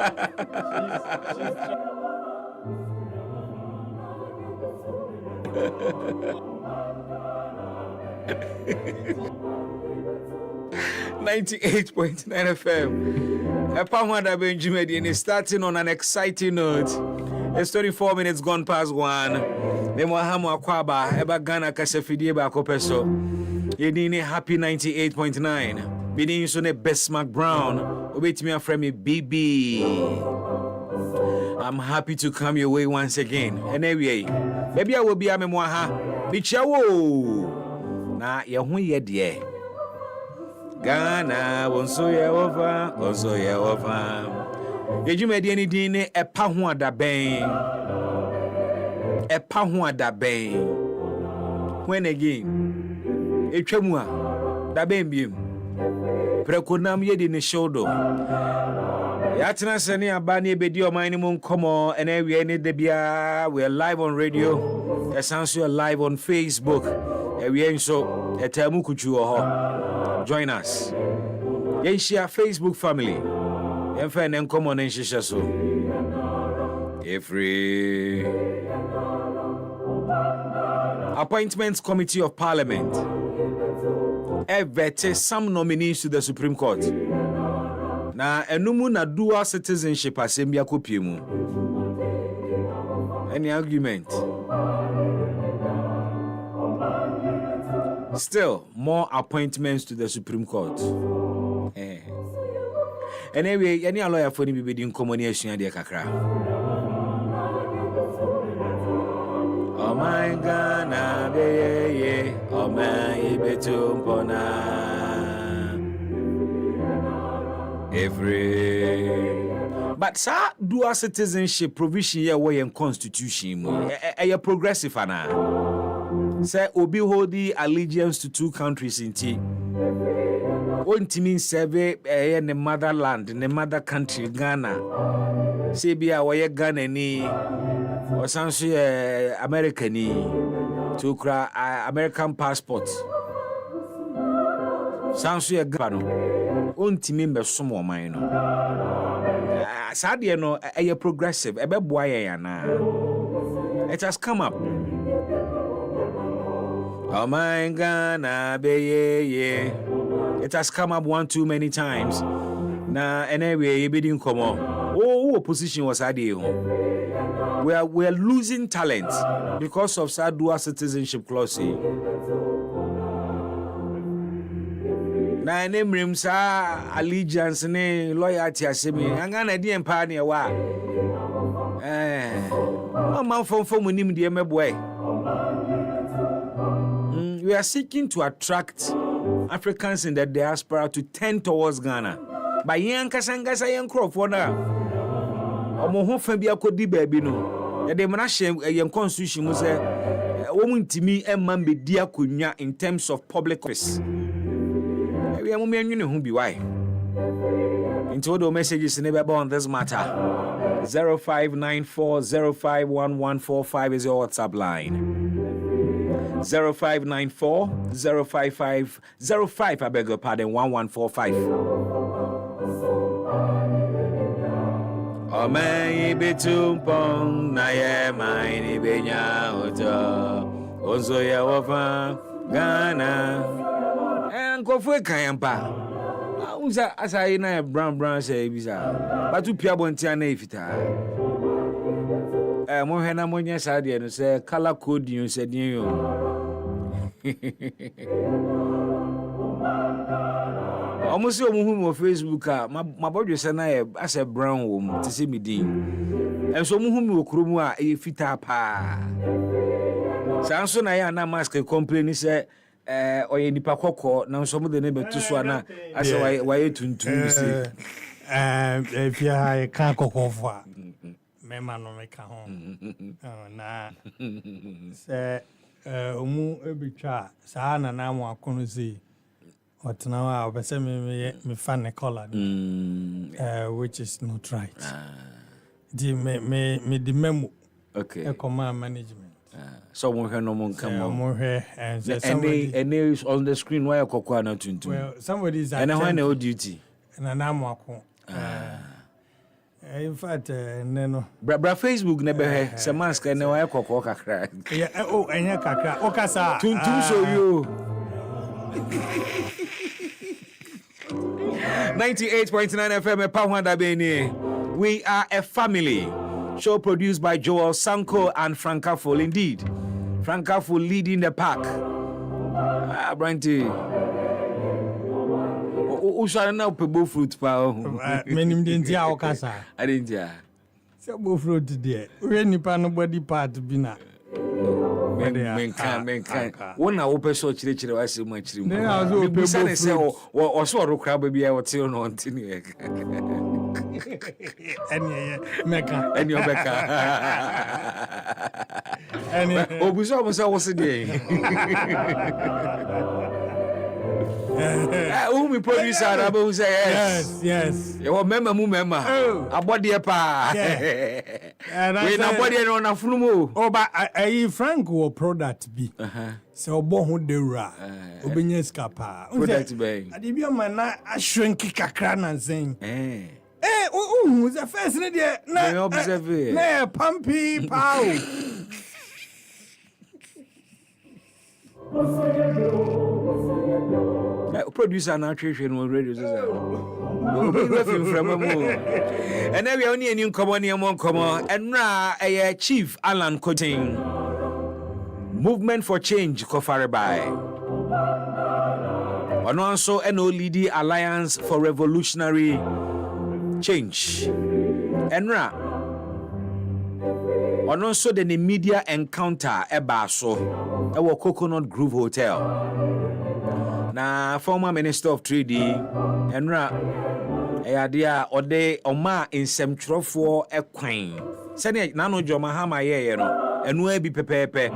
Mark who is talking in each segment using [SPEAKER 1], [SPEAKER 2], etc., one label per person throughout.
[SPEAKER 1] .9 FM. A Pamada Benjamin is starting on an exciting note. It's 24 minutes gone past 1. Memohamu Akwaba, Eba Ghana Kasefidi Bakopeso. Yedini happy 98.9. Bidin Sune Bismark Brown. Wait me a friend me BB. I'm happy to come your way once again. Anyway, maybe I will be a memoha. Bichawo. Na yahu ye Ghana wonso ye over. Yejumedi any dine epa ho adaben. When again? Etwamu a daben biem. Prekonam ye di ne shodo. Yatena sene aba ne bedi oman ni mu nkomo ene we ne de bia. We are live on radio. Essentially live on Facebook. We so etamu kuchu ho. Join us. Yenshia Facebook family. Yenfa ne nkomo ne nhihye so. Every Appointments Committee of Parliament vetted some nominees to the Supreme Court. Na enumu na dual citizenship asembia kopiemu. Any argument? Still, more appointments to the Supreme Court. Anyway, any lawyer for ni bibidi nkomoni asua de kakra. Oh my God, be oh my betumpona. Every but sir, dual citizenship provision here way in constitution. A progressive ana. Say obi hold the allegiance to two countries in T. One team survey in the motherland, in the mother country, Ghana. Say be a Ghana ni or something American ni to cry American passport. Sounds a Ghana. One team be some more mine. Sadly, no, a progressive, a boy, it has come up. Oh my God, be it has come up one too many times. Na anyway, it didn't come on. Oh, opposition was ideal. We are losing talent because of sad dual citizenship clause. Na name sa allegiance ne loyalty asemi. Angana di empa ne wa. Man from nim de meboy. We are seeking to attract Africans in the diaspora to tend towards Ghana. By Yankasangasa Yankro na omo ho fa bia kodi baabi no. E de mrahye yem constitution mu say womun timi emman be di akonwa in terms of public office. We am me anwene ho bi why. Into the messages never on this matter. 0594051145 is your WhatsApp line. 0594-055-05, I beg your pardon, 1145. Oh, my betumpong, na ye, my benya, Ozo ya wafa, Ghana, and Kofwe Kayampa. Unza asa ina brown say bisa. Batu pia bontiana ifita. Mo hena monya sadia no say color code you said you. Almost omuhu on Facebook my body say na as a brown woman to see me din. And so muhu mi okromu a e fita pa. Sanso na ya na mask complain say oye nipa kokko na nso mo de ne betu so ana ase waye tuntum se
[SPEAKER 2] if ya kan kokko fo a mema no meka ho na se omu ebitwa sa na na mo akono se otena wa obese me fan ne color which is not right di me di memo
[SPEAKER 1] okay
[SPEAKER 2] e command management.
[SPEAKER 1] Someone here no one come on.
[SPEAKER 2] And
[SPEAKER 1] somebody is on the screen why kokwa na tuntum.
[SPEAKER 2] Well, somebody is
[SPEAKER 1] and when no duty.
[SPEAKER 2] And an amwako. In fact, no.
[SPEAKER 1] Bra Facebook never se mask and no koko kakra.
[SPEAKER 2] Yeah, oh, enya kakra. Okasa.
[SPEAKER 1] Tuntum so you. 98.9 FM Pawanda Beni. We are a family. Show produced by Joel Sanko and Francafol. Indeed, Francafol leading the pack. Branty. Usha na pebo fruit pa.
[SPEAKER 2] Menim dentia okasa.
[SPEAKER 1] I didn't hear.
[SPEAKER 2] So bo fruit there. We nipa no body part bi na.
[SPEAKER 1] Men can. One na open so chire wase mu achire mu.
[SPEAKER 2] Then I was open
[SPEAKER 1] Say o so orokra ba bia o te no ntini.
[SPEAKER 2] Enya meka.
[SPEAKER 1] Enya obeka.
[SPEAKER 2] Enya
[SPEAKER 1] Obuso mo say wo se dey. Who me producer Arabo who say
[SPEAKER 2] yes.
[SPEAKER 1] You remember mu member. Abode pa. We na body no na funu.
[SPEAKER 2] Oh, but I Frank will product be. So bo ho dewra. Obenya skapa.
[SPEAKER 1] Product be.
[SPEAKER 2] Ade bi ma na ashwenki kakra na nsen. The first ne dey na
[SPEAKER 1] observe.
[SPEAKER 2] Na pumpy pow.
[SPEAKER 1] Producer na treatment on radio so. And now we only a new common and now a Chief Alan Coting. Movement for Change Kofaribai. And also NOLD Alliance for Revolutionary Change. And now and also the media encounter Ebaso, our Coconut Grove Hotel. Na former Minister of Trade Enra Eyadia Ode Oma Insemtrofo Ekwan. Sene nano Joma Hama ye no enu e bi pepepe.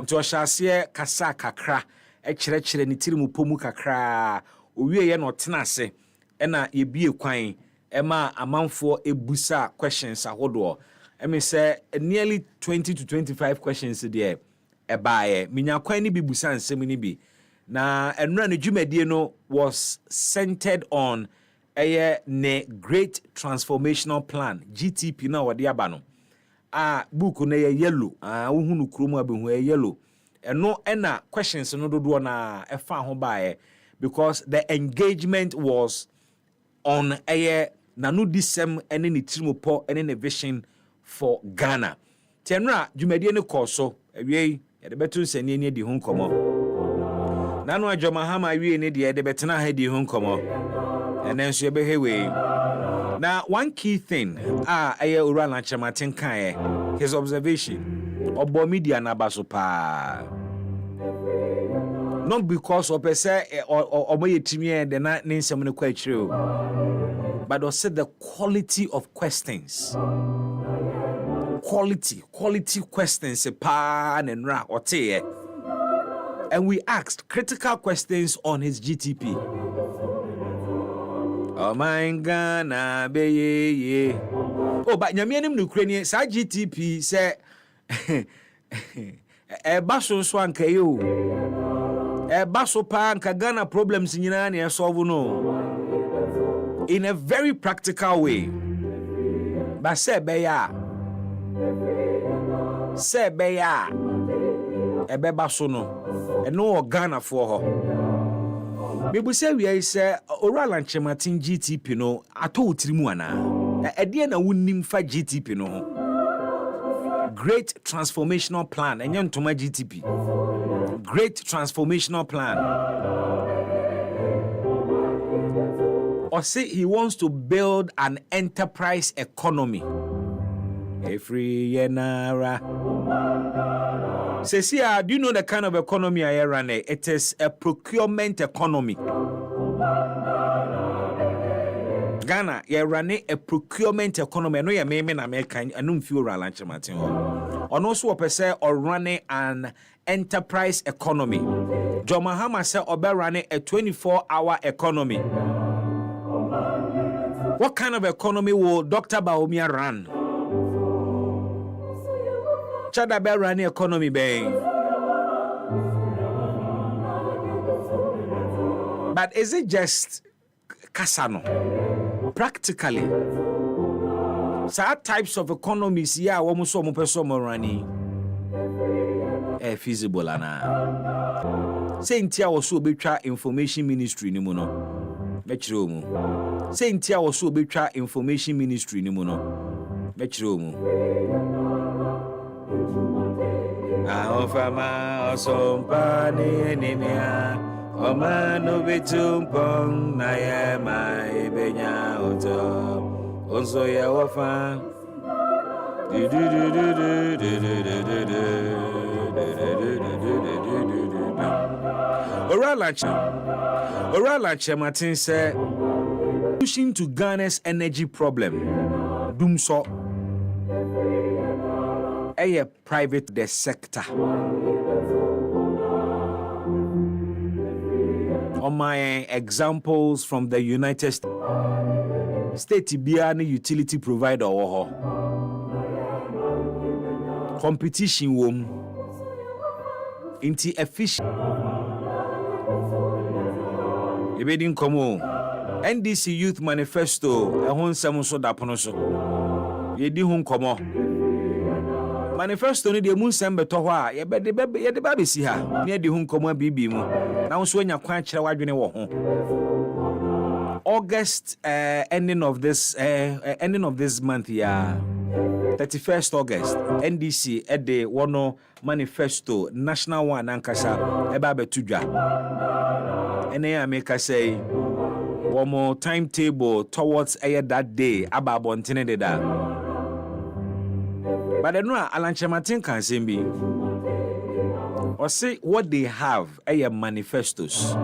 [SPEAKER 1] Nti ohyase kasa kakra ekyerɛkyerɛ ne tiri mu pomu kakra. Owie ye no tenase ena ye bie kwan ema amanfo ebusa questions ahodo. Emi say nearly 20 to 25 questions there. Ebaye minya kwan ni bi busa nsɛm ni bi. Na enra ne dwumadie no was centered on ne Great Transformational Plan GTP na wode aba no book na yellow wohunu kromu abehu yellow eno na questions no dodo na efa ho baaye because the engagement was on nanu disem ene ne tirimupo ene ne vision for Ghana tenra dwumadie ne koso awie yede betu nsani ani di ho nkomo Nano Ajoma Hama we need the betena headi hunkomo. And then she behave. Now, one key thing, Urana Chamatin Kaye, his observation, Obo media nabasopa. Not because of a say or my Timmy and the night name someone quite true, but also the quality of questions. Quality questions, a pan and ra or tear. And we asked critical questions on his GTP. Oh my Ghana, be oh, but Yamianim Ukrainian, sa GTP say, a basso swan kayo, a basso pan Ghana problems in Yunani solve no in a very practical way. But say, beya, ebe basso no. And no Ghana for her. Maybe say we say oral and chematin GTP no ato trimuana. A dear na wunim fa GTP no. Great Transformational Plan and yon to my GTP. Great Transformational Plan. Or say he wants to build an enterprise economy. Every yenara. Says here, do you know the kind of economy I run? It is a procurement economy. Ghana, you run a procurement economy. I know you're making American, I don't feel lunch, Martin. Or also, a person or running an enterprise economy. John Mahama said, or running a 24-hour economy. What kind of economy will Dr. Baumia run? Chada be running economy bang. But is it just Kasano? Practically, Some types of economies, yeah, almost so running. Feasible, ana. Say, Intia also be information ministry, ni mono. Metromu. Say, Intia also be information ministry, ni mono. Metromu. Fama osompani enimia omano bitumpong na ye mai benya oto onso ya wafa Orala Martin said pushing to Ghana's energy problem doom so a private the sector. On my examples from the United States, state biani utility provider or competition wom inti efficient. Ebedin komo NDC Youth Manifesto ehon sam so da pono so. Yedi hun komo manifesto ni de mun sem beto ho a ye de ba be si ha ne de hu nkomo bibi mu na wo so anya kwan kire wadwene wo ho August ending of this month 31st August NDC ede wono manifesto national one ankasa e ba betudwa ene ya make say one more timetable towards that day aba bontene de da. But I know Alan Chematin can say me or say what they have are manifestos.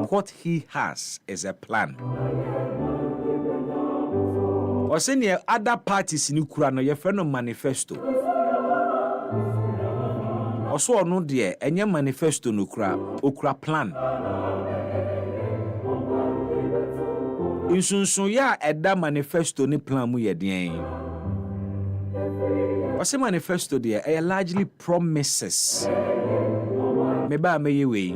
[SPEAKER 1] What he has is a plan. Or say near other parties in Ukraine, your friend of manifesto. Also, no dear, and your manifesto no Ukra plan. In soon, ya at that manifesto ni plan mu ye dien. What's a manifesto there? Are largely promises. Meba me yewe,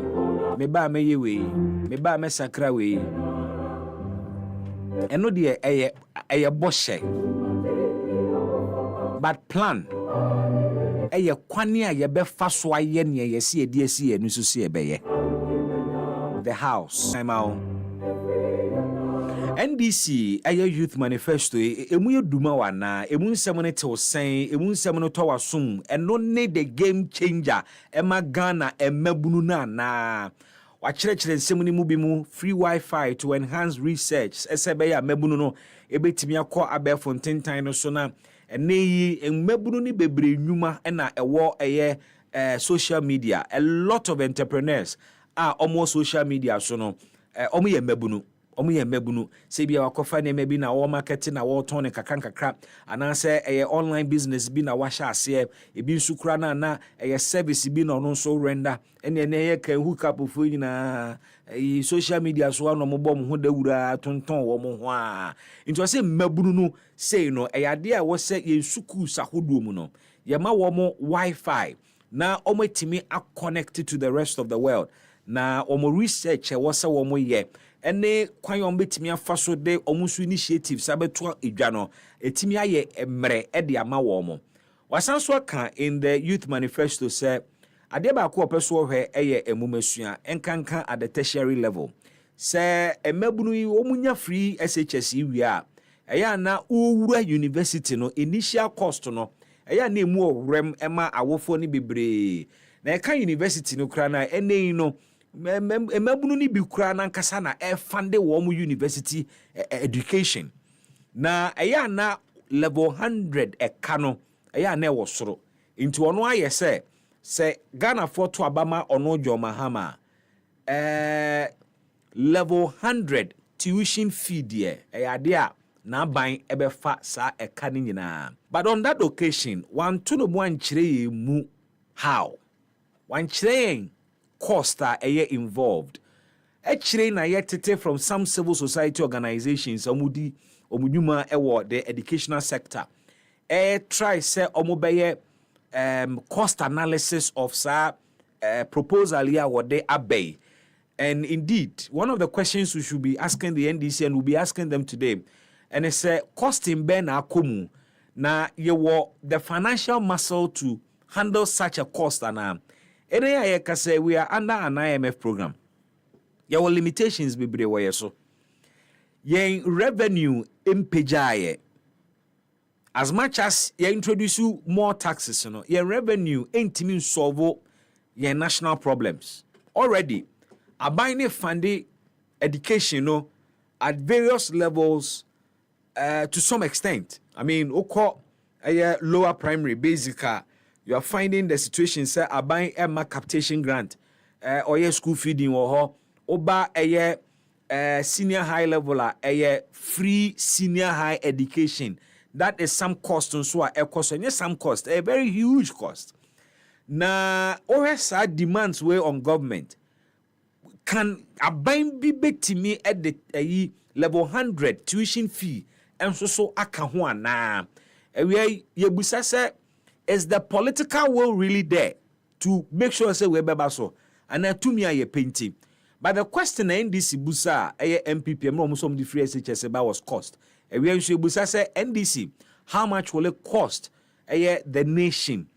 [SPEAKER 1] meba me yewe, meba me sakra we. Eno there a boshe. But plan. A kwania ye be faswa yen ye see a DSC and you see a beye. The house. I'm out. NDC aye youth manifesto emu yeduma wana emu nsem ne te sen emu nsem no to wasum eno ne the game changer ema Ghana emabunu na wa kire nsem ni mu bi mu free wifi to enhance research esebe ya mabunu no ebetimi akọ abefo ntentan no so na ene yi emabunu ni bebre nwuma na ewo eye social media. A lot of entrepreneurs are almost social media so no omo ye mabunu omuye mebunu se bia wakofa ne mebi na wo market na wo ton kakra ana se online business bi na washa ase e bi nsukura na service bi na no so render ene kan hook up fo nyina social media so no mo bom ho dawura tonton wo mo ho a into se mebunu no say no ade a wo se ye suku sahodo mu no ye ma wo mo wifi na omo timi a connected to the rest of the world na omo research wo se wo mo ye ene kwan yom betimi afa so de omusu initiative sabeto edwa no etimi aye emre e de ama wo mo wasanso aka in the youth manifesto say ade ba ko opeso hwe eye emumasua enkanka at the tertiary level say emabunu yi omunya free SHS wi a eya na owura university no initial cost no eya na emu owrem ema awofo ni bebre na eka university no kra na ene no emabunu ni bi kura na nkasa na fund wo mu university education na eya na level 100 eka no eya na wo soro into ono aye se Ghana for to abama ono joma hama level 100 tuition fee there eya dia na ban ebefa sa eka ni nyina. But on that occasion one to no one chire mu how one chire cost involved. Actually, na yet from some civil society organizations, omudi omunyuma ewo the educational sector. Try say omobeye cost analysis of sa proposal here what they obey. And indeed, one of the questions we should be asking the NDC and we'll be asking them today, and it's a costing ben akomu na you the financial muscle to handle such a cost and area can say we are under an IMF program. Your limitations be bre so. Yen revenue impejaye. As much as you introduce you more taxes, your revenue ain't mean solve your national problems. Already, a buying funding education, at various levels, to some extent. I mean, a lower primary, basic, you are finding the situation say a buying a capitation grant, or your school feeding or a senior high level, a free senior high education. That is some cost on so a cost and yes, some cost, a very huge cost. Na OSR demands way on government. Can a bind be to me at the level 100 tuition fee and so akahuana na we yebusa say is the political will really there to make sure say we beba so and to me a painting. But the question NDC busa a MPP mo some the free SHS about was cost. We busa say NDC, how much will it cost the nation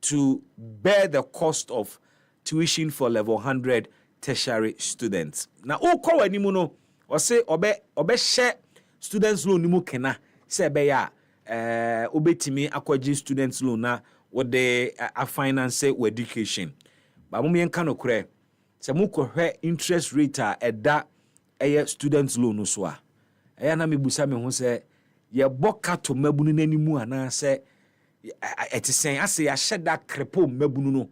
[SPEAKER 1] to bear the cost of tuition for level 100 tertiary students? Now, oh, call any mono or say obe share students loan nimu kena say be ya obetimi akwaji students loan na what they finance with education. But mumi enka no kure se mu kohwe interest rate eda students loan so a na me busa me ho se ye boka to mabunu nanimu ana se etisen ase ya sheda krepo mabunu no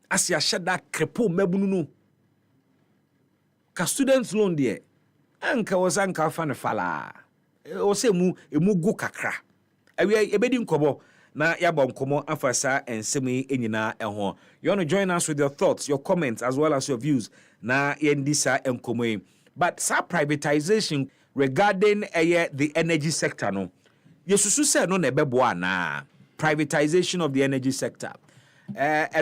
[SPEAKER 1] ase ya sheda krepo mabunu no ka students loan de anka wasanka fa ne fala o se emu gu kakra awie ebedi nkobo na yabon nkomo afasa ensemi enyina eho. You want to join us with your thoughts, your comments as well as your views na yendisa enkomo. But privatization regarding the energy sector no yesusu say no na ebeboa na privatization of the energy sector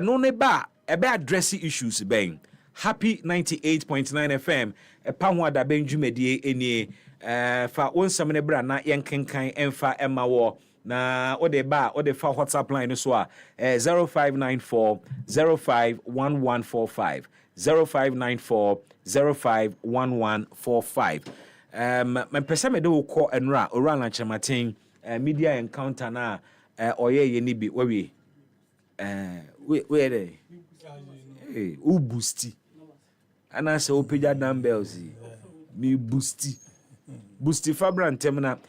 [SPEAKER 1] no ne ba ebe address issues ben happy 98.9 FM pa ho ada benjumedie eni fa onsam ne bra na yenkenkan emfa emma wo na ode fa WhatsApp line so a 0594 051145 0594 051145. My person me do call enra ora na chamatin media encounter na oye ye ni bi we there u boosti ana se o page dumbbells me boosti fabra temna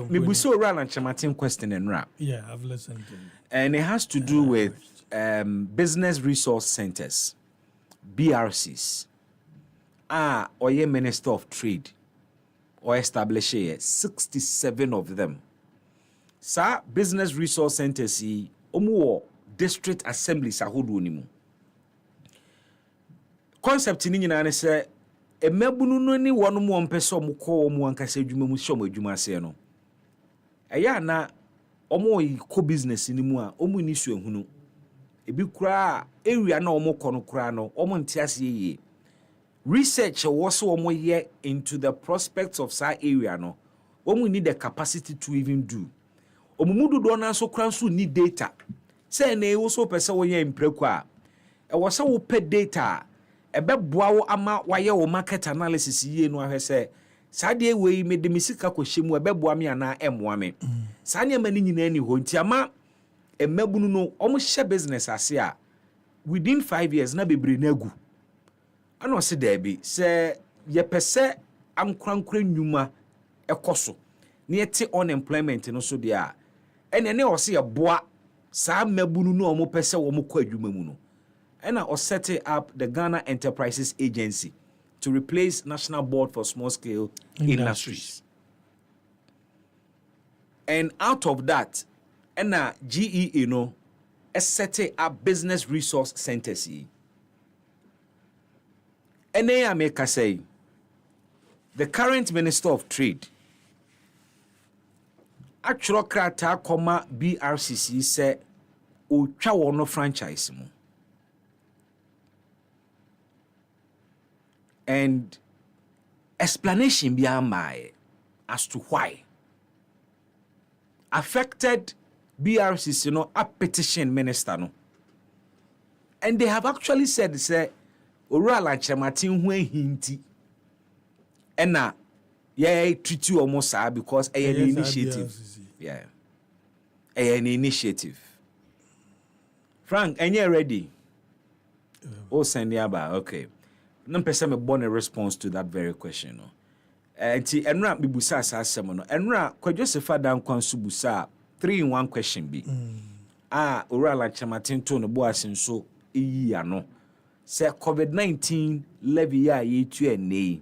[SPEAKER 1] me busi ora na chamatin question enra.
[SPEAKER 2] Yeah, I've listened to it.
[SPEAKER 1] And it has to do with business resource centers, BRCs. Or ye Minister of Trade or establish 67 of them. Sa business resource centers omu district assemblies ahodo nimu. Concept ni nyina ne se emabunu no ni wonu mo mpese omu ko omu ankasa adwuma mu hye omu adwuma ase no. Eya na omu yi business ni mu a omu ni su ehunu. Ebi kura area na omu kono kura no omu ntiase ye. Research was one year into the prospects of that area no. We need the capacity to even do. Omumudu do na so kranso need data. Say na e wo so pese wo ye impreku a. E wo se wo pe data. E be boa wo ama wa ye wo market analysis ye no ahwe se sade we me de misika kwhyemu e be boa me ana emmoa me. Sane ma ni nyina ni ho nti ama e mabunu no omo hye business ase a within 5 years na bebre na agu. Ano se debi se ye pese ankrankra nnwuma ekoso na yete unemployment no so dia ene ne o se ye boa saa mabunu no omo pese wo mo kwa adwuma mu no ena o set up the Ghana Enterprises Agency to replace National Board for Small Scale Industries. And out of that ena GEA no set up business resource centers. And I make say the current Minister of Trade actually krata comma BRCC say o twa wono franchise mu. And explanation behind my as to why. Affected BRCs, a petition minister, no. And they have actually said, say, Oral and Chamatin who hinty. And now, treat you almost because an initiative. Yeah. An initiative. Frank, and you're ready? Oh, Sandiaba, okay. No person me born a response to that very question, no. Ti enra bibusa asasem no enra kwajosefa dan kwanso busa 3-in-1 question bi oral chamatin to no boas nso eyi ano se COVID-19 levy ya yetu ene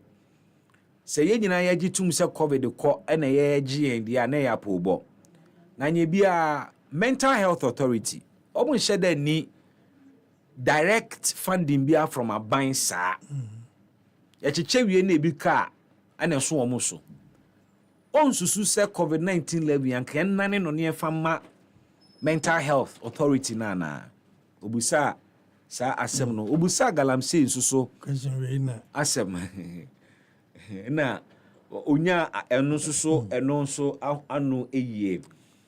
[SPEAKER 1] se ye nyina ya gitum se COVID ko na ye gi en dia na ya pobo na nye bia mental health authority omo shede ni direct funding bia from a ban sa ya chechewie na ebika and so almost on susu say COVID-19 levy and can nane no near fama mental health authority nana obusa sa asem no obusa galamsey so
[SPEAKER 2] question we na
[SPEAKER 1] asem na onya eno so eno so anu eye.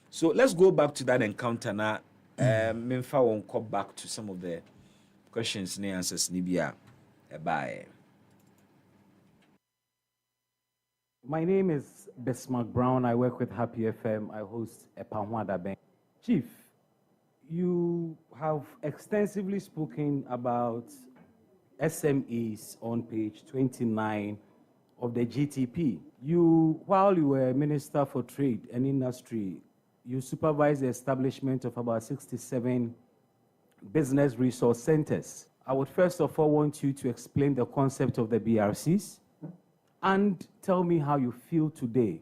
[SPEAKER 1] So let's go back to that encounter na memfa won come back to some of the questions and answers ni bia bye.
[SPEAKER 3] My name is Bismark Brown. I work with Happy FM. I host Epahwada Bank. Chief, you have extensively spoken about SMEs on page 29 of the GTP. While you were Minister for Trade and Industry, you supervised the establishment of about 67 business resource centers. I would first of all want you to explain the concept of the BRCs, and tell me how you feel today,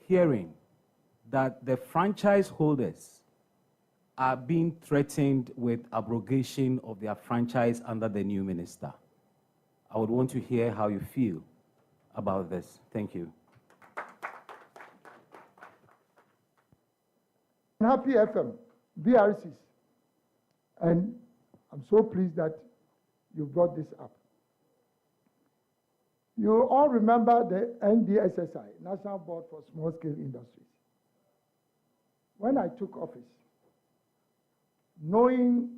[SPEAKER 3] hearing that the franchise holders are being threatened with abrogation of their franchise under the new minister. I would want to hear how you feel about this. Thank you.
[SPEAKER 4] Happy FM, BRCs, and I'm so pleased that you brought this up. You all remember the NDSSI, National Board for Small Scale Industries. When I took office, knowing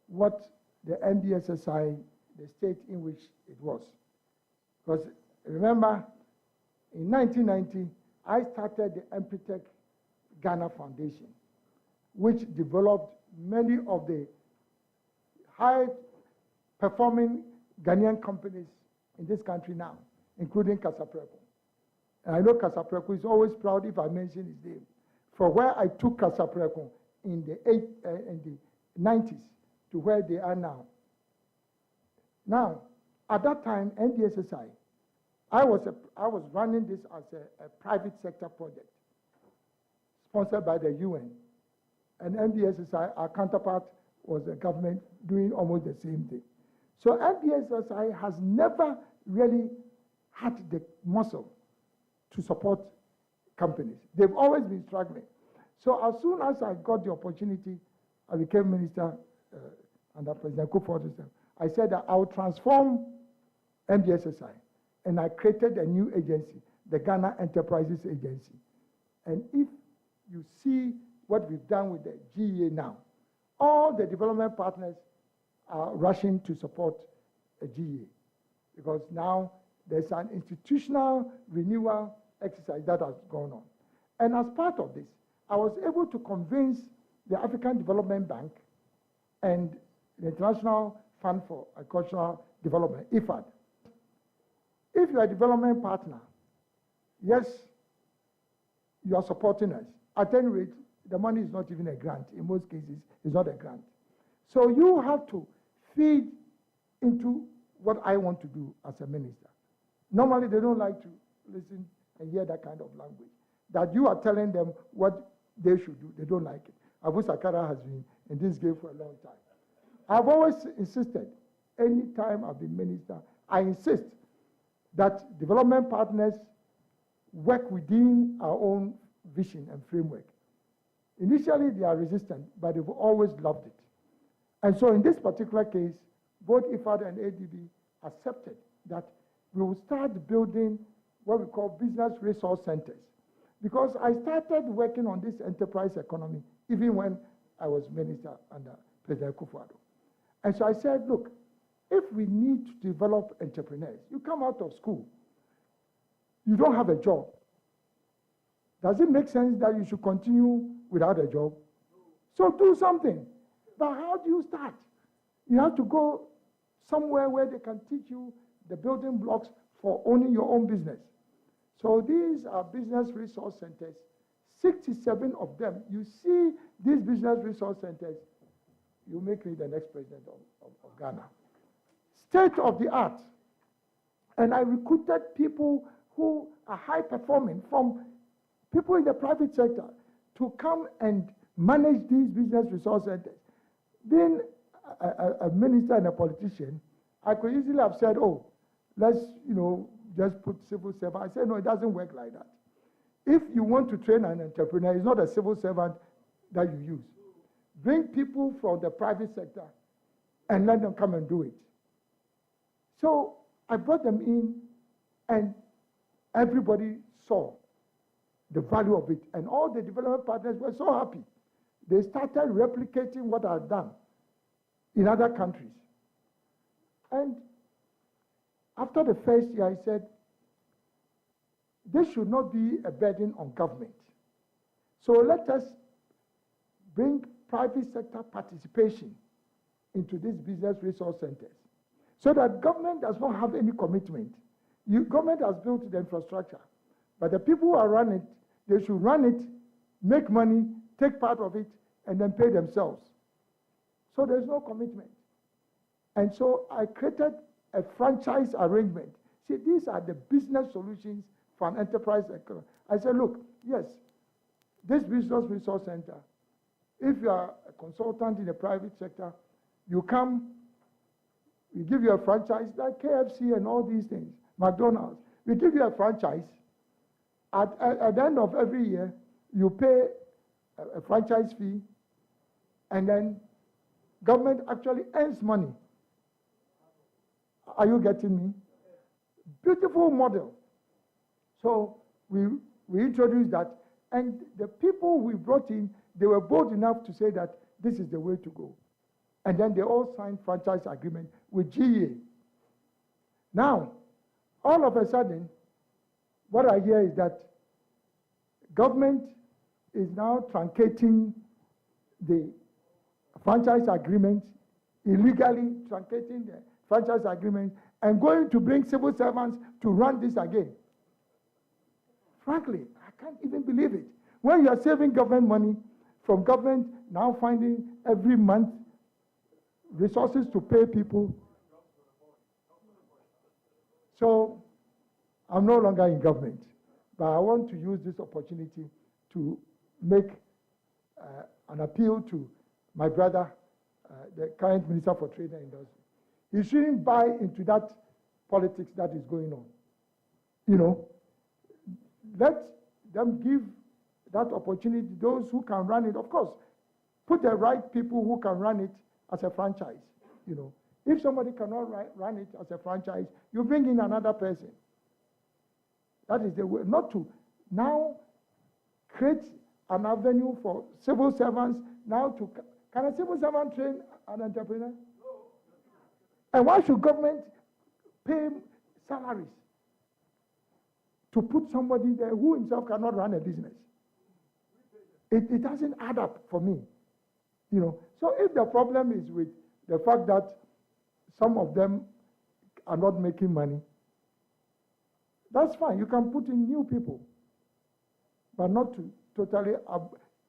[SPEAKER 4] what the NDSSI, the state in which it was, because remember, in 1990, I started the Empretech Ghana Foundation, which developed many of the high-performing Ghanaian companies in this country now, including Casapreco. And I know Casapreco is always proud if I mention his name. For where I took Casapreco in the 90s to where they are now. Now, at that time, NDSSI, I was running this as a private sector project sponsored by the UN. And NDSSI, our counterpart, was the government doing almost the same thing. So NDSSI has never really had the muscle to support companies. They've always been struggling. So as soon as I got the opportunity, I became minister under President Kufuor's time. I said that I would transform NDSSI, and I created a new agency, the Ghana Enterprises Agency. And if you see what we've done with the GEA now, all the development partners are rushing to support a GEA, because now there's an institutional renewal exercise that has gone on. And as part of this, I was able to convince the African Development Bank and the International Fund for Agricultural Development, IFAD. If you are a development partner, yes, you are supporting us. At any rate, the money is not even a grant. In most cases, it's not a grant. So you have to feed into what I want to do as a minister. Normally, they don't like to listen and hear that kind of language. That you are telling them what they should do. They don't like it. Abu Sakara has been in this game for a long time. I've always insisted, any time I've been minister, I insist that development partners work within our own vision and framework. Initially, they are resistant, but they've always loved it. And so in this particular case, both IFAD and ADB accepted that we will start building what we call business resource centers. Because I started working on this enterprise economy even when I was minister under President Kufuor. And so I said, look, if we need to develop entrepreneurs, you come out of school, you don't have a job. Does it make sense that you should continue without a job? So do something. But how do you start? You have to go somewhere where they can teach you the building blocks for owning your own business. So these are business resource centers. 67 of them. You see these business resource centers, you make me the next president of Ghana. State of the art. And I recruited people who are high performing from people in the private sector to come and manage these business resource centers. Being a minister and a politician, I could easily have said, oh, let's, just put civil servant. I said, no, it doesn't work like that. If you want to train an entrepreneur, it's not a civil servant that you use. Bring people from the private sector and let them come and do it. So I brought them in, and everybody saw the value of it. And all the development partners were so happy. They started replicating what I've done in other countries. And after the first year, I said, this should not be a burden on government. So let us bring private sector participation into these business resource centers so that government does not have any commitment. Government has built the infrastructure, but the people who are running it, they should run it, make money, take part of it, and then pay themselves. So there's no commitment. And so I created a franchise arrangement. See, these are the business solutions for an enterprise economy. I said, look, yes, this business resource center, if you are a consultant in the private sector, you come, we give you a franchise like KFC and all these things, McDonald's. We give you a franchise. At the end of every year, you pay a franchise fee, and then government actually earns money. Are you getting me? Beautiful model. So we introduced that, and the people we brought in, they were bold enough to say that this is the way to go. And then they all signed franchise agreement with GA. Now, all of a sudden, what I hear is that government is now truncating the franchise agreement, illegally truncating the franchise agreement, and going to bring civil servants to run this again. Frankly, I can't even believe it. When you are saving government money, from government now finding every month resources to pay people. So I'm no longer in government, but I want to use this opportunity to make an appeal to my brother, the current Minister for Trade and Industry. He shouldn't buy into that politics that is going on. Let them give that opportunity, those who can run it. Of course, put the right people who can run it as a franchise. If somebody cannot run it as a franchise, you bring in another person. That is the way, not to now create an avenue for civil servants now to, can a civil servant train an entrepreneur? And why should government pay salaries to put somebody there who himself cannot run a business? It doesn't add up for me. So if the problem is with the fact that some of them are not making money, that's fine. You can put in new people, but not to totally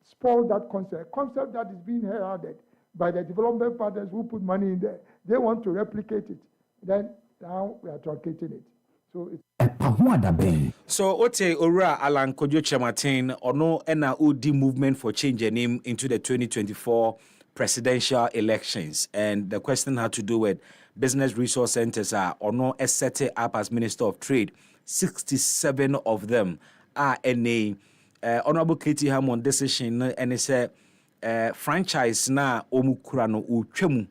[SPEAKER 4] spoil that concept that is being heralded by the development partners who put money in there. They want to replicate it. Then now we are truncating it. So it's
[SPEAKER 1] So Ote Ora Alan Kojo Chematin ono ena udi movement for change a name into the 2024 presidential elections, and the question had to do with business resource centers are ono set up as Minister of Trade. 67 of them are NA. Honorable Katie Hammond decision and it's a franchise na omukura no utwemu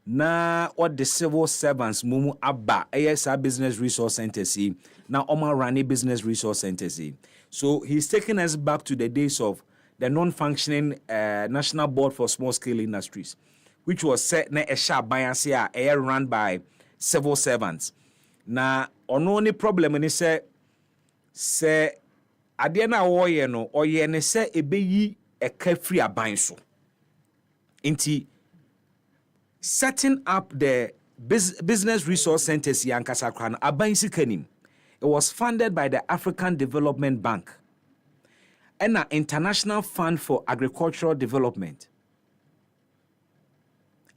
[SPEAKER 1] na what the civil servants mumu aba ASR business resource centers na Oma Rani business resource centers. So he's taking us back to the days of the non-functioning National Board for Small Scale Industries, which was set na esha bayansia run by civil servants. Na only problem ni say ade na woye no oye ne say ebeyi eka free aban so. Inti setting up the business resource centers yankasa kran aban sikanim. It was funded by the African Development Bank and an International Fund for Agricultural Development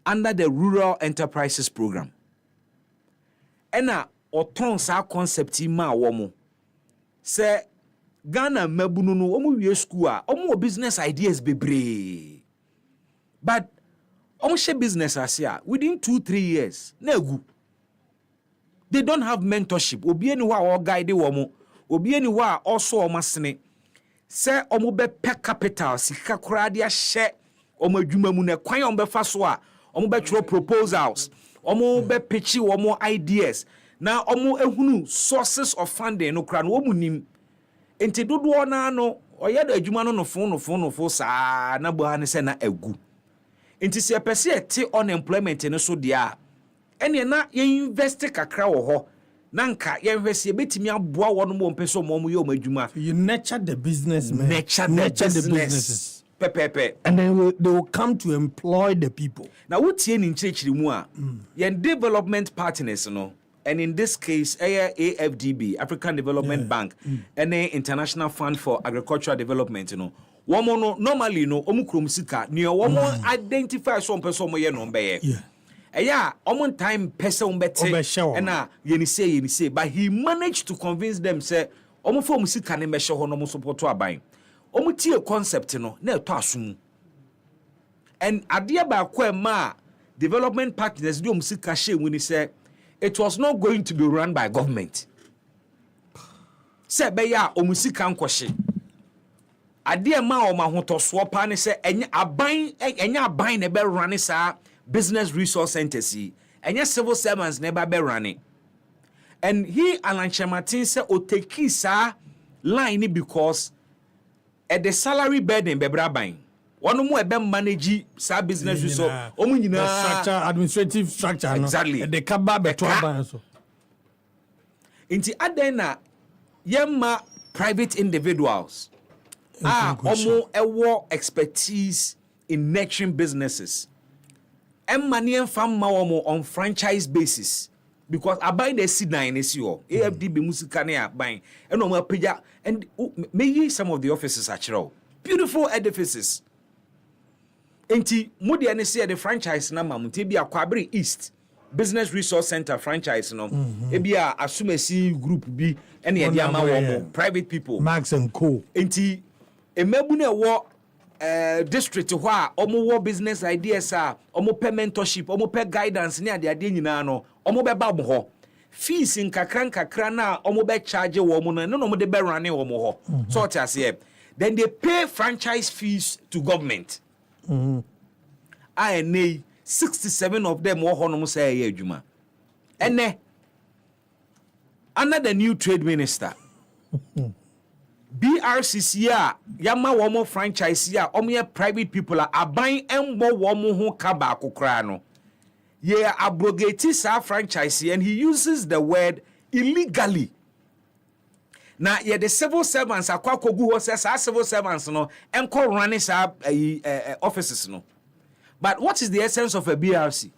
[SPEAKER 1] under the Rural Enterprises Program. And a oton sa concept ma womo say Ghana mabunu no omo wie school a omo business ideas bebre. But omo she business asia within 2-3 years na egu. They don't have mentorship. Obi eni wa o guide womo, obi eni wa also omasene. Say omo be pe capital sika kura dia hye omo adwuma mu na kwan omo be fa so a omo be tro proposals, omo be pitch omo ideas. Na omo ehunu sources of funding no kra no omo nim. Enti dodo na no oye da adwuma no no saa na bo ha ne se na agu. Enti se pese ete unemployment no so dia ene na ye invest kakra wo ho na nka ye hwese betimi aboa wo no mo mpeso mo ye o madwuma.
[SPEAKER 2] You nurture the business, man.
[SPEAKER 1] Nurture the businesses. Pepe.
[SPEAKER 2] And then they will come to employ the people.
[SPEAKER 1] Now what ye ni nchirikiri mu a ye development partners no, and in this case AFDB, African Development Bank, and the International Fund for Agricultural Development no. Womo no normally no omu krom sika ne womo identify some person mo ye no be ye. Yeah, on time person better and you say, but he managed to convince them say, Omo for musika ne mesho ho no mo support to aban. Omo tie concept no na to asum. And adia ba kwa ma development partners do musika she when say it was not going to be run by government. Say be ya omusika nkwhye. Adia ma o ma hotoso pa ne say enya aban ne be run sa business resource centers and yes civil servants never be running. And he Alan Chematin said o take sa line because at the salary burden be braban. One more be manage sa business resource
[SPEAKER 2] structure, administrative structure.
[SPEAKER 1] Exactly.
[SPEAKER 2] The kaba be so.
[SPEAKER 1] Inti adena yemma private individuals omo ewo expertise in nurturing businesses. Money and farm on franchise basis because I buy the C9 is your AFDB Musikane buying and on Pija and maybe some of the offices are beautiful edifices. Enti Mudi and see the franchise number Mutibia Kwabri East Business Resource Center franchise no ebia Asumesi group B any private people
[SPEAKER 2] Max and Co.
[SPEAKER 1] Enti emebune wo district where omo wo business ideas omo pay mentorship omo pay guidance ni ade nyina no omo be ba mo ho fees nkakra na omo be charge wo mo no omo de be run wo mo ho so what as here then they pay franchise fees to government I 67 of them wo ho no say ye adwuma ene under the new trade minister BRCC yama womo franchise omo private people aban embo womo ho ka ba kokra no ye abrogate sa franchise and he uses the word illegally. Now ye the civil servants akwakogu ho say sa civil servants no enko running sa offices no. But what is the essence of a BRC?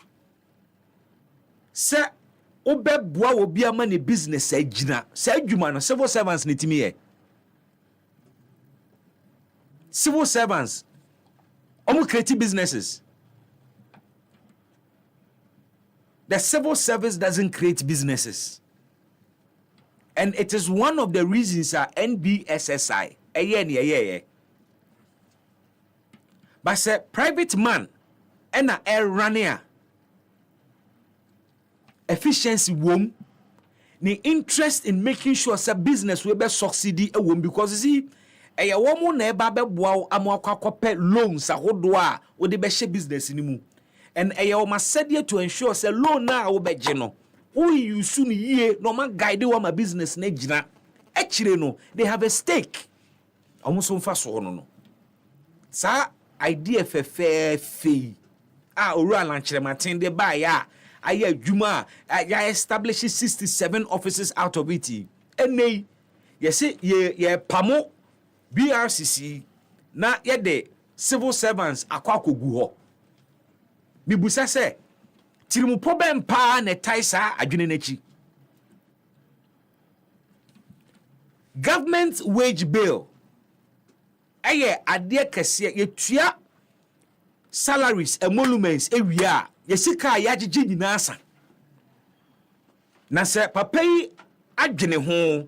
[SPEAKER 1] Say obeboa obi ama ne business agina say adwuma no civil servants ni timi ye. Civil servants, creative businesses. The civil service doesn't create businesses. And it is one of the reasons NBSSI. But say private man and a runner efficiency wom the interest in making sure that business will be succeed because you see eya womo na eba beboa amoakwakope loans ahodo a wo de be hye business ni mu and almost said here to ensure say loan now obejeno you soon ye no man guide my business nejina actually no they have a stake almost so fast no sa idea fe owura lanchere matin de buy ya aye adwuma ya establish 67 offices out of it ene ye say ye pamo BRCC na ye de civil servants akwakogu ho bibusa se tirimupo bempa na taisa adwene nachi government wage bill aye ade kese ye tua salaries emoluments ewia ye sika ya gigi nyina asa na se papa yi adwene ho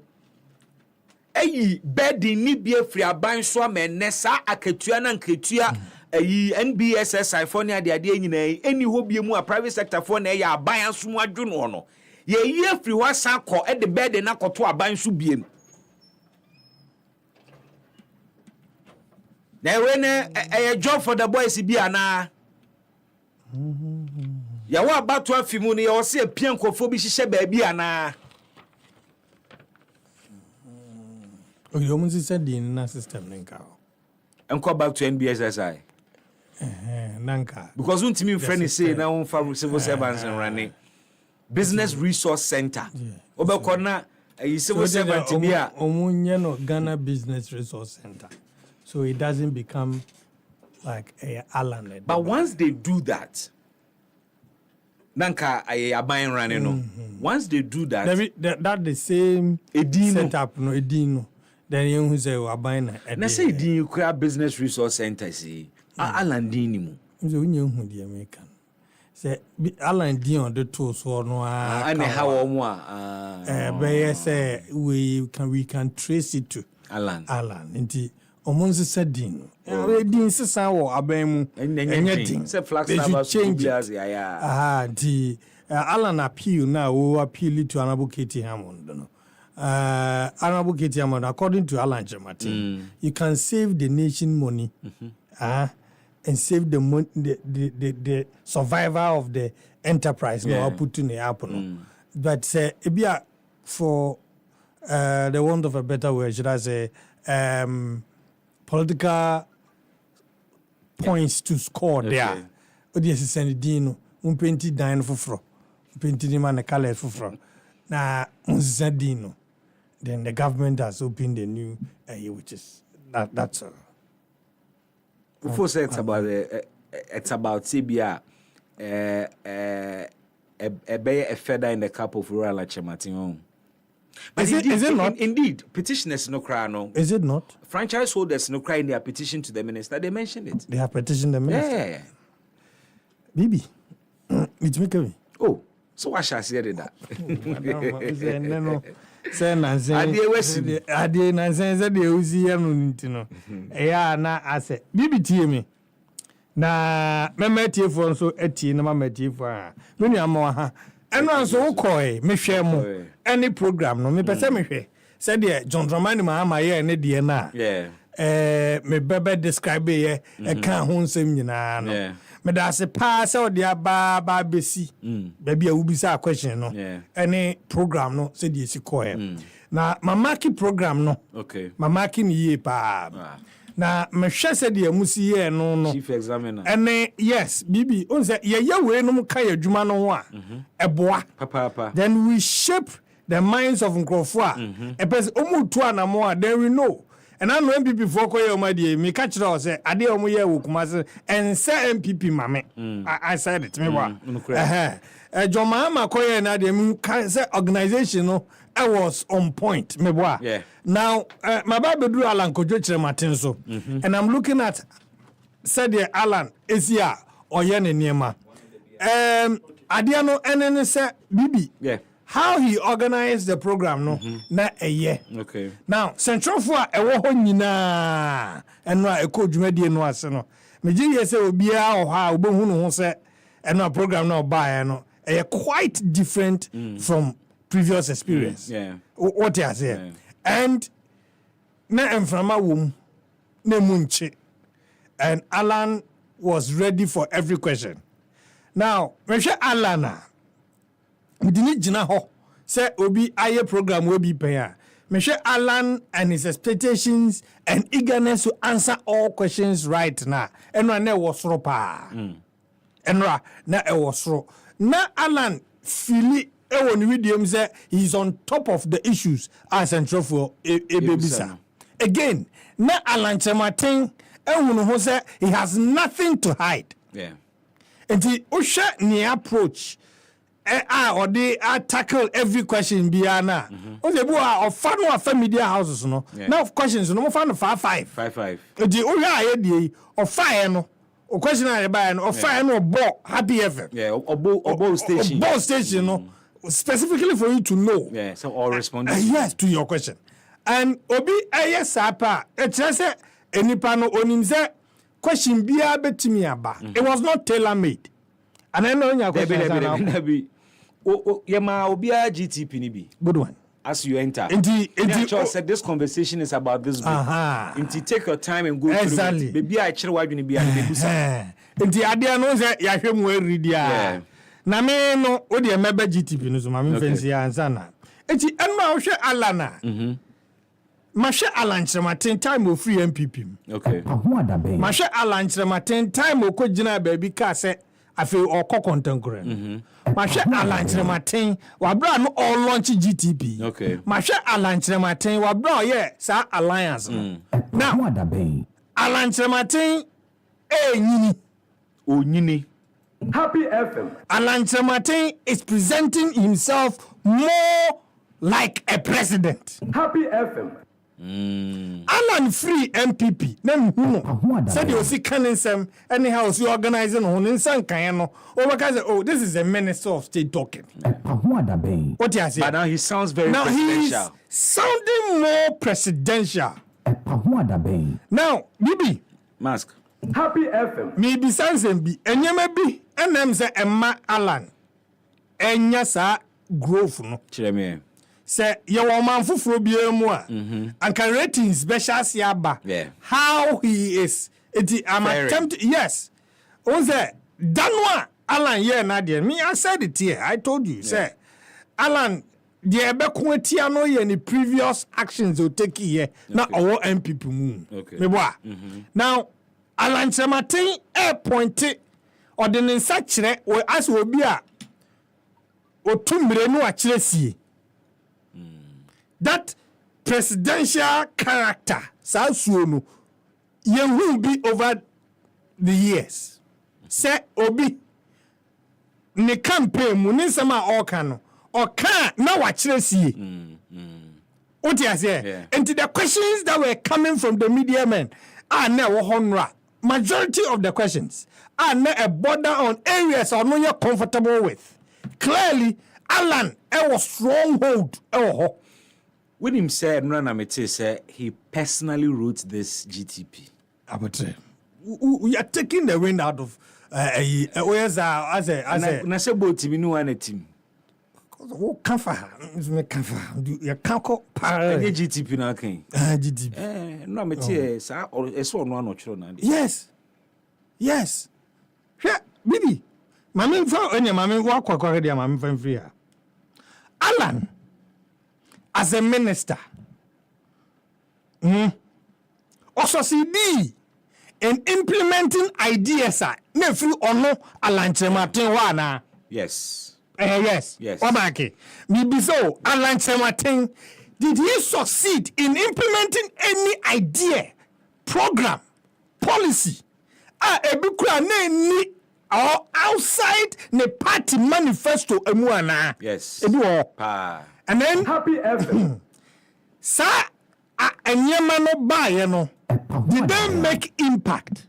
[SPEAKER 1] ayi bedi ni bia free aban so amene sa akatua na nkatua ayi NBSSI for ne ade nyina eni ho bia mu a private sector for na ya aban aso mu adwono no ye ye free wa sa kɔ e de bedi na kɔto aban so biem na we ne a job for the boys bi ana ya wa bato afimu ne ya wo se apia nkofo bi hihye ba bi ana
[SPEAKER 2] you almost said the in system nka
[SPEAKER 1] and come back to NBSSI
[SPEAKER 2] nanka
[SPEAKER 1] because untimi friend say na won fa civil servants and running business resource center obekọ na civil servant bi a
[SPEAKER 2] omunye no Ghana Business Resource Center so it doesn't become like a island.
[SPEAKER 1] But once they do that nanka aban running no once they do that
[SPEAKER 2] that the same setup no edino then you say aban
[SPEAKER 1] na say edin kura business resource center see island din mu
[SPEAKER 2] so unye hu the American say island din on the tools so no
[SPEAKER 1] and how omo
[SPEAKER 2] but say we can trace it to island nti omonse sadin din sesa wo aban mu enye din
[SPEAKER 1] say Flagstaff Studios ya
[SPEAKER 2] the Alan appeal now we appeal to Honorable Katie Hammond no Honorable Katie Hammond according to Alan Martin you can save the nation money and save the money the survival of the enterprise no put in the app no but say for the want of a better word should I say political points to score there. Odi send dino umpenti dan fufro. Umpenti ni man color fufro. Na unzadino. Then the government has opened a new which is that's all.
[SPEAKER 1] Before say it's about CBA a feather in the cap of rural Chematin. But is it not? Indeed, petitioners no cry no.
[SPEAKER 2] Is it not?
[SPEAKER 1] Franchise holders no cry in their petition to the minister. They mentioned it.
[SPEAKER 2] They have petitioned the minister.
[SPEAKER 1] Yeah.
[SPEAKER 2] Bibi, it's me.
[SPEAKER 1] Oh, so what shall I say that?
[SPEAKER 2] Say nonsense. Ade nonsense. Say the uzi ya no. Yeah, na ase. Bibi tie me. Na me tie for so eti na me tie for. Me nu ama ha. Eno so koi me hwe mo. Any program no me pese me hwe. Say the John Dramani ma ye ne de na.
[SPEAKER 1] Yeah.
[SPEAKER 2] Me bebe describe ye e kan ho nsem nyina no.
[SPEAKER 1] Yeah.
[SPEAKER 2] Me da se pa se odi aba besi. Baby a ubisa question no. Any program no say the koi. Na mamaki program no.
[SPEAKER 1] Okay.
[SPEAKER 2] Mamaki ni ye pa. Na me hwe se de amusi ye no
[SPEAKER 1] chief examiner
[SPEAKER 2] ene yes bibi on say ye we no ka ya dwuma no ho a eboa
[SPEAKER 1] papa
[SPEAKER 2] then we shape the minds of nkrofo a e pese omutu anamo a then we know and I know MPP for ko ye o ma de me ka kire o say ade o mo ye wo kuma se en say MPP mame I said it me wa John Mahama ko ye na de me ka say organization no I was on point me boa. Now my Bible do Alan Kojo Chirematin so and I'm looking at said Alan Esia Oyene Niema. Adiano enen say Bibi. How he organized the program no na a year.
[SPEAKER 1] Okay.
[SPEAKER 2] Now central for a wo ho nyina eno a eko dwumadi no ase no. Me gi ye say obia o ha obohu no ho say eno program no buy no quite different from previous experience. What you say? And na emframa wom na munche. And Alan was ready for every question. Now, Mehwe Alana. We didn't jina ho. Say obi aye program will be pay. Mehwe Alan and his expectations and eagerness to answer all questions right now. Enra na wo soro pa. Enra na e wo soro. Na Alan fili e won video say he's on top of the issues as central for ebebisa. Again, na Alan Chematin e won ho say he has nothing to hide.
[SPEAKER 1] Yeah.
[SPEAKER 2] And the Usha ni approach or they tackle every question biana. The boy of fan or media houses no. Now questions no fan 5.
[SPEAKER 1] The
[SPEAKER 2] Usha idea of fire no. Or question I buy or fire no bo happy FM.
[SPEAKER 1] Yeah, or station.
[SPEAKER 2] Bo station no. Specifically for you to know.
[SPEAKER 1] Yeah, so all respond.
[SPEAKER 2] Yes to your question. And obi yes apa. It's just enipa no onimse question biya betimi aba. It was not tailor made. And I know your question.
[SPEAKER 1] Yema obia GTP ni bi.
[SPEAKER 2] Good one.
[SPEAKER 1] As you enter.
[SPEAKER 2] Indeed,
[SPEAKER 1] said this conversation is about this book. Indeed, take your time and go
[SPEAKER 2] exactly.
[SPEAKER 1] through it. Baby, I chere why you be a
[SPEAKER 2] Indeed, idea no say ya hwem we read ya. Na me no o de mebe GTP no so ma me fancy answer na. Enti enma wo hwe Alana. Ma hwe Alan Chematin time o free MPP.
[SPEAKER 1] Okay.
[SPEAKER 2] Ma hwe Alan Chematin time o ko gina baby ka say afi okọ contemporary. Ma hwe Alan Chematin wa bra no all launch GTP.
[SPEAKER 1] Okay.
[SPEAKER 2] Ma hwe Alan Chematin wa bra ye sa alliance. Now Alan Chematin nyini.
[SPEAKER 1] O nyini.
[SPEAKER 3] Happy FM.
[SPEAKER 2] Alan Chematin is presenting himself more like a president.
[SPEAKER 3] Happy FM.
[SPEAKER 2] Alan free MPP. Said you see Kanisem anyhow you organizing on in San Kayano. Oh, this is a minister of state talking. What you say?
[SPEAKER 1] But now he sounds very presidential.
[SPEAKER 2] He's sounding more presidential. Now, Bibi.
[SPEAKER 1] Mask.
[SPEAKER 3] Happy FM.
[SPEAKER 2] Maybe Sansen be enyeme bi enem se emma Alan. Enya sa growth no.
[SPEAKER 1] Chireme.
[SPEAKER 2] Say ye wo man fufuro bia mu a. And can rating special siaba.
[SPEAKER 1] Yeah.
[SPEAKER 2] How he is. I'm attempt yes. O say danwa Alan here na there. Me I said it here. I told you. Say Alan the ebeko atia no ye ni previous actions o take here na owo MPP mu.
[SPEAKER 1] Okay.
[SPEAKER 2] Me boa. Now Alan Chematin pointed or the nsa kire or as obi a otumbre no a kire sie. That presidential character sa suo no ye will be over the years. Say obi ne campaign mu ne nsema oka no oka na wa kire sie. What you say? And the questions that were coming from the media men are now honra. Majority of the questions are not a border on areas or no you're comfortable with. Clearly, Alan was stronghold.
[SPEAKER 1] When him said Nranamete said he personally wrote this GTP.
[SPEAKER 2] I would say we are taking the wind out of where's as
[SPEAKER 1] a boat team no one team.
[SPEAKER 2] Oh, kafa, me kafa. You can't call para
[SPEAKER 1] GTP na ken.
[SPEAKER 2] GTP.
[SPEAKER 1] No mete sa or eso no anochro na.
[SPEAKER 2] Yes. Yes. Yeah, Bibi. Mami fa onye mami wa kwakwa dia mami fa free. Alan as a minister. Also CD in implementing ideas na free ono Alan Chematin wa na.
[SPEAKER 1] Yes.
[SPEAKER 2] Yes. Obake. Maybe so. Alan Chematin, did he succeed in implementing any idea, program, policy? Ebikura ni or outside the party manifesto emuana.
[SPEAKER 1] Yes.
[SPEAKER 2] And then
[SPEAKER 3] Happy FM.
[SPEAKER 2] Sa enyema no buy no. Did they make impact?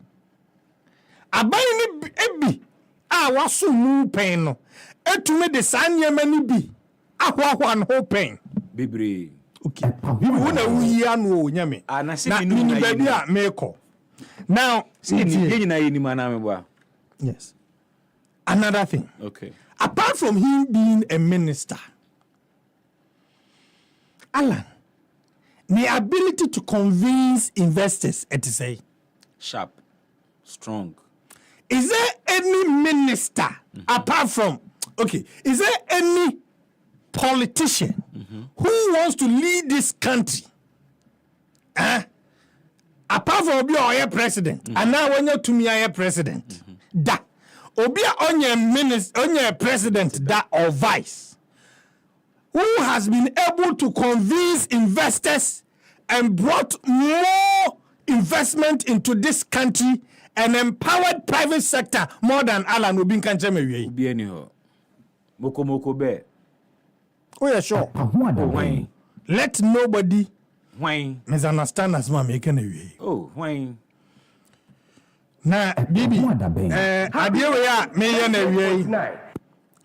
[SPEAKER 2] Abayi ni ebi wasu mu pen no. Etume de sanye mani bi ahwa no pen
[SPEAKER 1] Bibre.
[SPEAKER 2] Okay. Bibi wona wuyi anu o nyame.
[SPEAKER 1] Na se
[SPEAKER 2] ni baby a meko. Now, yes. Another thing.
[SPEAKER 1] Okay.
[SPEAKER 2] Apart from him being a minister, Alan, the ability to convince investors, et say,
[SPEAKER 1] sharp, strong.
[SPEAKER 2] Is there any minister Apart from, okay, is there any politician who wants to lead this country? Apart from Obi Oye president, and now when you're to me, I president, da Obi Onye president, da or vice, who has been able to convince investors and brought more investment into this country and empowered private sector more than Alan Obin Kancheme.
[SPEAKER 1] Obi anyhow. Moko be.
[SPEAKER 2] Oh yeah, sure.
[SPEAKER 1] Why?
[SPEAKER 2] Let nobody
[SPEAKER 1] misunderstand
[SPEAKER 2] as man making away.
[SPEAKER 1] Oh, why?
[SPEAKER 2] Na Bibi, idea we are me na away.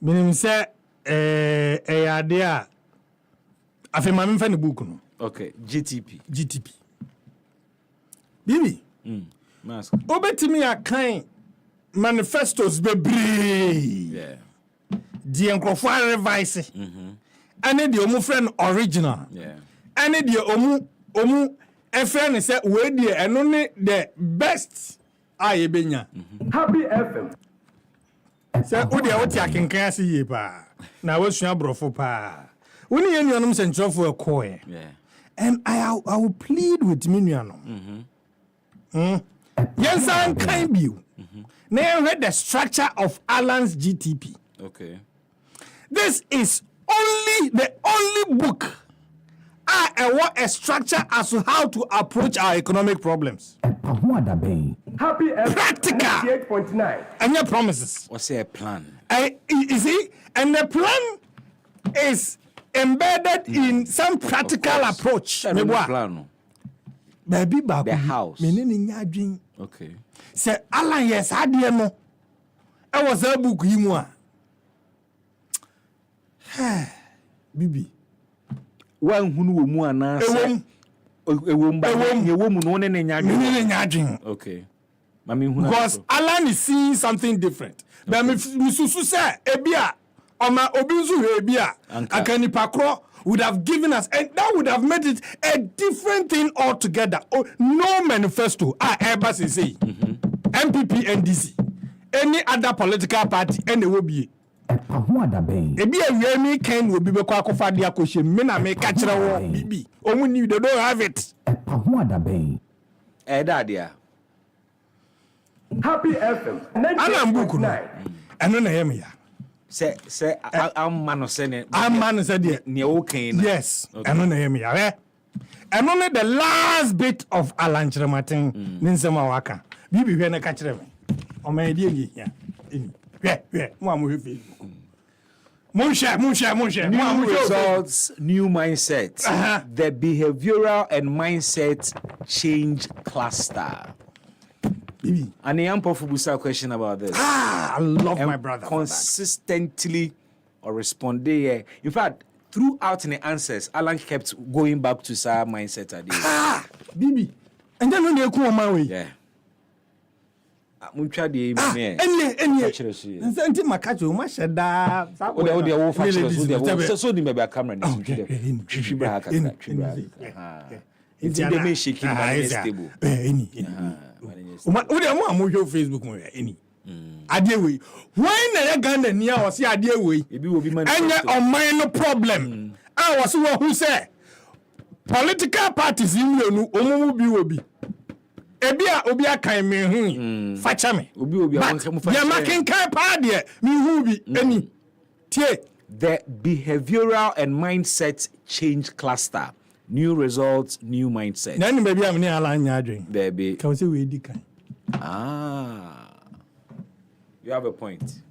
[SPEAKER 2] Meaning say idea. Afi ma me fa ne book no.
[SPEAKER 1] Okay, GTP.
[SPEAKER 2] Bibi.
[SPEAKER 1] Mask.
[SPEAKER 2] Obetimi akan manifestos bebre.
[SPEAKER 1] Yeah.
[SPEAKER 2] The enkrofo revise. Ane the omu friend original.
[SPEAKER 1] Yeah.
[SPEAKER 2] Ane the omu a friend say we the eno the best ayebenya.
[SPEAKER 5] Happy FM.
[SPEAKER 2] Say wo de what akenkan ase ye pa. Na we sua brofo pa. Woni ye nuanom sentrofo ekoe.
[SPEAKER 1] Yeah.
[SPEAKER 2] And I will plead with me nuanom. Yes, I'm kind you. Now read the structure of Alan's GTP.
[SPEAKER 1] Okay.
[SPEAKER 2] This is the only book a structure as to how to approach our economic problems.
[SPEAKER 5] Happy
[SPEAKER 2] Practical.
[SPEAKER 5] 98.9.
[SPEAKER 2] And your promises.
[SPEAKER 1] What's a plan?
[SPEAKER 2] You see, and the plan is embedded in some practical approach.
[SPEAKER 1] Plan.
[SPEAKER 2] Baby,
[SPEAKER 1] The house. Okay.
[SPEAKER 2] Say Alan, yes, I did no. I was a book you Bibi.
[SPEAKER 1] One who mu ana say ewom ba ewom no ne nyadwen. Okay. Mami hu na.
[SPEAKER 2] Because Alan is seeing something different. But me susu say ebia oma obi nzu ebia akanipa kro would have given us, and that would have made it a different thing altogether. Oh, no manifesto ever say MPP NDC any other political party and will be ebi awiemi kan will be bekwa akofa de akoshe me na me ka kire wo bibi omu ni they don't have it
[SPEAKER 1] Dadia
[SPEAKER 5] Happy FM.
[SPEAKER 2] Alan book no eno na yem ya
[SPEAKER 1] say I'm man say
[SPEAKER 2] man said
[SPEAKER 1] ne okay na.
[SPEAKER 2] Yes eno na yem ya eno ne the last bit of Alan Chirematin ninsema waka bibi hwe na ka kire me o ma die ngi ya mo amu hefe Mon cher.
[SPEAKER 1] New results, new mindset. The behavioral and mindset change cluster.
[SPEAKER 2] Bibi.
[SPEAKER 1] And the Ampofubusa question about this.
[SPEAKER 2] I love my brother.
[SPEAKER 1] Consistently or respond there. In fact, throughout the answers, Alan kept going back to Sa mindset.
[SPEAKER 2] Bibi. And then when you come on my way.
[SPEAKER 1] Yeah. Mucha de me.
[SPEAKER 2] Any. Nti makacho ma sheda.
[SPEAKER 1] O de wo facture so di me be camera ni twitwi bra haka twitwi. Nti de me shaking my stable.
[SPEAKER 2] Any. O de mo amohwe Facebook mo any. Ade we. When na Ghana ni a wo se ade we.
[SPEAKER 1] Ebi wo bi man.
[SPEAKER 2] Anya on no problem. I was who say political parties in you omumu bi wo bi. Ebia obi akan me hu facha me
[SPEAKER 1] obi awon
[SPEAKER 2] facha ya making kai pa de me hu bi any tie
[SPEAKER 1] the behavioral and mindset change cluster, new results, new mindset.
[SPEAKER 2] Na ni baby am ni ala anya adwen
[SPEAKER 1] baby
[SPEAKER 2] ka say we di kan
[SPEAKER 1] you have a point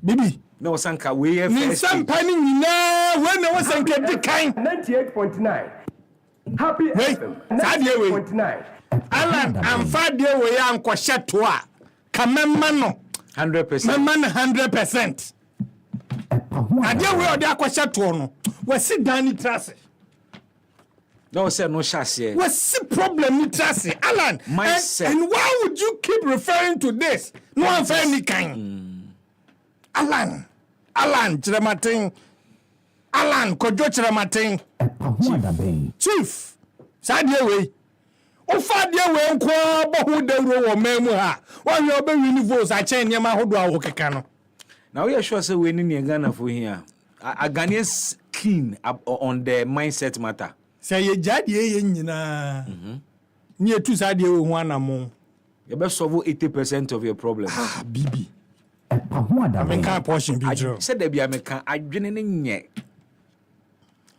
[SPEAKER 2] bibi
[SPEAKER 1] no sanka we have
[SPEAKER 2] ni sampa ni nyina we na we sanka di kan
[SPEAKER 5] 98.9 Happy FM 98.9
[SPEAKER 2] Alan amfa de we ya nkwohye to a kamemma no
[SPEAKER 1] 100%.
[SPEAKER 2] Memma no 100%. Ade we ode akwahye to no we sit down ni trase.
[SPEAKER 1] No say no shase.
[SPEAKER 2] We see problem ni trase Alan.
[SPEAKER 1] Mindset.
[SPEAKER 2] And why would you keep referring to this? No one fair ni kan. Alan Chirematin. Alan Kojo Chirematin. Chief. Sadie we. Ofa dia we nko bo hu dawro wo memu ha. Wa ye obe wini votes a chen nyama hodo a wo keka no.
[SPEAKER 1] Now we are sure say we in Ghana for here. A Ghanaians keen on the mindset matter.
[SPEAKER 2] Say ye jadi ye nyina. Nye tu sa de wo ho anamo.
[SPEAKER 1] You best solve 80% of your problems.
[SPEAKER 2] Bibi. I mean, can't portion be true.
[SPEAKER 1] Said there be a mekan adwene ne nye.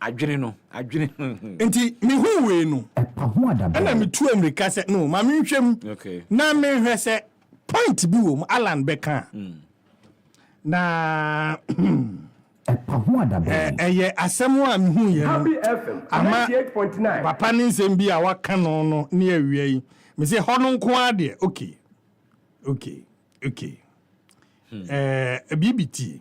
[SPEAKER 1] Adwene no.
[SPEAKER 2] Enti me hu we no. Ana me tu America say no, ma me hwem.
[SPEAKER 1] Okay.
[SPEAKER 2] Na me hwe say point bi wo Alan Beka. Na ye asɛm a me hu ye no.
[SPEAKER 5] Happy FM 98.9.
[SPEAKER 2] Papa ni nsɛm bi a waka no ne awia yi. Me say ho no nko ade. Okay. BBT.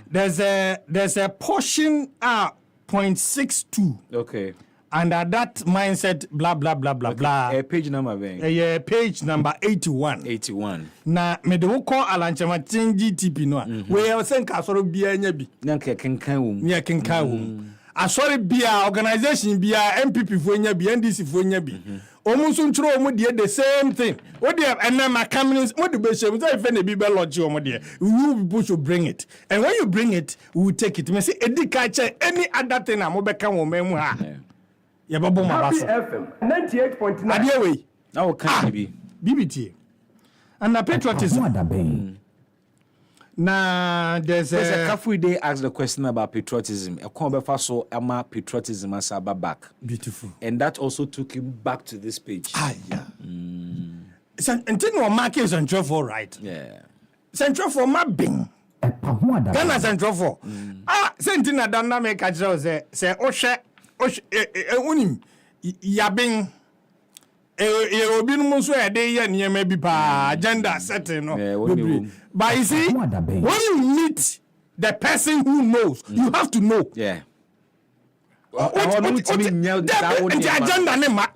[SPEAKER 2] There's a portion 0.62.
[SPEAKER 1] Okay.
[SPEAKER 2] Under that mindset, blah blah blah blah blah.
[SPEAKER 1] Page number being.
[SPEAKER 2] Page number 81.
[SPEAKER 1] 81.
[SPEAKER 2] Na me de wo call alanchama GTP no. We are saying ka soro bia nya bi.
[SPEAKER 1] Na kenkan wom.
[SPEAKER 2] Nya kenkan wom. Asori bia organization bia MPP fo nya bi NDC fo nya bi. Omunso ntro omu de the same thing. What they and my communists what the best say if any be lodge omu de. You people should bring it. And when you bring it, we will take it. Me say education any other thing am obeka wo memu ha. Ya babo ma
[SPEAKER 5] Happy
[SPEAKER 2] baso.
[SPEAKER 5] FM 98.9.
[SPEAKER 2] Adie we.
[SPEAKER 1] Na wo kan bi.
[SPEAKER 2] BBT. And the patriotism. Nah, there's a
[SPEAKER 1] Kafui Day asked the question about patriotism. A conversation so ama patriotism as back.
[SPEAKER 2] Beautiful.
[SPEAKER 1] And that also took him back to this page.
[SPEAKER 2] Yeah. Until no market is Central for right.
[SPEAKER 1] Yeah.
[SPEAKER 2] Central for mapping. Ghana Central for. Sentina dana me kachira say oshe unim yabing obi no so e dey ye niam bi pa agenda setting no. But you see, when you meet the person who knows, you have to know.
[SPEAKER 1] Yeah.
[SPEAKER 2] The agenda ne ma.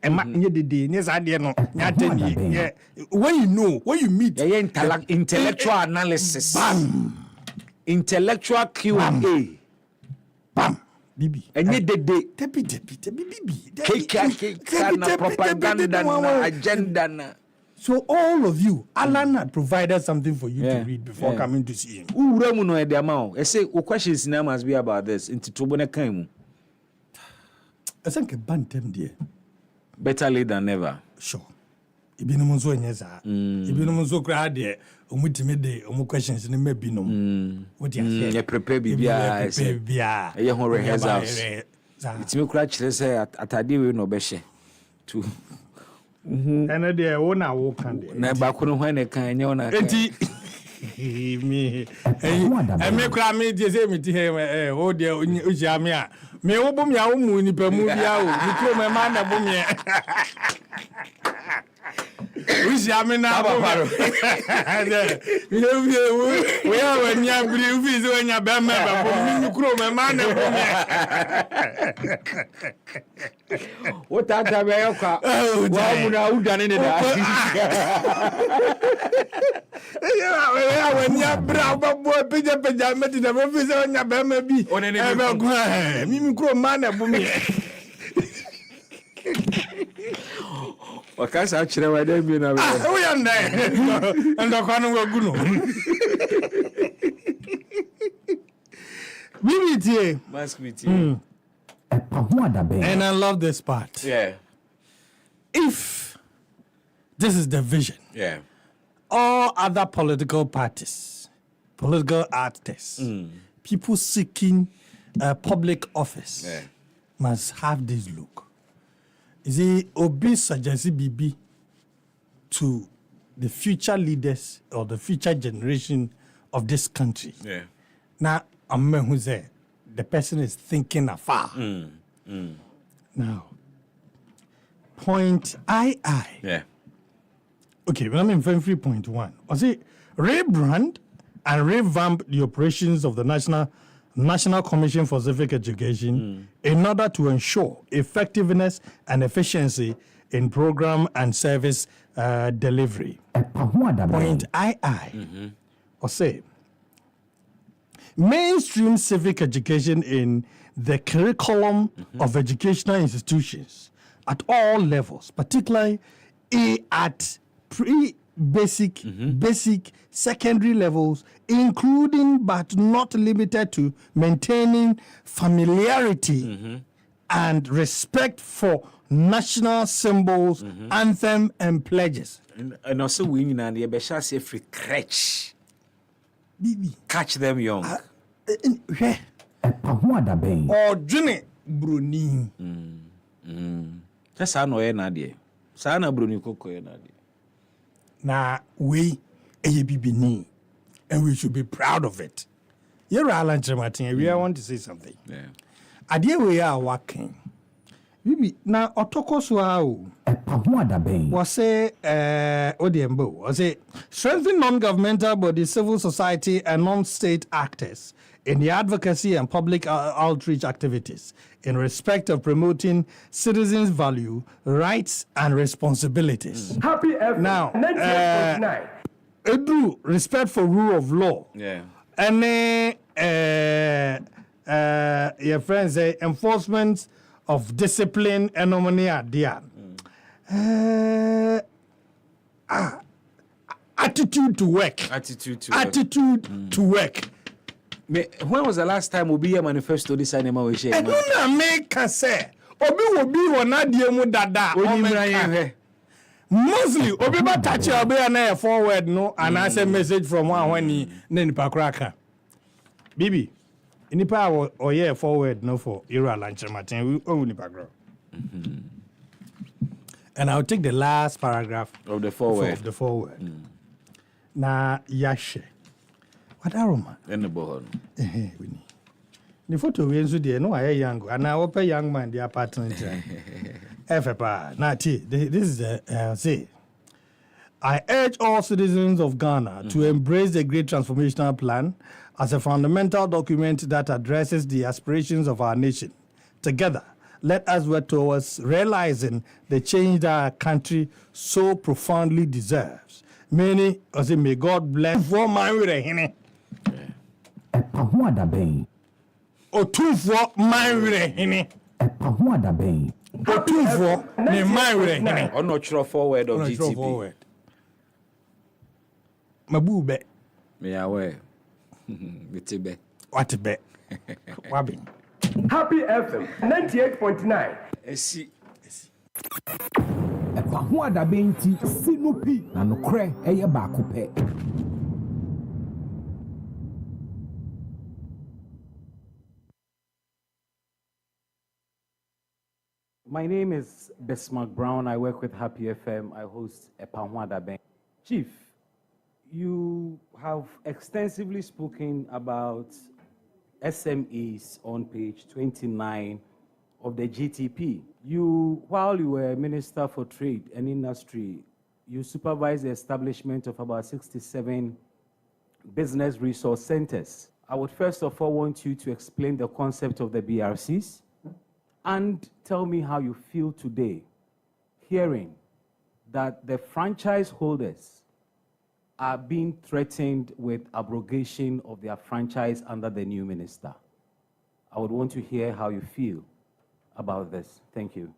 [SPEAKER 2] Emma nye dede nye sade no nya tani. When you know, when you meet,
[SPEAKER 1] intellectual analysis. Bam. Intellectual Q&A.
[SPEAKER 2] Bam. Bibi.
[SPEAKER 1] Enye dede.
[SPEAKER 2] Bibi.
[SPEAKER 1] Keka propaganda na agenda na.
[SPEAKER 2] So all of you, Alan had provided something for you to read before coming to see him.
[SPEAKER 1] Uremu no edamao. I say questions now must be about this. Into tobone kan mu.
[SPEAKER 2] I think a bantem there.
[SPEAKER 1] Better late than never.
[SPEAKER 2] Sure. Ibino munzo nyeza. Ibino munzo kra de omutime de omu questions ni maybe no. What you say?
[SPEAKER 1] You prepare bibia.
[SPEAKER 2] Prepare bibia.
[SPEAKER 1] You ho rehearsals. Itime kra kire say atade we no be she. To
[SPEAKER 2] and there wona wo kan de.
[SPEAKER 1] Na ba ko no hwan ne kan nye wona kan.
[SPEAKER 2] Enti me me kra me die say me ti he o de o me a me wo bom ya wo mu ni pa mu bia o ni kro me ma na bom ye. Me na bom. We are when ya bri u fi so nya ba me ba bom ni kro me ma na bom ye.
[SPEAKER 1] What that be yakwa. Wa mu na udane ne da.
[SPEAKER 2] Yeah, when ya bra ba bo peja me ti da me fi so nya ba me bi. E be go mi kro ma na bom ye.
[SPEAKER 1] Wakasa achire wa dem bi na.
[SPEAKER 2] We are there. And the kwanu wa guno. BBT.
[SPEAKER 1] Must be
[SPEAKER 2] And I love this part.
[SPEAKER 1] Yeah.
[SPEAKER 2] If this is the vision, all other political parties, political artists, people seeking public office must have this look. Is it Obi Sajasi Bibi to the future leaders or the future generation of this country?
[SPEAKER 1] Yeah.
[SPEAKER 2] Now, I'm who's there. The person is thinking afar. Now, point II.
[SPEAKER 1] Yeah.
[SPEAKER 2] Okay, well, I'm in 3.1. I say rebrand and revamp the operations of the National Commission for Civic Education in order to ensure effectiveness and efficiency in program and service delivery. Point II. Or say mainstream civic education in the curriculum of educational institutions at all levels, particularly at basic, secondary levels, including but not limited to maintaining familiarity and respect for national symbols, anthem, and pledges.
[SPEAKER 1] And also we in and the say free catch. Catch them young.
[SPEAKER 2] Or June Bruni.
[SPEAKER 1] That's how no enade. Sana Bruni Coco enade.
[SPEAKER 2] Na we ABB, and we should be proud of it. You're Alan Martin. We want to say something.
[SPEAKER 1] Yeah.
[SPEAKER 2] Idea we are working. Bibi na otokoswa was say Odiembo was say strengthen non-governmental bodies, civil society and non-state actors in the advocacy and public outreach activities in respect of promoting citizens' value, rights and responsibilities.
[SPEAKER 5] Happy FM.
[SPEAKER 2] Now,
[SPEAKER 5] 98.9.
[SPEAKER 2] Edu, respect for rule of law.
[SPEAKER 1] Yeah.
[SPEAKER 2] And your friends say enforcement of discipline and attitude to work.
[SPEAKER 1] Attitude
[SPEAKER 2] To work.
[SPEAKER 1] When was the last time Obi a manifesto this anima we share?
[SPEAKER 2] And you make say Obi will be one adiemu dada. Mostly Obi ba touch Obi na forward no and I say message from one when he nipa kraka. Bibi nipa or yeah forward no for era lunch Martin we own nipa gro. And I'll take the last paragraph
[SPEAKER 1] Of the forward.
[SPEAKER 2] Of the forward. Na yashe. What aroma?
[SPEAKER 1] In the bohon.
[SPEAKER 2] The photo we enzo there no I young and I open young man their partner. FPA. Now this is the say. I urge all citizens of Ghana to embrace the Great Transformational Plan as a fundamental document that addresses the aspirations of our nation. Together, let us work towards realizing the change that our country so profoundly deserves. Many, I say, may God bless for my way. O two for my way. O two for my way.
[SPEAKER 1] Or not sure forward of GTP.
[SPEAKER 2] Forward. Mabube.
[SPEAKER 1] Me aware. Bitibe.
[SPEAKER 2] What a bet. Wabi.
[SPEAKER 5] Happy FM 98.9.
[SPEAKER 1] Esi.
[SPEAKER 6] Ho adabe nti sinupi na nokre eye baako pe.
[SPEAKER 3] My name is Bismark Brown. I work with Happy FM. I host Ho Adabe. Chief, you have extensively spoken about SMEs on page 29 of the GTP. While you were Minister for Trade and Industry, you supervised the establishment of about 67 business resource centers. I would first of all want you to explain the concept of the BRCs and tell me how you feel today hearing that the franchise holders are being threatened with abrogation of their franchise under the new minister. I would want to hear how you feel about this. Thank you.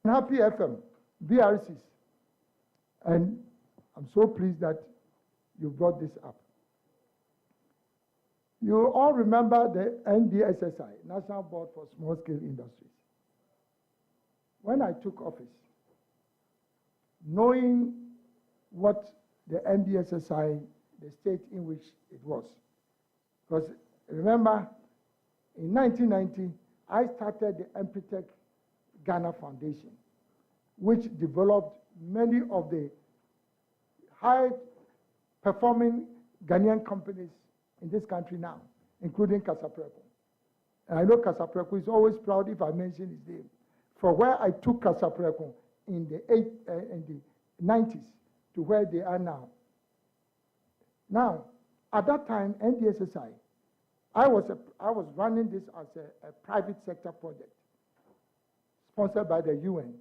[SPEAKER 4] Happy FM, BRCs. And I'm so pleased that you brought this up. You all remember the NDSSI, National Board for Small Scale Industries. When I took office, knowing what the NDSSI, the state in which it was, because remember, in 1990, I started the Empretech Ghana Foundation, which developed many of the high-performing Ghanaian companies in this country now, including Casapreco. And I know Casapreco is always proud if I mention his name. For where I took Casapreco in the 90s to where they are now. Now, at that time, NDSSI, I was running this as a private sector project sponsored by the UN.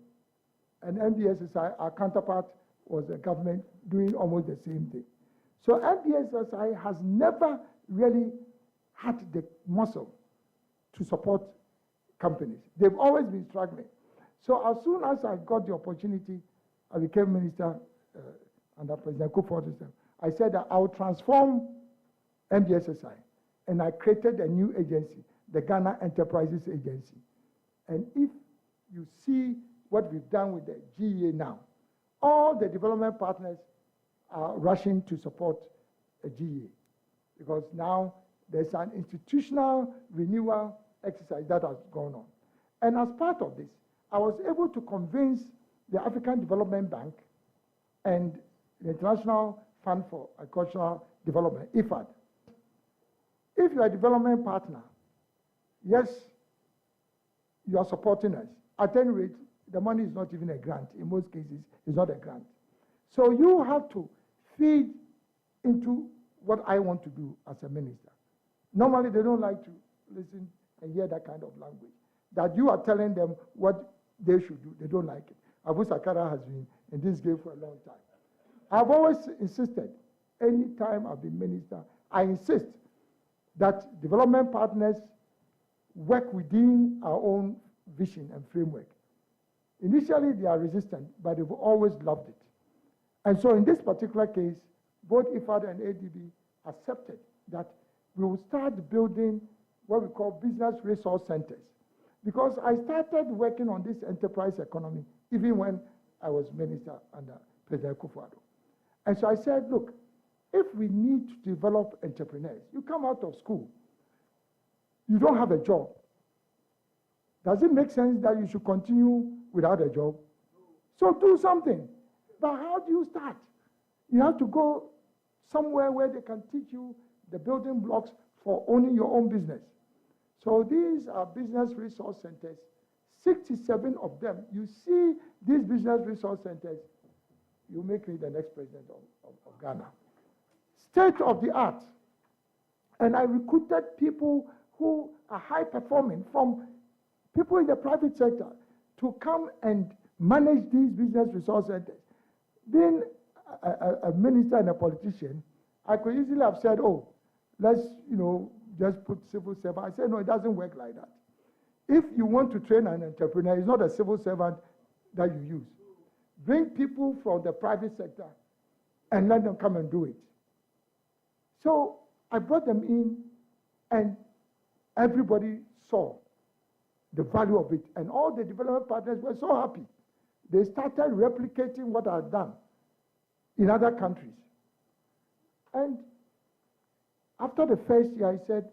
[SPEAKER 4] And NDSSI, our counterpart, was the government doing almost the same thing. So NDSSI has never really had the muscle to support companies. They've always been struggling. So as soon as I got the opportunity, I became minister under President Kufuor's system. I said that I would transform NDSSI, and I created a new agency, the Ghana Enterprises Agency. And if you see what we've done with the GEA now, all the development partners are rushing to support a GEA, because now there's an institutional renewal exercise that has gone on. And as part of this, I was able to convince the African Development Bank and the International Fund for Agricultural Development, IFAD. If you are a development partner, yes, you are supporting us. At any rate, the money is not even a grant. In most cases, it's not a grant. So you have to feed into what I want to do as a minister. Normally, they don't like to listen and hear that kind of language, that you are telling them what they should do. They don't like it. Abu Sakara has been in this game for a long time. I've always insisted, anytime I've been minister, I insist that development partners work within our own vision and framework. Initially, they are resistant, but they've always loved it. And so in this particular case, both IFAD and ADB accepted that we will start building what we call business resource centers. Because I started working on this enterprise economy even when I was minister under President Kufuor. And so I said, look, if we need to develop entrepreneurs, you come out of school, you don't have a job. Does it make sense that you should continue without a job? So do something. But how do you start? You have to go somewhere where they can teach you the building blocks for owning your own business. So these are business resource centers, 67 of them. You see these business resource centers, you make me the next president of Ghana. State of the art. And I recruited people who are high performing from people in the private sector to come and manage these business resource centers. Being a minister and a politician, I could easily have said, oh, let's, just put civil servant. I said, no, it doesn't work like that. If you want to train an entrepreneur, it's not a civil servant that you use. Bring people from the private sector and let them come and do it. So I brought them in, and everybody saw the value of it. And all the development partners were so happy. They started replicating what I've done in other countries. And after the first year, I said,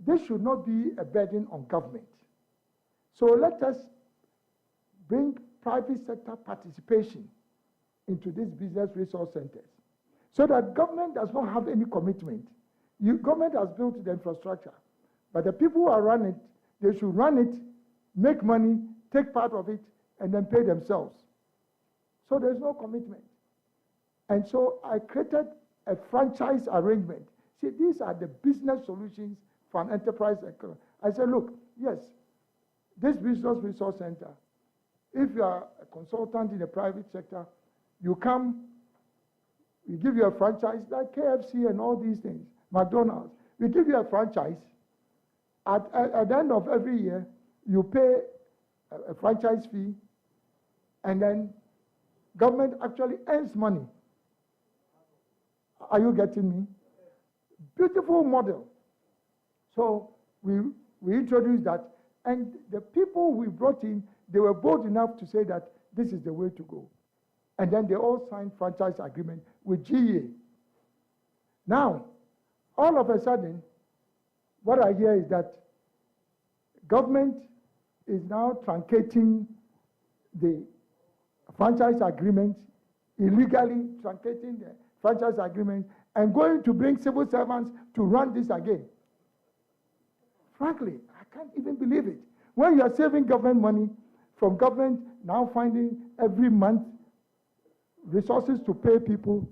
[SPEAKER 4] this should not be a burden on government. So let us bring private sector participation into these business resource centers so that government does not have any commitment. Government has built the infrastructure, but the people who are running it, they should run it, make money, take part of it, and then pay themselves. So there's no commitment. And so I created a franchise arrangement. See, these are the business solutions for an enterprise economy. I said, look, yes, this business resource center, if you are a consultant in the private sector, you come, we give you a franchise like KFC and all these things, McDonald's. We give you a franchise. At the end of every year, you pay a franchise fee, and then government actually earns money. Are you getting me? Beautiful model. So we introduced that, and the people we brought in, they were bold enough to say that this is the way to go. And then they all signed franchise agreement with GEA. Now, all of a sudden, what I hear is that government is now truncating the franchise agreement, illegally truncating the franchise agreement, and going to bring civil servants to run this again. Frankly, I can't even believe it. When you are saving government money, from government now finding every month resources to pay people.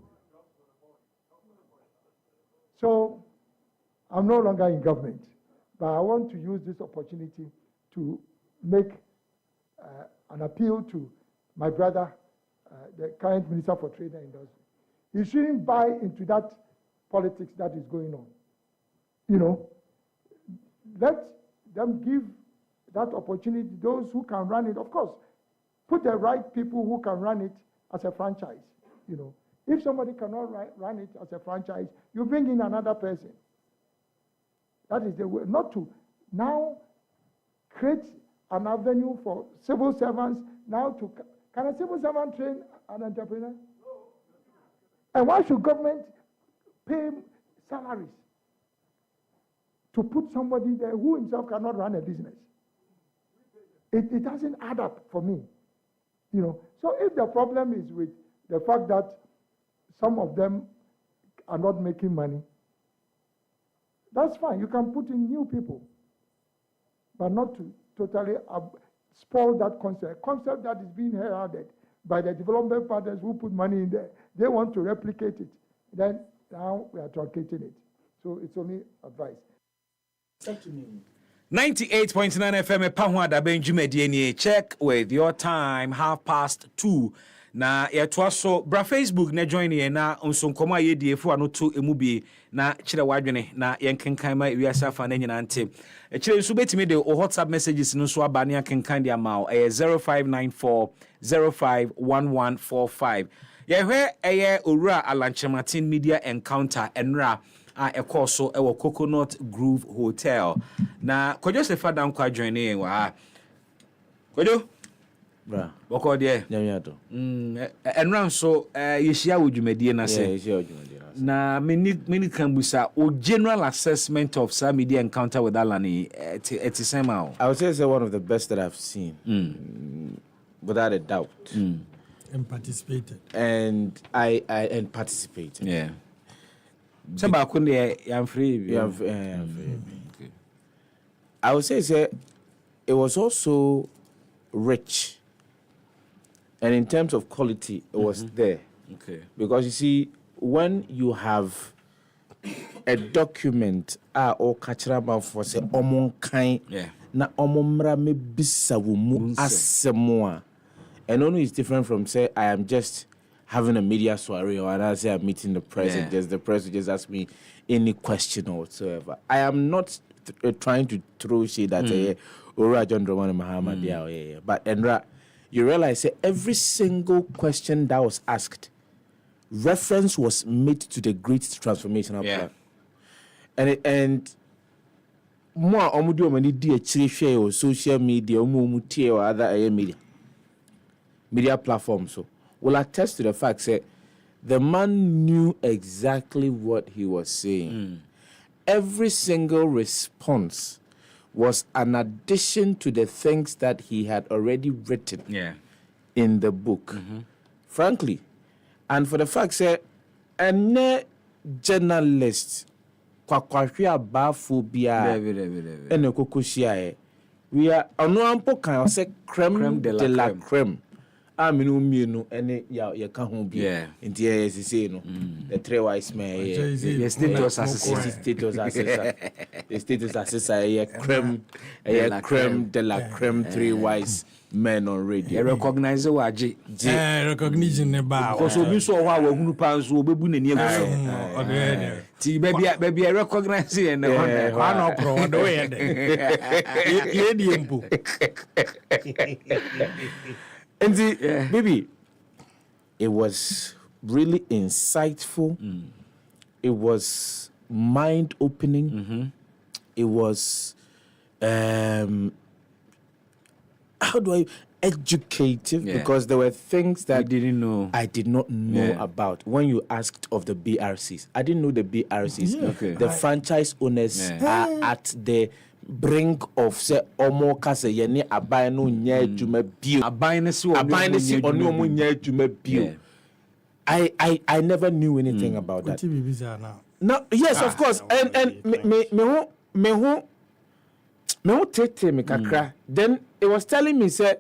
[SPEAKER 4] So I'm no longer in government, but I want to use this opportunity to make an appeal to my brother, the current Minister for Trade and Industry. He shouldn't buy into that politics that is going on. Let them give that opportunity, those who can run it, of course, put the right people who can run it as a franchise, you know. If somebody cannot run it as a franchise, you bring in another person. That is the way, not to now create an avenue for civil servants now to, can a civil servant train an entrepreneur? No. And why should government pay salaries to put somebody there who himself cannot run a business? It doesn't add up for me, you know. So if the problem is with the fact that some of them are not making money, that's fine. You can put in new people, but not to totally spoil that concept that is being heralded by the development partners who put money in there. They want to replicate it. Then now we are truncating it. So it's only advice.
[SPEAKER 1] 98.9 FM Pahwada Benjumedieni. Check with your time 2:30. Na yɛtoa so bra Facebook na join ye na nsonkomo ayedie fu anoto emubi na kyerɛ wadwene na yɛnkenkan ma wiasa fa na nyina nte kyerɛ nso betimi de o WhatsApp messages no so aba ne akenkan dia ma 0594 051145 yɛhwɛ ɛyɛ owura Alanchematin Media Encounter enra a ɛkɔ so ɛwɔ Coconut Grove Hotel na Kojo Sefa dankwa join ye wa Kojo
[SPEAKER 7] bra
[SPEAKER 1] boko de
[SPEAKER 7] nyamiato
[SPEAKER 1] enran so yeshia wodwumadie na se na many kambusa o general assessment of some media encounter with Alani etisema.
[SPEAKER 7] I would say it's one of the best that I've seen, without a doubt.
[SPEAKER 2] And participated.
[SPEAKER 7] And I participated.
[SPEAKER 1] Yeah. Saba kunde I'm free.
[SPEAKER 7] I would say it was also rich. And in terms of quality, it was there.
[SPEAKER 1] Okay.
[SPEAKER 7] Because you see, when you have a document, or kachiraba for say omon kind, na omomra me bisawu mu asemwa. And only is different from say I am just having a media soiree or I say I'm meeting the press and just the press will just ask me any question or whatsoever. I am not trying to throw shade at Ora John Dramani Mahama, but Enra, you realize that every single question that was asked, reference was made to the great transformational plan. And more omudu many dear share or social media or other media platforms so will attest to the fact that the man knew exactly what he was saying. Every single response was an addition to the things that he had already written in the book. Frankly, and for the fact that any journalist kwakwahwe abaphobia ene kokoshia we are onoampo kan say crème de la crème aminu mienu ene ya ka ho bia nti say no the three wise men the status assessor crème de la crème three wise men on radio.
[SPEAKER 1] Recognize waji.
[SPEAKER 2] Recognition ne ba.
[SPEAKER 1] Because obi so ho a wahunu pa so obebu nani aguso. Ti baby recognize e na ho
[SPEAKER 2] kwa na okro do ye de. Ye di mpo.
[SPEAKER 7] And baby, it was really insightful. It was mind opening. It was how do I educative because there were things that I did not know about. When you asked of the BRCs, I didn't know the BRCs. The franchise owners are at the brink of say omo kase yene abai no nya adwuma bio. Abai ne si oni omo nya adwuma bio. I never knew anything about that. No, yes, of course. And me who tete me kakra. Then it was telling me say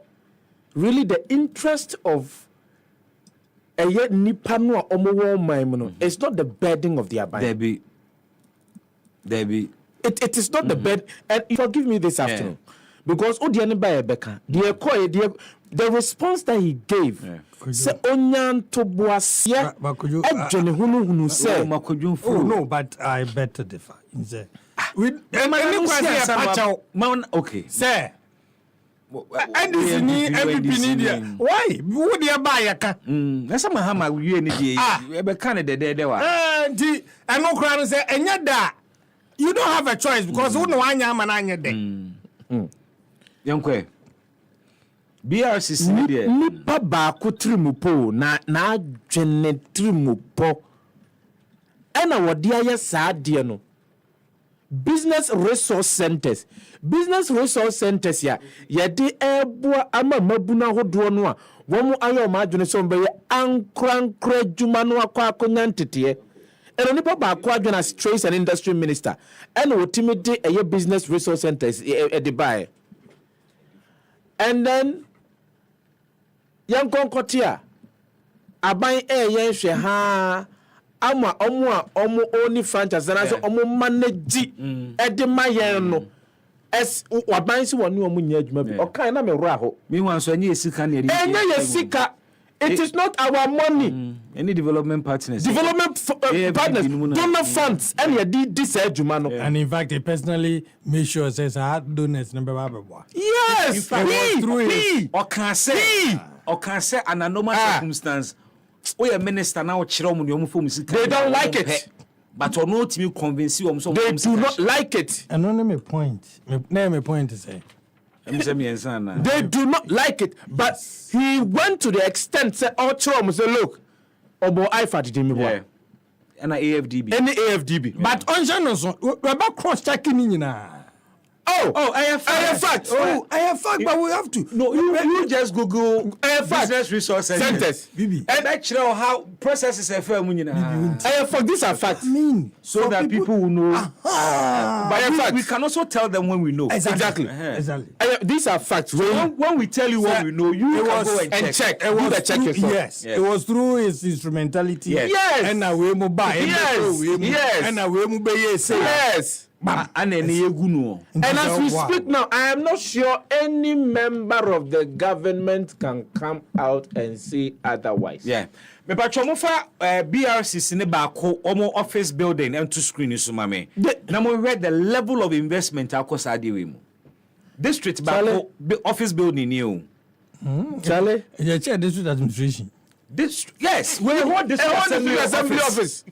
[SPEAKER 7] really the interest of a yet nipa no omo man it's not the bedding of the abai. Debbie. It is not the bed, and forgive me this afternoon, because the response that he gave, say onyan to boasia,
[SPEAKER 2] oh no, but I better differ. Okay,
[SPEAKER 1] okay,
[SPEAKER 2] sir. NDC ni MPP ni dia. Why? Who dia buy yaka?
[SPEAKER 1] Na sama hama wie ni die. Ebe kan de wa.
[SPEAKER 2] Nti eno kra no say enya da. You don't have a choice because who no anya ama na anya de.
[SPEAKER 1] Yankwe. BRC ni die.
[SPEAKER 7] Nipa ba ko trimupo na adwene trimupo. Ena wodi aye saa de no. Business resource centers ya yɛde ɛboa ama mabuna hodoɔ no a wɔn ayɛ ɔma adwene sɛ ɔmbɛyɛ ankorankora adwuma no akɔ akɔnya nteteɛ ɛno nipa baako adwene as trade and industry minister ɛna wɔtumi de ɛyɛ business resource centers ɛde baeɛ and then yɛn kɔnkɔte a aban ɛyɛ nhwɛ haa ama omo only franchise na so omo manage edema yen no es waban si woni omo nya adwuma bi okan na me ro aho
[SPEAKER 1] me wan so anya esika na
[SPEAKER 7] enya yesika it is not our money
[SPEAKER 1] any development partners
[SPEAKER 7] partners donor funds and ye this adwuma no
[SPEAKER 2] and in fact he personally made sure says I had donors number baba
[SPEAKER 7] yes
[SPEAKER 2] in fact
[SPEAKER 1] okan say an anomalous circumstance. We minister now they don't
[SPEAKER 7] like it.
[SPEAKER 1] But or no to convince you
[SPEAKER 7] they do not like it.
[SPEAKER 2] And only my point. My point to say.
[SPEAKER 7] They do not like it. But he went to the extent say say look, Obo Ifa did me boy.
[SPEAKER 1] And AFDB.
[SPEAKER 7] Any AFDB.
[SPEAKER 2] But on Johnson, we about cross checking na.
[SPEAKER 7] I have fact.
[SPEAKER 2] But we have to.
[SPEAKER 1] No, you just Google business resource centers.
[SPEAKER 2] Bibi.
[SPEAKER 1] And actually how processes are fair
[SPEAKER 7] these are facts.
[SPEAKER 2] I mean,
[SPEAKER 1] so that people will know.
[SPEAKER 7] But
[SPEAKER 1] we can also tell them when we know.
[SPEAKER 2] Exactly.
[SPEAKER 7] These are facts.
[SPEAKER 1] When we tell you what we know, you can go and check.
[SPEAKER 7] Do the check yourself.
[SPEAKER 2] Yes. It was through his instrumentality.
[SPEAKER 7] Yes.
[SPEAKER 2] And now we move by.
[SPEAKER 7] Yes.
[SPEAKER 2] And now we move by.
[SPEAKER 7] Yes.
[SPEAKER 1] And
[SPEAKER 7] as we speak now, I am not sure any member of the government can come out and say otherwise.
[SPEAKER 1] Yeah. Me pa chomofa BRC ne ba ko omo office building and to screen so mame. Na mo read the level of investment akosa de we mu. District ba ko office building ni o.
[SPEAKER 7] Charlie,
[SPEAKER 2] you check district administration.
[SPEAKER 1] Yes, we hold district assembly office.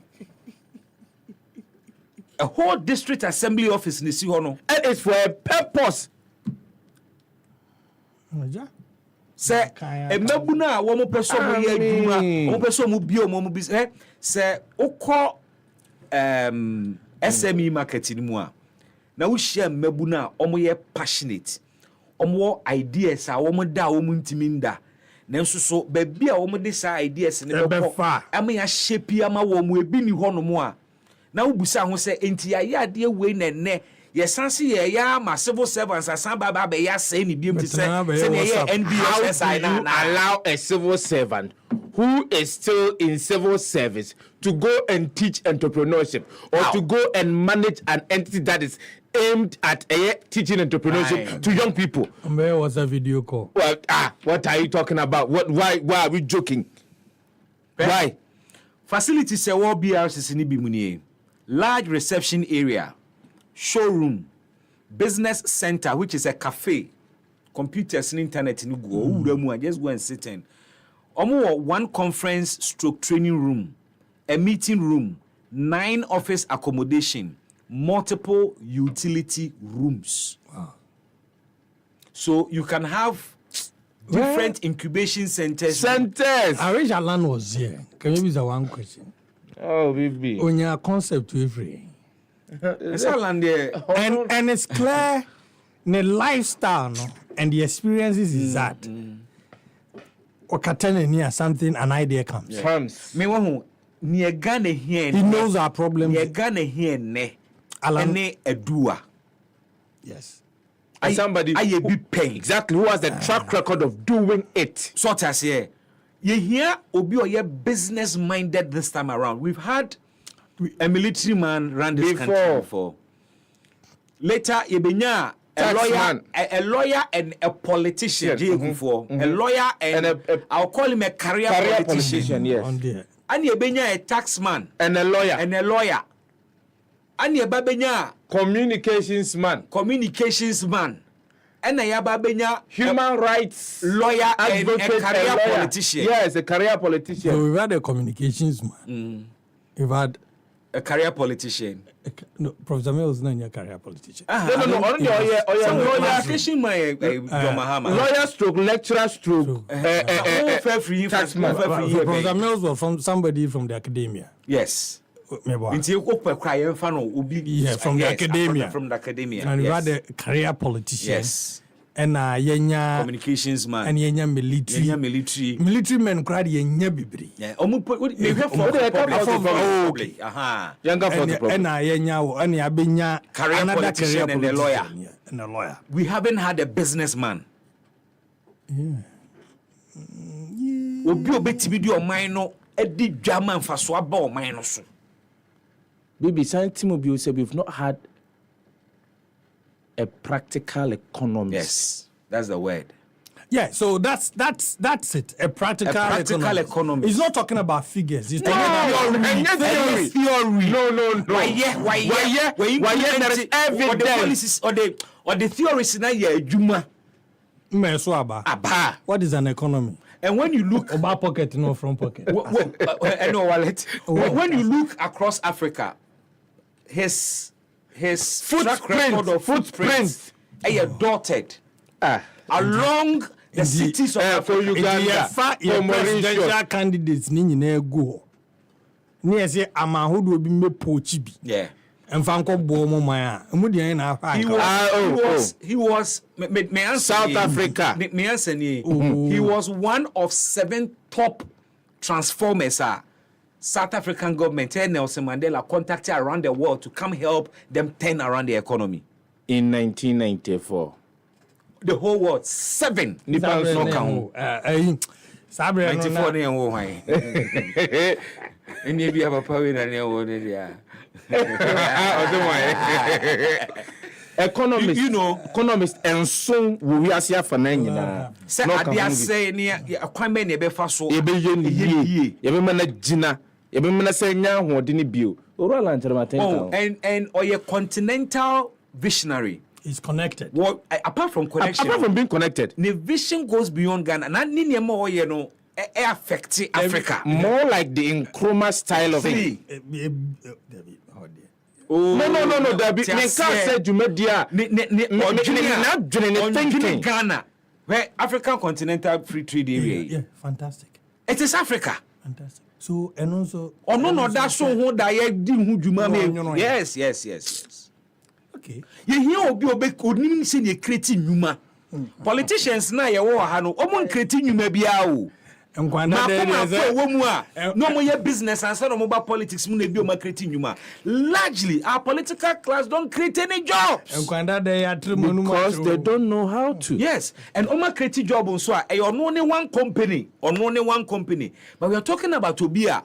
[SPEAKER 1] A whole district assembly office in the Sihono.
[SPEAKER 7] And it's for a purpose.
[SPEAKER 1] Say, a mabuna, one person, one person will be a business. Say, Oko SME marketing moi. Now we share mabuna, omo passionate. Omo ideas, a woman da woman timinda. Nanso so baby a woman this ideas in the ama ya shape ama wo mu ebi ni hono mo a na ubusa ho se enti ayade we nenne ye sanse ye ya ma civil servants asan baba be ya say ni biem ti say ye NBSI na
[SPEAKER 7] allow a civil servant who is still in civil service to go and teach entrepreneurship or to go and manage an entity that is aimed at teaching entrepreneurship to young people.
[SPEAKER 2] Where was a video call?
[SPEAKER 7] Well, what are you talking about? Why are we joking? Why?
[SPEAKER 1] Facilities say what BRC ni bimunie. Large reception area, showroom, business center, which is a cafe, computers and internet in go. Just go and sit in. One conference / training room, a meeting room, 9 office accommodation, multiple utility rooms. Wow. So you can have different incubation centers.
[SPEAKER 2] I wish Alan was here. Can you use one question?
[SPEAKER 7] Oh, baby.
[SPEAKER 2] On your concept to every. And it's clear the lifestyle no, and the experiences is that. Okatene near something, an idea comes.
[SPEAKER 1] Me wahu near Ghana here.
[SPEAKER 2] He knows our problems.
[SPEAKER 1] Near Ghana here ne. Alane edua.
[SPEAKER 2] Yes.
[SPEAKER 7] And somebody
[SPEAKER 1] I be paid.
[SPEAKER 7] Exactly who has the track record of doing it.
[SPEAKER 1] Sort as here. You hear obi or ye business minded this time around. We've had a military man run this country before. Later, you benya a lawyer and a politician. A lawyer and I'll call him a career politician.
[SPEAKER 7] Yes.
[SPEAKER 1] And you benya a taxman
[SPEAKER 7] and a lawyer.
[SPEAKER 1] And you babenya
[SPEAKER 7] communications man.
[SPEAKER 1] and yaba benya
[SPEAKER 7] human rights
[SPEAKER 1] lawyer and a
[SPEAKER 7] advocate
[SPEAKER 1] career
[SPEAKER 7] and lawyer.
[SPEAKER 1] politician.
[SPEAKER 7] Yes, a career politician.
[SPEAKER 2] So we've had a communications man. We've had
[SPEAKER 1] A career politician.
[SPEAKER 2] no, Professor Mills is not a career politician.
[SPEAKER 7] No, only lawyer,
[SPEAKER 1] Communication my Mahama.
[SPEAKER 7] lawyer stroke, lecturer stroke,
[SPEAKER 1] Fair free
[SPEAKER 7] taxman.
[SPEAKER 2] Professor Mills was from somebody from the academia.
[SPEAKER 1] Yes.
[SPEAKER 2] Maybe.
[SPEAKER 1] Nti okwa cry fan obi
[SPEAKER 2] Yeah, from the academia.
[SPEAKER 1] From the academia.
[SPEAKER 2] And we've
[SPEAKER 1] Yes.
[SPEAKER 2] had a career politician.
[SPEAKER 1] Yes.
[SPEAKER 2] And yenya
[SPEAKER 1] Communications man.
[SPEAKER 2] and yenya military.
[SPEAKER 1] Yenya military.
[SPEAKER 2] Military men cried yenya bibri.
[SPEAKER 1] Yeah. Omu maybe
[SPEAKER 7] public.
[SPEAKER 1] Aha.
[SPEAKER 7] Younger for the
[SPEAKER 2] And
[SPEAKER 7] problem.
[SPEAKER 2] yenya and yabenya
[SPEAKER 1] Career
[SPEAKER 2] another
[SPEAKER 1] politician
[SPEAKER 2] career
[SPEAKER 1] and a lawyer.
[SPEAKER 2] politician, yeah, and a lawyer.
[SPEAKER 1] We haven't had a businessman. Obi obetimi di oman no edi dwama mfaso aba oman no so.
[SPEAKER 7] Baby, Scientimo Bio said we've not had a practical economist.
[SPEAKER 1] Yes. That's the word.
[SPEAKER 2] Yeah, so that's it. A practical
[SPEAKER 1] economy.
[SPEAKER 2] He's not talking about figures. He's talking about
[SPEAKER 7] Theory. No.
[SPEAKER 1] Why
[SPEAKER 7] there is evidence.
[SPEAKER 1] the policies or the theories na ye adwuma. Aba.
[SPEAKER 2] What is an economy?
[SPEAKER 1] And when you look
[SPEAKER 2] Back pocket, no front pocket.
[SPEAKER 1] no wallet. When you look across Africa, his track record of footprints are dotted along the cities of
[SPEAKER 7] for
[SPEAKER 1] Africa.
[SPEAKER 7] Uganda, for
[SPEAKER 2] Presidential
[SPEAKER 7] Mauritius.
[SPEAKER 2] candidates ni nyina go. Ni ese amahodo bi me pochi bi.
[SPEAKER 1] Yeah.
[SPEAKER 2] Emfa bo mo man a. Mu de na afa.
[SPEAKER 1] He was me answer
[SPEAKER 7] South Africa.
[SPEAKER 1] Me answer ni. He was one of 7 top transformers. South African government and Nelson Mandela contacted around the world to come help them turn around the economy.
[SPEAKER 7] In 1994.
[SPEAKER 1] The whole world 7.
[SPEAKER 2] Sabre
[SPEAKER 1] so
[SPEAKER 2] na
[SPEAKER 1] count.
[SPEAKER 2] ho. Sabre
[SPEAKER 1] 94 ne wo hwan. Eni bi papa we na ne wo ne dia.
[SPEAKER 7] Economist,
[SPEAKER 1] You know,
[SPEAKER 7] economist and so we are here for nine.
[SPEAKER 1] say adia say ne akwan me ne be fa so.
[SPEAKER 7] Ebe ye ebe mana gina, ebe mana say nya hoɔden ne bio. Oro lantere
[SPEAKER 1] Oh, and or continental visionary.
[SPEAKER 2] is connected.
[SPEAKER 1] What apart from connection,
[SPEAKER 7] apart from being connected,
[SPEAKER 1] the vision goes beyond Ghana. Na ni niema oye no affect Africa.
[SPEAKER 7] more like the Nkrumah style of
[SPEAKER 1] See.
[SPEAKER 7] it.
[SPEAKER 1] Oh,
[SPEAKER 7] No, Dabi. Me can't say Jumedia.
[SPEAKER 1] thinking Ghana, where African continental free trade area.
[SPEAKER 2] Yeah, fantastic.
[SPEAKER 1] It is Africa.
[SPEAKER 2] Fantastic. So and also
[SPEAKER 1] Oh no, that's so who that di hu dwuma
[SPEAKER 2] No.
[SPEAKER 1] me. Yes.
[SPEAKER 2] okay.
[SPEAKER 1] You hear obi onim say you create nyuma. Politicians na ye wo ha no, omo create nyuma bia o.
[SPEAKER 2] Nkwanda
[SPEAKER 1] No more business and some mobile politics mu na bi o ma create nyuma. Largely our political class don't create any jobs.
[SPEAKER 2] Nkwanda dey
[SPEAKER 7] Because they don't know how to.
[SPEAKER 1] Yes, and Oma create job on so only one company, but we are talking about Obia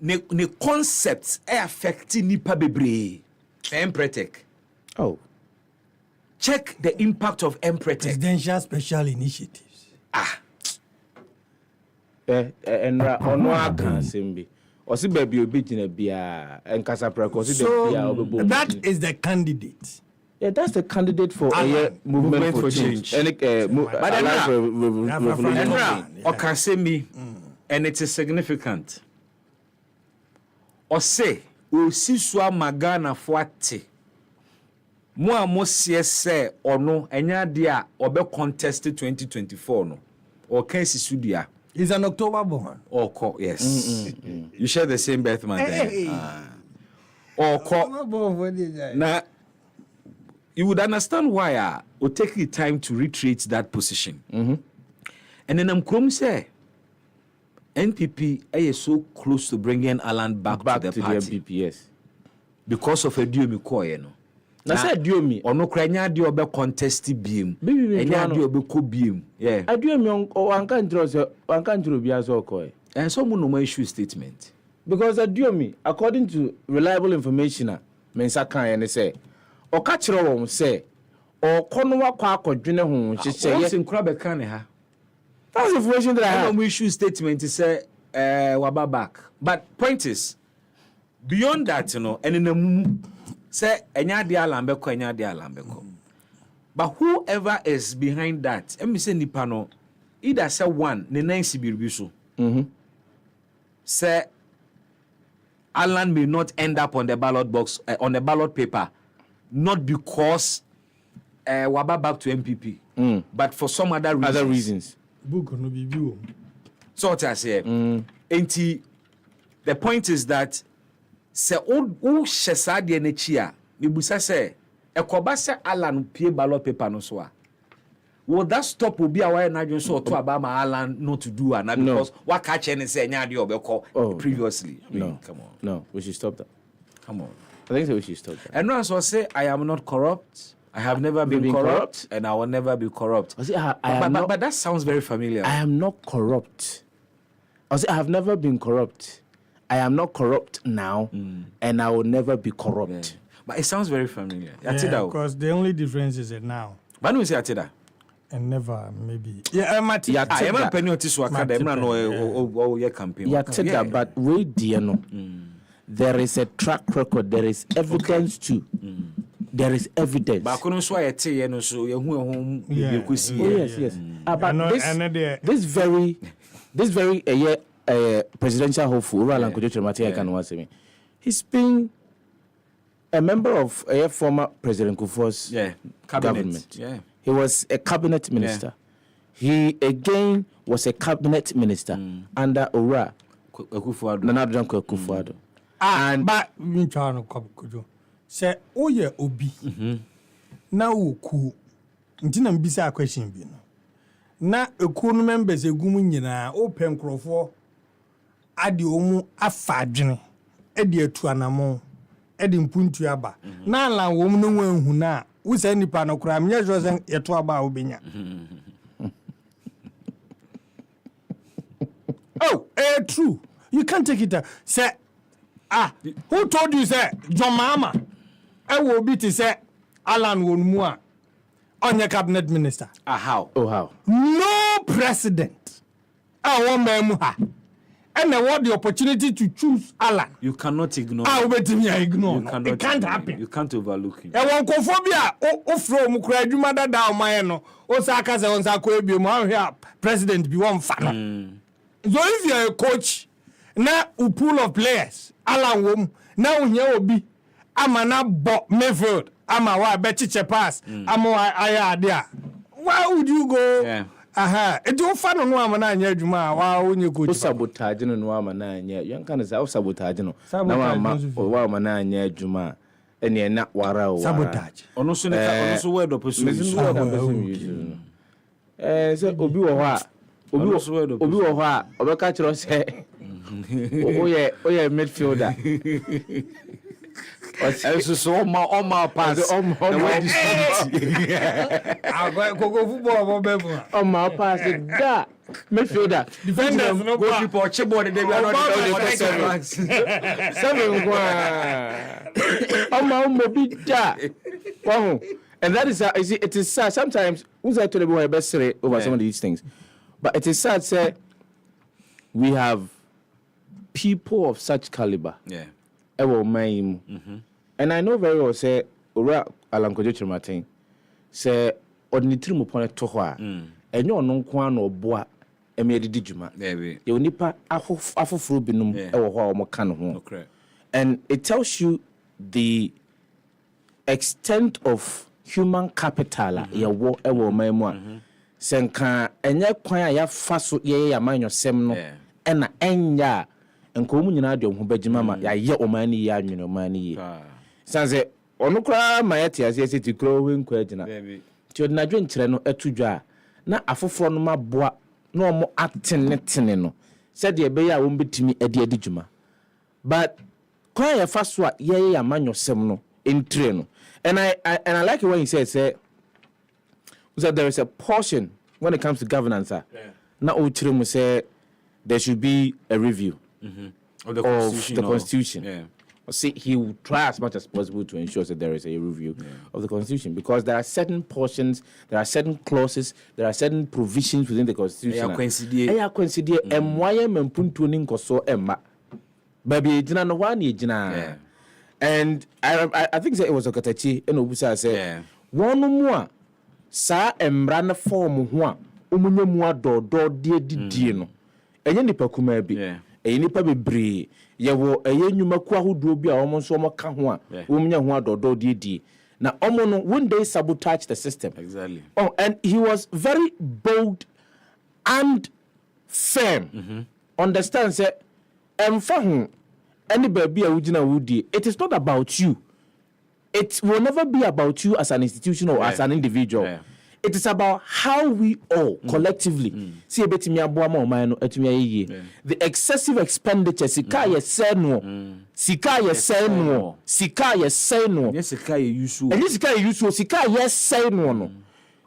[SPEAKER 1] ne concepts affect nipa bebre. Empretech.
[SPEAKER 7] Oh.
[SPEAKER 1] Check the impact of Empretech.
[SPEAKER 2] presidential special initiatives.
[SPEAKER 7] And ono aka sembi. Osi baby obi gina bia enkasa preko osi
[SPEAKER 2] So
[SPEAKER 7] bia obebo.
[SPEAKER 2] that is the candidate.
[SPEAKER 7] Yeah, that's the candidate for a movement for change. And
[SPEAKER 1] Enra
[SPEAKER 7] revolution.
[SPEAKER 1] oka say me and it is significant. O say o sisu amagana foate. Mo amosie say ono enya de a obe contest 2024 no. O kan sisu dia.
[SPEAKER 2] He's an October born.
[SPEAKER 1] Oko, yes. You share the same birth month. Oko. Now, you would understand why I would take the time to reiterate that position. And then I'm come say, NPP is so close to bringing Alan back to the party.
[SPEAKER 7] the MPP,
[SPEAKER 1] Because of a deal me call, you know.
[SPEAKER 7] Na say duo mi.
[SPEAKER 1] Ono kranya de obe contest biem.
[SPEAKER 7] Enya
[SPEAKER 1] de obe ko biem. Yeah.
[SPEAKER 7] Aduo mi anka ntro bia so okoy.
[SPEAKER 1] And some no issue statement.
[SPEAKER 7] Because aduo mi, according to reliable information mensa kan ye ne say oka kire wo say okono wakọ akodwene ho hyehyeye.
[SPEAKER 1] What's in Krabe kan ha?
[SPEAKER 7] That's information that I have.
[SPEAKER 1] We issue statement to say waba back. But point is, beyond that, you know, and in the say enya de alambeko. But whoever is behind that, let me say Nipano, either say one, the nine Sibirubisu. Say Alan may not end up on the ballot box, on the ballot paper, not because Waba back to MPP, but for some other reasons.
[SPEAKER 7] Other reasons.
[SPEAKER 2] Book no be view.
[SPEAKER 1] So what I say, the point is that say o shesa de na chia, mebusa say ekoba say Alan pie ballot paper no so a. Will that stop obi a why na dwen so to about my Alan not to do and because what catch any say nya de obeko previously. I mean, come on.
[SPEAKER 7] No, we should stop that.
[SPEAKER 1] Come on.
[SPEAKER 7] I think so we should stop that.
[SPEAKER 1] And no so say I am not corrupt. I have never been corrupt and I will never be corrupt. But that sounds very familiar.
[SPEAKER 7] I am not corrupt. I have never been corrupt. I am not corrupt now, and I will never be corrupt.
[SPEAKER 1] Yeah. But it sounds very familiar.
[SPEAKER 2] Yeah, because the only difference is that now.
[SPEAKER 1] But no, say Atida.
[SPEAKER 2] And never, maybe. Yeah, Mati.
[SPEAKER 1] I am a penny to Swaka, no, your campaign.
[SPEAKER 7] Yeah, but we dear no. There is a track record, there is evidence too. There is evidence.
[SPEAKER 1] But I couldn't swear at you, and so you're home.
[SPEAKER 7] Yes. But this very presidential hopeful, Roland Kujochemati, can once me. He's been a member of a former President Kufuor's government.
[SPEAKER 1] Yeah.
[SPEAKER 7] He was a cabinet minister. He again was a cabinet minister under Ora Nana Akufo-Addo.
[SPEAKER 2] And but we try to come. Say, oh yeah, Obi. Now ku. Ntina mbisa question bi no. Na ekunu members egumu nyina open crofo ade omu afa adwene. Ede atu anamo. Ede mpuntu aba. Na ala wo mu no wanhu na wo say nipa no kura me sure say yeto aba obenya. Oh, true. You can't take it. Say who told you say John Mahama? I will be to say Alan Wonmua on your cabinet minister.
[SPEAKER 1] How?
[SPEAKER 7] Oh, how?
[SPEAKER 2] No president. I want Memuha. And I want the opportunity to choose Alan.
[SPEAKER 1] You cannot ignore.
[SPEAKER 2] I will ignore.
[SPEAKER 1] It
[SPEAKER 2] can't happen.
[SPEAKER 1] You can't overlook him.
[SPEAKER 2] I want kophobia. From Krajumada down my no. Osaka se on Sakwe president be one fan. So if you're a coach, now a pool of players, Alan Wom, now you be. Ama na bo Mayfield. Ama wa betiche pass. Ama wa aya there. Why would you go?
[SPEAKER 1] Yeah.
[SPEAKER 2] It don't fun no ama na anya adwuma wa onye coach.
[SPEAKER 7] Sabotage no ama na anya. Yan kan say sabotage no. Na wa ama na anya adwuma. Ene na wara o.
[SPEAKER 2] Sabotage.
[SPEAKER 1] Ono so word of pursue.
[SPEAKER 7] Say obi wo ho a. Obi wo ho a. Obeka kiro say. Oye midfielder.
[SPEAKER 1] So all my pass.
[SPEAKER 2] I go football bebo.
[SPEAKER 7] On my pass da midfielder.
[SPEAKER 2] Defenders no
[SPEAKER 1] go people cheboard they are not
[SPEAKER 7] 7 on my be da. Wow. And that is it is sad sometimes who's I told the best say over some of these things. But it is sad say we have people of such caliber.
[SPEAKER 1] Yeah.
[SPEAKER 7] And I know very well say Ora Alan Kojo say ordinary mu pon to ho a enyo ono nko an oboa eme edidi djuma ye onipa afoforo binum e wo ho a omo ka no ho. And it tells you the extent of human capital ye wo e wo man mu a senka enye kwan a ya fa so ye ya manyosem no e na enya nko mu nyina adom ho bagima ma ya ye omani ya anwene omani ye sanze onu kra ma yete ase ase ti kro we nko agina ti odina dwen kire no atudwa na afoforo no maboa na omo atene no said ye be ya wo mbetimi ade adijuma but kwa ya fa so a ye ya manyosem no entre no and I like it when he says say there is a portion when it comes to governance na o kire mu say there should be a review of the Constitution. Yeah. See, he will try as much as possible to ensure that there is a review of the Constitution because there are certain portions, there are certain clauses, there are certain provisions within the Constitution. And why am I puntuning koso emma? Baby, jina no wani jina. And I think that it was Okatachi and Obusa said, one more sa embra na form ho a omunye mu adodo de didie no enye nipa kuma bi enye nipa bebre ye wo enye nyuma ku ahodo bi a omo so omo ka ho a omunye ho adodo de die na omo no when they sabotage the system.
[SPEAKER 1] Exactly.
[SPEAKER 7] Oh, and he was very bold and firm. Understand say emfa ho any baby a wugina wudi, it is not about you. It will never be about you as an institution or as an individual. It is about how we all collectively see betimi aboa ma oman no atumi ayeye. The excessive expenditure sika ye say no. Sika ye say no. Sika ye say no.
[SPEAKER 1] Yes, sika ye yusu.
[SPEAKER 7] And sika ye yusu, sika ye say no no.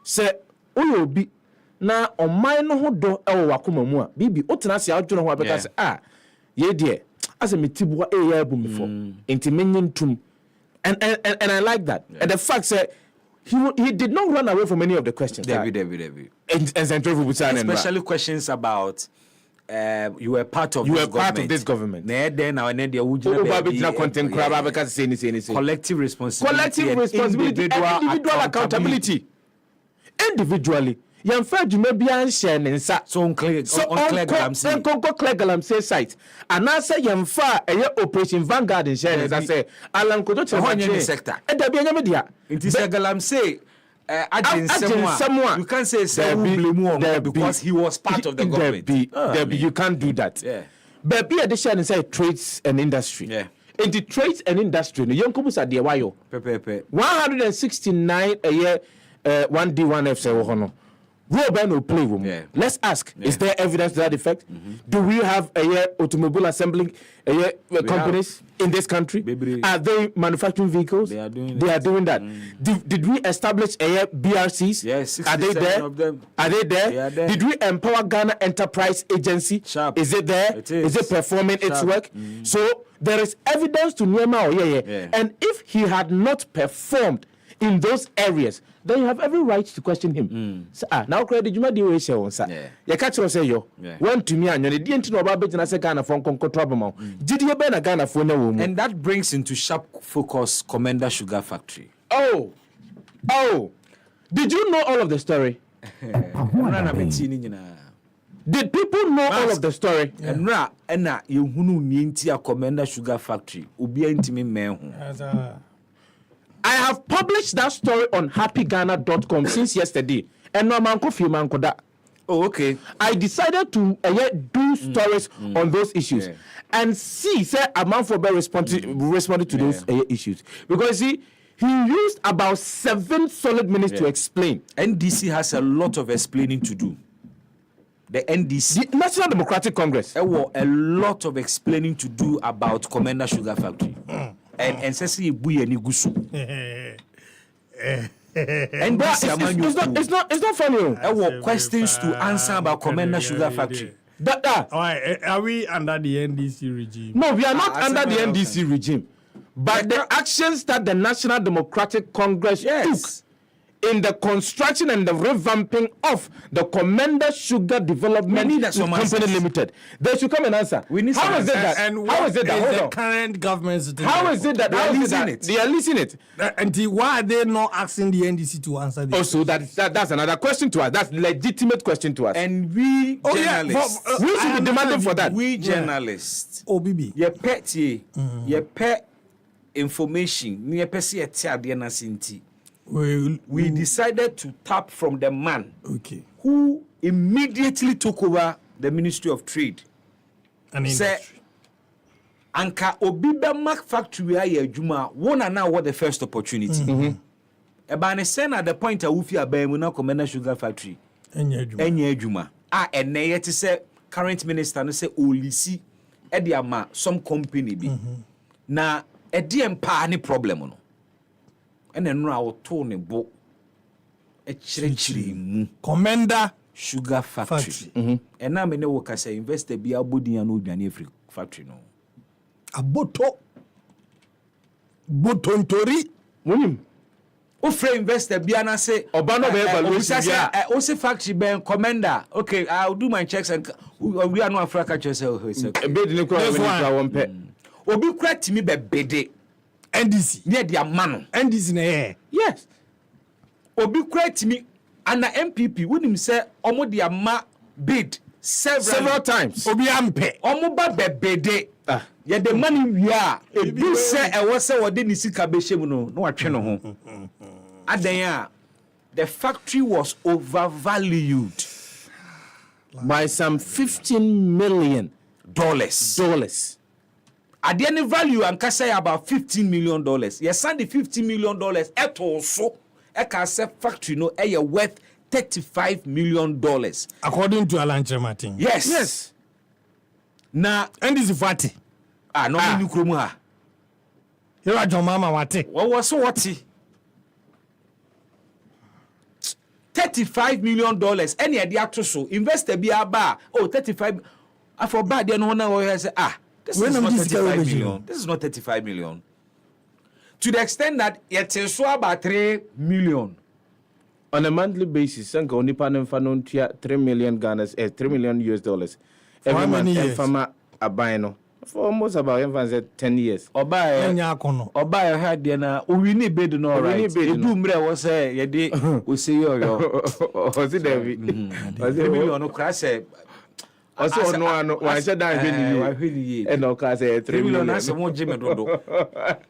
[SPEAKER 7] Say oyo bi na oman no ho do e wo wakoma mu a bibi otena se adwene ho abeka say ye de as a metibo e ya bu me for. Enti menyentum. And I like that. And the fact that he did not run away from any of the questions.
[SPEAKER 1] David.
[SPEAKER 7] Especially
[SPEAKER 1] questions about you were part of
[SPEAKER 7] this government.
[SPEAKER 1] Collective responsibility.
[SPEAKER 7] Individual accountability. Individually. Yamfa dwuma bia nhye ne nsa
[SPEAKER 1] so on clear
[SPEAKER 7] galamsey site and I say yamfa operation vanguard nhye ne nsa say alan kodo che
[SPEAKER 1] sector
[SPEAKER 7] e da bia nyame dia
[SPEAKER 1] nti say galamsey you can't say blame on because he was part of the government.
[SPEAKER 7] You can't do that. But be addition inside trades and industry. In the trades and industry no yankobusa de wayo 169 a year 1D1F say wo hono. No play room. Let's ask: is there evidence to that effect? Do we have automobile assembling companies in this country? Are they manufacturing vehicles? They are doing that. Did we establish BRCs?
[SPEAKER 1] Yes.
[SPEAKER 7] Are they there? Are they there?
[SPEAKER 1] They are there.
[SPEAKER 7] Did we empower Ghana Enterprise Agency?
[SPEAKER 1] Sharp.
[SPEAKER 7] Is it there? Is it performing its work? So there is evidence to Nyema. And if he had not performed in those areas, then you have every right to question him. Now credit you might do it. You catch us say yo. One to me and you didn't know about Bettina Secana from trouble. Did you be a Ghana for no woman?
[SPEAKER 1] And that brings into sharp focus Commander Sugar Factory.
[SPEAKER 7] Oh, did you know all of the story? Did people know all of the story?
[SPEAKER 1] And you who need a Commander Sugar Factory. Ubi intimi mehu.
[SPEAKER 7] I have published that story on happyghana.com since yesterday. And no man could film that.
[SPEAKER 1] Oh, okay.
[SPEAKER 7] I decided to do stories on those issues and see, say, a man for responded to those issues. Because he used about 7 solid minutes to explain.
[SPEAKER 1] NDC has a lot of explaining to do. The NDC,
[SPEAKER 7] the National Democratic Congress,
[SPEAKER 1] there were a lot of explaining to do about Commander Sugar Factory. And say buye ni gusu. And
[SPEAKER 7] it's not funny.
[SPEAKER 1] There were questions to answer about Commander Sugar Factory.
[SPEAKER 2] Are we under the NDC regime?
[SPEAKER 7] No, we are not under the NDC regime. But the actions that the National Democratic Congress took in the construction and the revamping of the Commander Sugar Development Company Limited. They should come and answer. How is it that?
[SPEAKER 2] And how is it that the current government?
[SPEAKER 7] How is it that they are leasing it?
[SPEAKER 2] And why are they not asking the NDC to answer this?
[SPEAKER 7] Also, that's another question to us. That's a legitimate question to us.
[SPEAKER 1] And we journalists,
[SPEAKER 7] we should be demanding for that.
[SPEAKER 1] We journalists,
[SPEAKER 2] OBB,
[SPEAKER 1] your pet, your pet information, your pet, we decided to tap from the man who immediately took over the Ministry of Trade.
[SPEAKER 2] And industry.
[SPEAKER 1] Anka Obibemak factory aye adwuma wona na what the first opportunity. Ebane sen at the point a wufi abamu na Commander Sugar Factory. Enye adwuma. Ene yet say current minister no say olisi e de ama some company bi. Na e de empa ni problem no. And then I will turn a book a chiri
[SPEAKER 2] Commander
[SPEAKER 1] Sugar Factory. And now, many workers say invest a beer body and wood and every factory. No,
[SPEAKER 2] a boto tori.
[SPEAKER 1] Offer invest a beer and say, Obano factory ben Commander. Okay, I'll do my checks and we are not Africa. Obi cracked me by bede.
[SPEAKER 2] NDC
[SPEAKER 1] near their man.
[SPEAKER 2] NDC na
[SPEAKER 1] yes. Obi create me And the MPP when him say omo dia ma bid several
[SPEAKER 7] times.
[SPEAKER 2] Obi ampe.
[SPEAKER 1] Omo ba bebede. Yeah, the money we are. Ebi say e was say wode ni sika be hyem no watwe no ho. Adan the factory was overvalued
[SPEAKER 7] by some $15 million.
[SPEAKER 1] At the end value and say about $15 million. Yes, send the $15 million at also a cassette factory no worth $35 million.
[SPEAKER 2] According to Alan Martin.
[SPEAKER 1] Yes. Now
[SPEAKER 2] NDC 40.
[SPEAKER 1] No new kroma.
[SPEAKER 2] You are John Mama Wati.
[SPEAKER 1] What was what? $35 million. Any idea to so investor be a bar. 35. I for bad then one I say this is not 35 million. This is not 35 million. To the extent that it is so about 3 million.
[SPEAKER 7] On a monthly basis, Sanka only panel fanon 3 million Ghana's 3 million US dollars. Every month, farmer a buying for almost about 10 years.
[SPEAKER 1] Or buy a head dinner. We need bed no right. You do me was say ye day we see you.
[SPEAKER 7] Was it David? Was it
[SPEAKER 1] million no crash?
[SPEAKER 7] Also, no, I said that and no car say 3 million.
[SPEAKER 1] That's more Jimmy Dodo.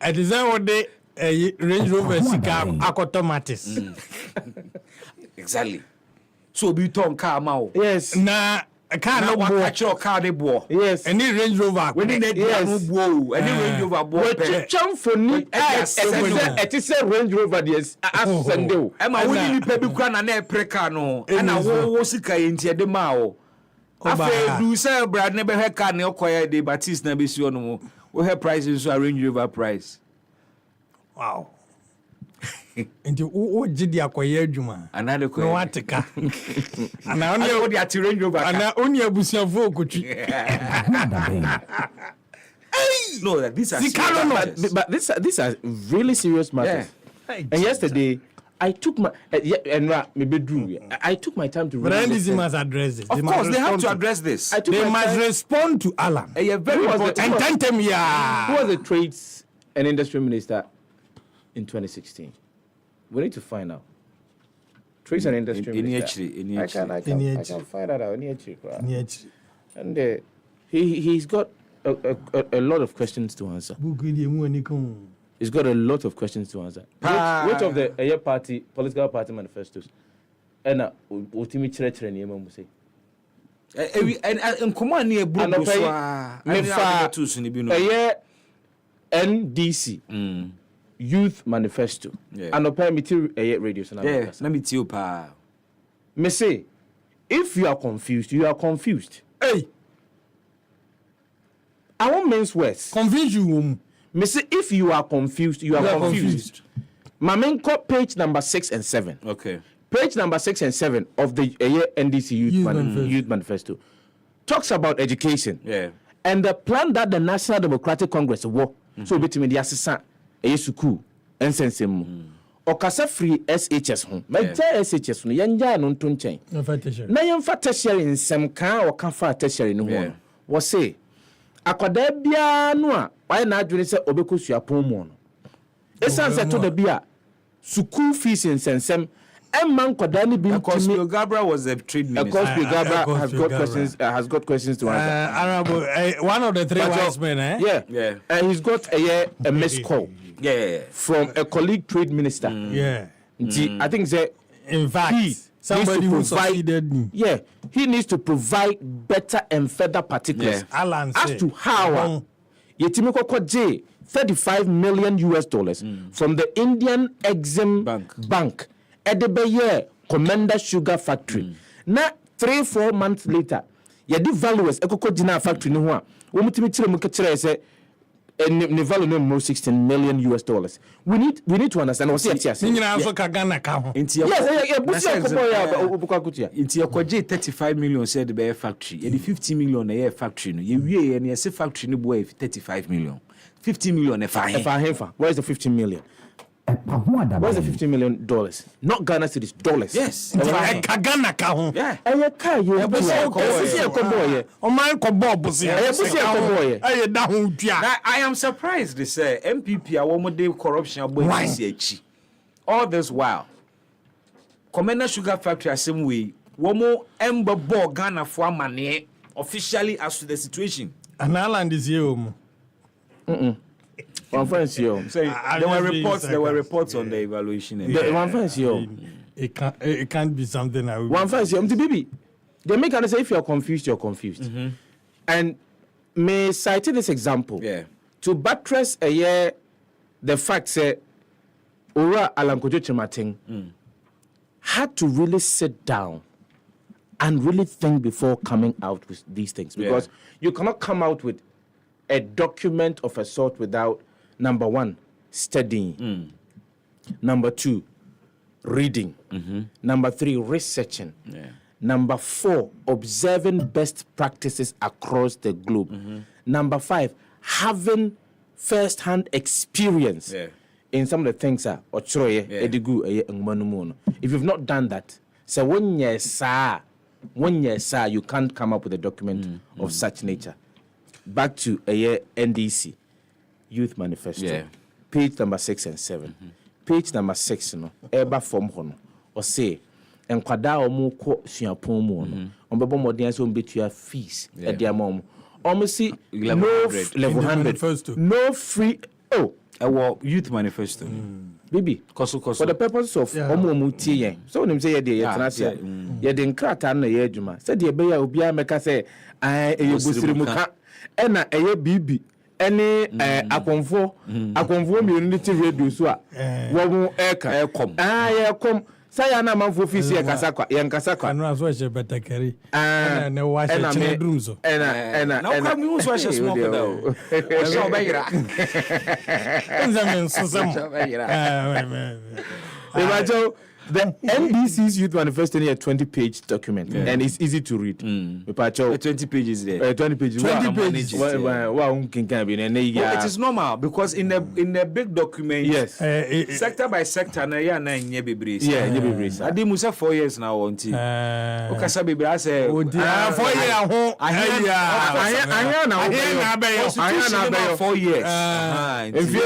[SPEAKER 2] I design one day a Range Rover Sika Acotomatis.
[SPEAKER 1] Exactly. So be ton car mao.
[SPEAKER 7] Yes.
[SPEAKER 2] Na a car no
[SPEAKER 1] catch your car de boy.
[SPEAKER 2] Yes. Any Range Rover.
[SPEAKER 1] When in the bow, any Range Rover boy.
[SPEAKER 7] Jump for me. It is a Range Rover, yes. As Sunday.
[SPEAKER 1] Emma, we need to be cran and a precano. And I will Sika into the mao. After do say Brad never had car no quiet day, but it's never sure no more. We have prices to Range Rover price.
[SPEAKER 2] Wow. Into o jidi akoye adwuma
[SPEAKER 1] another
[SPEAKER 2] no wateka ana only
[SPEAKER 1] o dia Range Rover
[SPEAKER 2] ana only abusuafo okotwi
[SPEAKER 1] no that these are
[SPEAKER 7] but these are really serious matters. And yesterday I took my I took my time to read.
[SPEAKER 2] But NDC must address this.
[SPEAKER 1] Of course, they have to address this.
[SPEAKER 2] They must respond to Alan.
[SPEAKER 1] Very important.
[SPEAKER 2] And tell them,
[SPEAKER 7] who was the trades and industry minister in 2016? We need to find out. Trades and industry minister. I can find that out. And he's got a lot of questions to answer. He's got a lot of questions to answer. Which of the political party manifestos? And ultimate church and say.
[SPEAKER 1] And come on near
[SPEAKER 7] NDC Youth Manifesto. And open material radio.
[SPEAKER 1] Let me tell you, pa.
[SPEAKER 7] Me say, if you are confused, you are confused.
[SPEAKER 2] Hey,
[SPEAKER 7] I won't mince words.
[SPEAKER 2] Confuse you.
[SPEAKER 7] Me say, if you are confused, you are confused. Mamenko page number 6 and 7.
[SPEAKER 1] Okay.
[SPEAKER 7] Page number 6 and 7 of the NDC Youth Manifesto talks about education.
[SPEAKER 1] Yeah.
[SPEAKER 7] And the plan that the National Democratic Congress work. So between the assistant, school, and sensem. Okasa free SHS home. But SHS no yanja no ntonchen. Na yemfa tertiary nsem kan o kan fa tertiary no ho. Wo say akwada bia no a why na adwene se obekosua pon mu no. Esan se to da bia school fees nsensem emman kwada ni bi
[SPEAKER 1] because Gabra was a trade minister.
[SPEAKER 7] Of course, Gabra has got questions to answer.
[SPEAKER 2] Honorable, one of the three wise men, eh?
[SPEAKER 7] Yeah. And he's got a missed call.
[SPEAKER 1] Yeah.
[SPEAKER 7] From a colleague trade minister.
[SPEAKER 2] Yeah.
[SPEAKER 7] I think that
[SPEAKER 2] in fact somebody who succeeded me.
[SPEAKER 7] Yeah. He needs to provide better and further particulars as to how Yetimiko Kwaje $35 million from the Indian Exim Bank at the Bayer Commander Sugar Factory. Now 3-4 months later, yadi valuers ekoko dina factory no ho a wo mutimi kire mu kire say ne value no more $16 million. We need to understand what it is.
[SPEAKER 2] Nyina so ka Ghana ka ho.
[SPEAKER 7] Yes, busi akobo ya obukwa kutia.
[SPEAKER 1] Inti yakoje 35 million said the Bayer factory. E 50 million na factory no. Ye wie na say factory no boy 35 million. 50 million e fa
[SPEAKER 7] hefa. Where is the 15 million? Where's the $15 million? Not Ghana cedis, dollars.
[SPEAKER 1] Yes.
[SPEAKER 2] Ghana ka ho.
[SPEAKER 1] Yeah. I am surprised they say MPP a woman corruption boy all this while. Commander Sugar Factory asem we womo emba bo Ghana for amane officially as to the situation.
[SPEAKER 2] And Alan is here.
[SPEAKER 7] One friend here.
[SPEAKER 1] There were reports on the evaluation.
[SPEAKER 7] One friend here.
[SPEAKER 2] It can't be something I will.
[SPEAKER 7] One friend here. Baby, they make us say if you're confused, you're confused. And may cite this example.
[SPEAKER 1] Yeah.
[SPEAKER 7] To buttress a year the fact say Ora Alankojo Chimating had to really sit down and really think before coming out with these things, because you cannot come out with a document of a sort without, number one, studying, number two, reading, number three, researching, number four, observing best practices across the globe, number five, having first-hand experience in some of the things if you've not done that, so when you can't come up with a document of such nature. Back to NDC Youth Manifesto, page number 6 and 7. Page number 6, eba form hono or say enkwada omo ko suapon mu no ombebo modern so mbetua fees e dia mom almost see level 100 no free
[SPEAKER 1] Our Youth Manifesto.
[SPEAKER 7] Baby, for the purpose of omo yen. So when say ye trasia, ye den krata na ye adwuma. Said ye be ya obi ameka say e yebusiri muka ena eye bibi ene akonfo mi unity radio so a wo mu eka ekom ekom saya na manfo fisi ye kasakwa ye nkasakwa
[SPEAKER 2] anu aso che betakari na wa che chedrum so
[SPEAKER 7] ena
[SPEAKER 1] na kwa mi so che smoke da o so bayira
[SPEAKER 2] nzamen so sam
[SPEAKER 7] the NDC's Youth Manifesto is a 20-page document, and it's easy to read.
[SPEAKER 1] 20 pages there.
[SPEAKER 7] 20 pages.
[SPEAKER 1] It is normal because in a big document,
[SPEAKER 7] yes,
[SPEAKER 1] sector by sector, na ya na nye bebree. Yeah, nye bebree. Adi musa 4 years now onti. Okasa bebree ase
[SPEAKER 2] 4 years ho.
[SPEAKER 7] Ahia na 4 years.
[SPEAKER 1] If you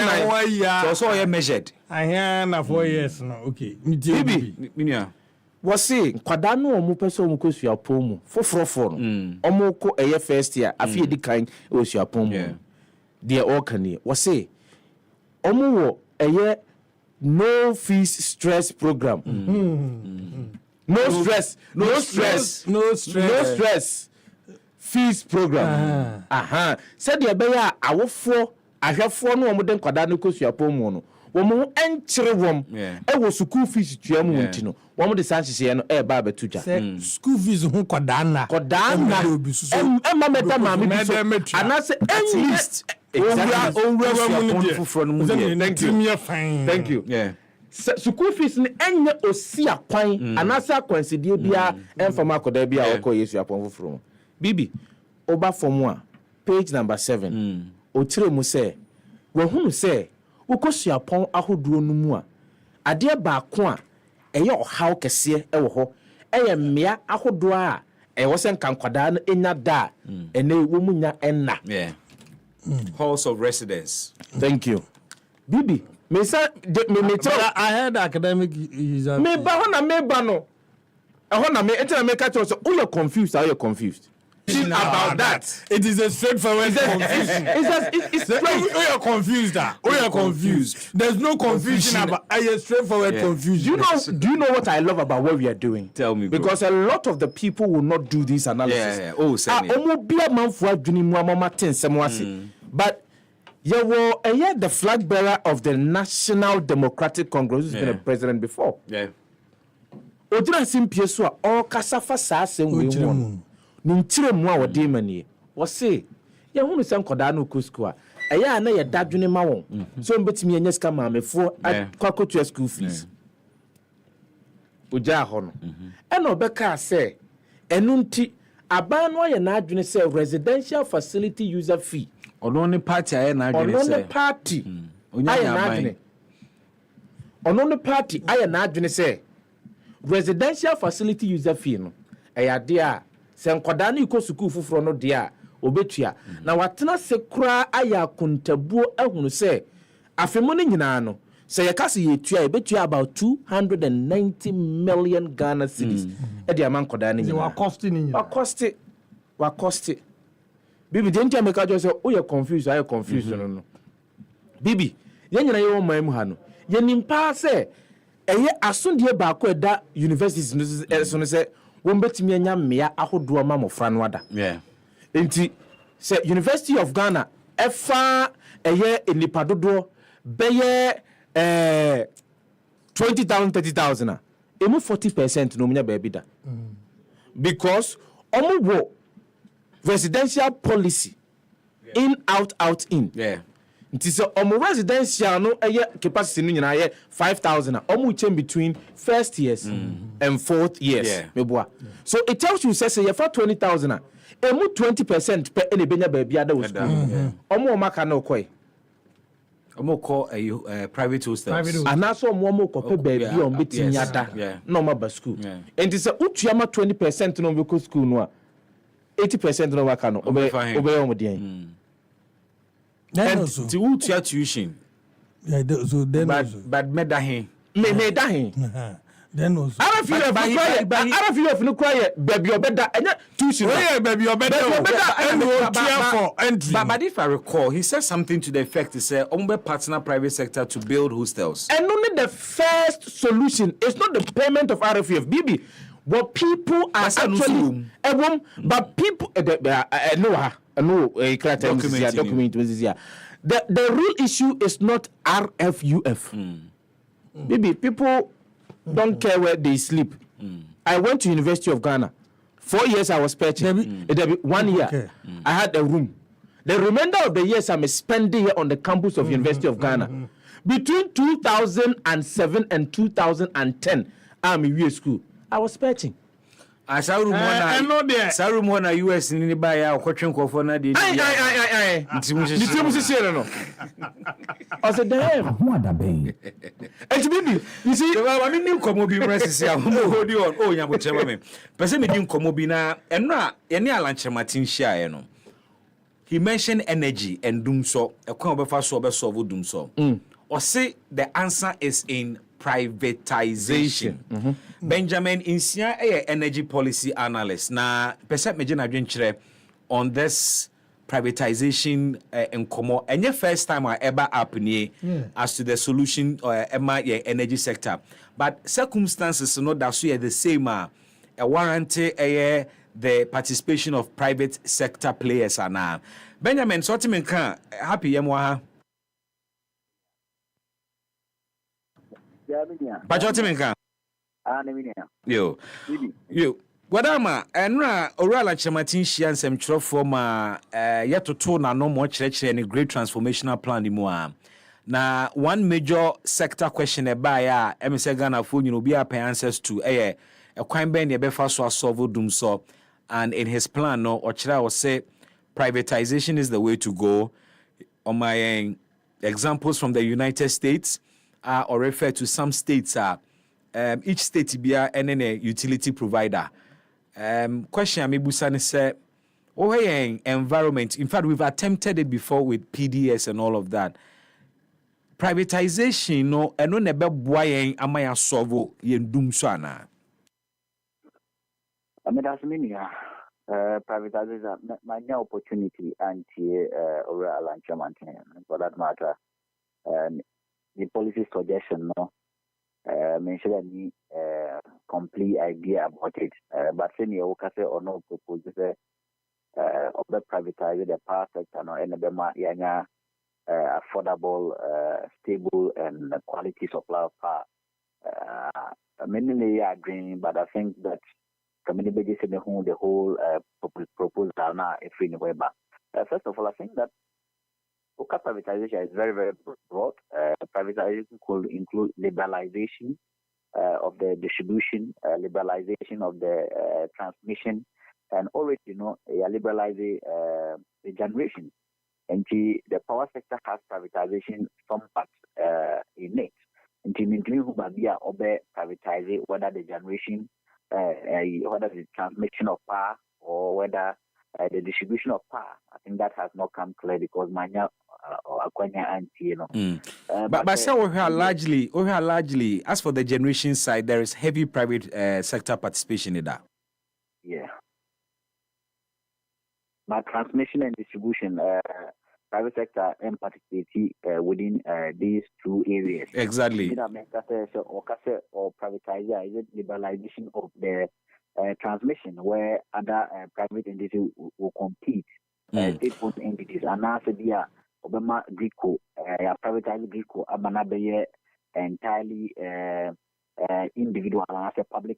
[SPEAKER 1] so you measured.
[SPEAKER 2] Ahia na 4 years no. Okay.
[SPEAKER 1] Minia.
[SPEAKER 7] Wasi kwada no omo pese omo ko suapon mu foforo no omo ko eye first year afi edi kan o suapon mu de all kan wasi omo wo eye no fees stress program no stress fees program said de be ya awofo ahwefo no omo den kwada no ko suapon mu no womo enchire wom e wo school fees tuamu ntino womo de sanhye no e ba betuja
[SPEAKER 2] school fees ho kodana
[SPEAKER 7] emma meta ma me biso anase at least thank you school fees ni enye osi akwan anase akwansidie bia emfama akoda bia okọ Yesu apon foforo bibi oba form 1 page number 7 otire mu se wo hunu se ukosiapon ahoduro no mu a ade ba ko a eye ohaw kese e wo ho eye mmea ahodo a e wo se nkankwada no enya da ene wo munya enna
[SPEAKER 1] halls of residence.
[SPEAKER 7] Thank you bibi me say
[SPEAKER 2] I heard academic user
[SPEAKER 7] me ba ho na me ba no e ho na me etina me ka so you are confused about that.
[SPEAKER 2] It is a straightforward confusion. We are confused. We are confused. There's no confusion about a straightforward confusion.
[SPEAKER 7] Do you know what I love about what we are doing?
[SPEAKER 1] Tell me, bro.
[SPEAKER 7] Because a lot of the people will not do this analysis. But you were the flag bearer of the National Democratic Congress, who's been a president before.
[SPEAKER 1] Yeah.
[SPEAKER 7] Odira simpieso all kasafa sa asem we won. Nintire mu a wode manie wo se ye hunu se nkoda na okusku a eya na ye dadwene ma won so mbetimi enya sika maamefo kwakotu school fees oja ho no ena obeka se enu nti aban no ye na adwene se residential facility user fee
[SPEAKER 1] ono ne party aye na adwene se
[SPEAKER 7] ono ne party aye na adwene ono ne party aye na adwene se residential facility user fee no eya de a se nkoda na iko school fufuro no de a obetua na watena se kura aya kontabuo ehunu se afemo no nyina no So your case you bet you about 290 million Ghana cedis. The amount koda
[SPEAKER 2] They were costing
[SPEAKER 7] What cost it? Bibi, didn't you make a just say, oh, you're confused, I confused. No. Bibi, yen you my muhano. Yen in pass, as soon as you that universities, as soon as one bet me and me, I would do a mamma franwada.
[SPEAKER 1] Yeah.
[SPEAKER 7] Inti, say, University of Ghana, FA, a year in the Padodo, Bayer, 20,000, 30,000. Emu 40% no baby da. Because, omo residential policy in out in it is residential no capacity no nyina 5,000 change between first years and fourth years so it tells you say you for 20,000 emu 20% per any benya baby ada was maka na okoi
[SPEAKER 1] call a private hostels
[SPEAKER 7] and also omo ko baby on betimi ada no ma ba school and it is utuama 20% no be school no 80% no work no obey omodian
[SPEAKER 1] and to who your tuition
[SPEAKER 2] so then
[SPEAKER 1] but medahin
[SPEAKER 7] me dahin
[SPEAKER 2] then also
[SPEAKER 7] I don't feel of no quiet baby obeda and tuition
[SPEAKER 2] baby obeda and for entry
[SPEAKER 1] but if I recall he said something to the effect he said ombe partner private sector to build hostels
[SPEAKER 7] and only the first solution is not the payment of RFUF BB. What people are actually but people document the real issue is not RFUF. Maybe people don't care where they sleep. I went to University of Ghana. 4 years I was purchasing. 1 year I had a room. The remainder of the years I'm spending here on the campus of University of Ghana. Between 2007 and 2010, I'm in school. I was patching.
[SPEAKER 1] As I room one US in anybody out watching for na de.
[SPEAKER 7] Aye. No. I said damn.
[SPEAKER 6] What a bang.
[SPEAKER 7] And baby, you see,
[SPEAKER 1] I mean new come be press here. Hold on. Oh, nya bo chema me. Person me din come be na enra ene alanche matin share no. He mentioned energy and doom so. E kwa obefa so obesolve doom so. Or say the answer is in privatization. Benjamin Insia energy policy analyst na percent meje na dwenkyere on this privatization enkomo enye first time I ever happen as to the solution ema energy sector but circumstances not that so the same a warranty the participation of private sector players ana Benjamin so timen kan happy yemwa ha Pachotiminka. Yo. Wadama, enra orala chamatin shia nsem twerefo ma yetoto na no mo kyerɛkyerɛ ne great transformational plan ni mu a. Na one major sector question eba ya emse Ghana fo nyino bi apɛ answers to ekwan ben ne befa so solve dum so and in his plan no ɔkyerɛ o say privatization is the way to go. On my examples from the United States or refer to some states each state be a utility provider. Question Amibusani said, environment. In fact, we've attempted it before with PDS and all of that. Privatization, no, and no nebe boyeng amaya solve yen doom sana.
[SPEAKER 8] I mean, that's meaning privatization, my new opportunity and oral lunch for that matter. The policy suggestion, no, mention any complete idea about it. But senior Okase or no proposes of the privatizing the power sector, no, and the affordable, stable, and quality supply of power. Many are agreeing, but I think that community said the whole proposal now is free in back. First of all, I think that privatization is very, very broad. Privatization could include liberalization of the distribution, liberalization of the transmission, and already, liberalizing the generation. And the power sector has privatization some parts in it. And to maintain who be privatizing whether the generation, whether the transmission of power, or whether the distribution of power. I think that has not come clear because akwanya anti, you know.
[SPEAKER 1] But so we are largely, as for the generation side, there is heavy private sector participation in that.
[SPEAKER 8] Yeah. But transmission and distribution, private sector and participate within these two areas.
[SPEAKER 1] Exactly.
[SPEAKER 8] Or privatization, is it liberalization of the transmission, where other private entities will compete, state-owned entities, and now Obama Greco, privatized Greco, Abanabe entirely individual as a public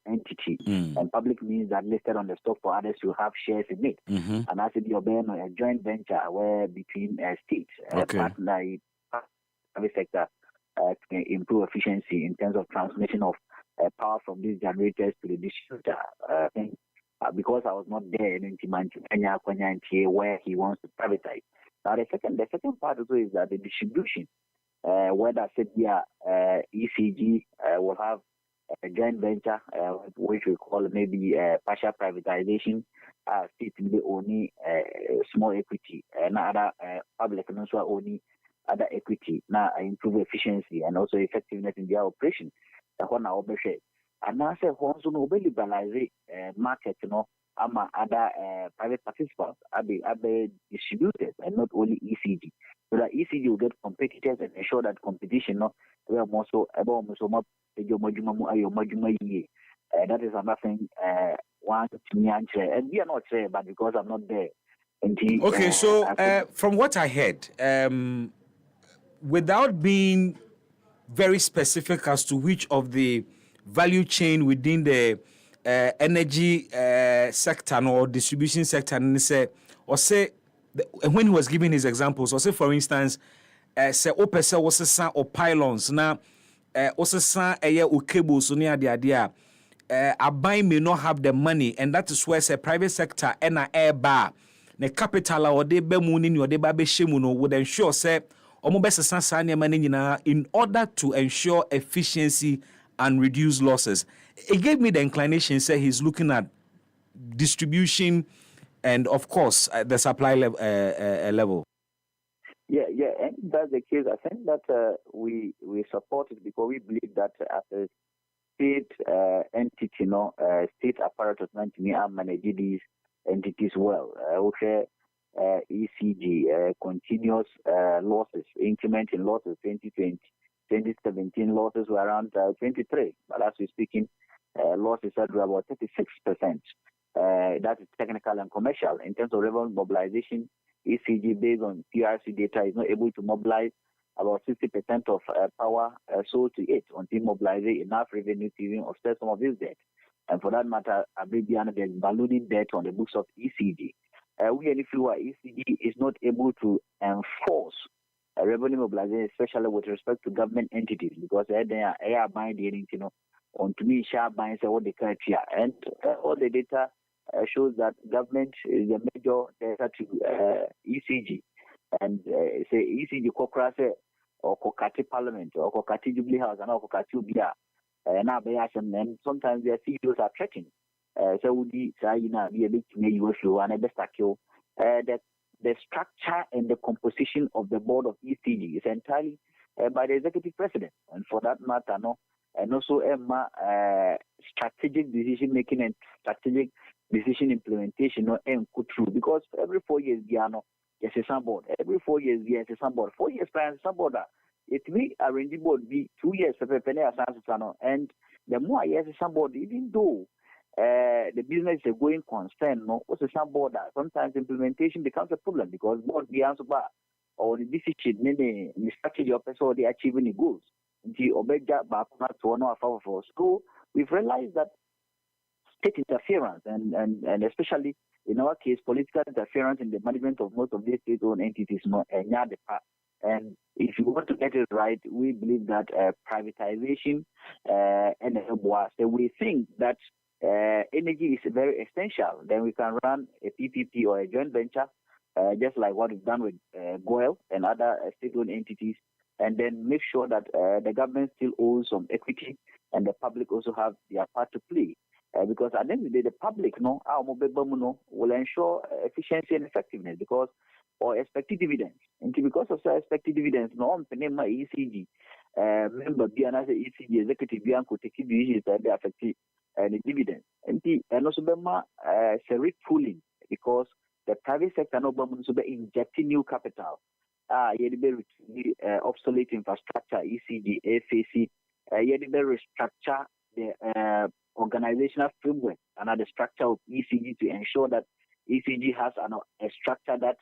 [SPEAKER 8] entity. And public means that listed on the stock for others to have shares in it. And as it be a joint venture where between states, partner, private sector to improve efficiency in terms of transmission of power from these generators to the distributor. Because I was not there in Kenya where he wants to privatize. Now the second part also is that the distribution, whether ECG will have a joint venture, which we call maybe partial privatization, state may only small equity, and other public and also only other equity. Now improve efficiency and also effectiveness in their operation. And now say once you know liberalize market, you know, other private participants are distributors and not only ECG. So that ECG will get competitors and ensure that competition, no, we are also about that is another thing. One to me and we are not saying, but because I'm not there.
[SPEAKER 1] Okay, so from what I heard, without being very specific as to which of the value chain within the energy sector or distribution sector, and say, or say, when he was giving his examples, or say, for instance, say, opesa was a son or pylons, now, also son a year or cables, so near the idea, a buy may not have the money, and that is where, say, private sector and a air bar, the capital or de bemunin or de babe shimuno would ensure, say, in order to ensure efficiency and reduce losses. It gave me the inclination, say he's looking at distribution and, of course, the supply level.
[SPEAKER 8] Yeah, and that's the case. I think that we support it because we believe that as a state entity, you know, state apparatus manage these entities well. ECG, continuous losses, increment in losses, 2020, 2017 losses were around 23, but as we're speaking, losses are about 36%. That is technical and commercial. In terms of revenue mobilization, ECG based on PRC data is not able to mobilize about 60% of power sold to it until mobilizing enough revenue to even offset some of this debt. And for that matter, there's ballooning debt on the books of ECG. ECG is not able to enforce revenue mobilization, especially with respect to government entities, because they are binding, you know, on to me, share buying what they can't hear. And all the data shows that government is a major data to ECG. And say ECG Kokrase or Kokati Parliament or Kokati Jubilee House and Kokati Ubia. And sometimes their CEOs are threatened. So would be a big UFO and a best that the structure and the composition of the board of ECG is entirely by the executive president, and for that matter, no, and also strategic decision making and strategic decision implementation, no, through because every 4 years, there's a some board. Every 4 years, there's a some board. 4 years, some board. It will arrange board be 2 years and the more years some board, even though the business is a going concern, no, what's some board? Sometimes implementation becomes a problem because board the answer or the decision, the strategy of person or the achieving the goals. The Obega back to no for. So we've realized that state interference and especially in our case, political interference in the management of most of these state-owned entities, no, and if you want to get it right, we believe that privatization and we think that energy is very essential. Then we can run a PPP or a joint venture, just like what we've done with GOEL and other state-owned entities, and then make sure that the government still owns some equity and the public also have their part to play. because at the end of the day, the public will ensure efficiency and effectiveness because or expected dividends. And because of expected dividends, no my ECG member be another ECG executive could take decisions that they affect the dividends. And also risk pooling because the private sector no be injecting new capital. Obsolete infrastructure, ECG, FAC, restructure the organizational framework and the structure of ECG to ensure that ECG has a structure that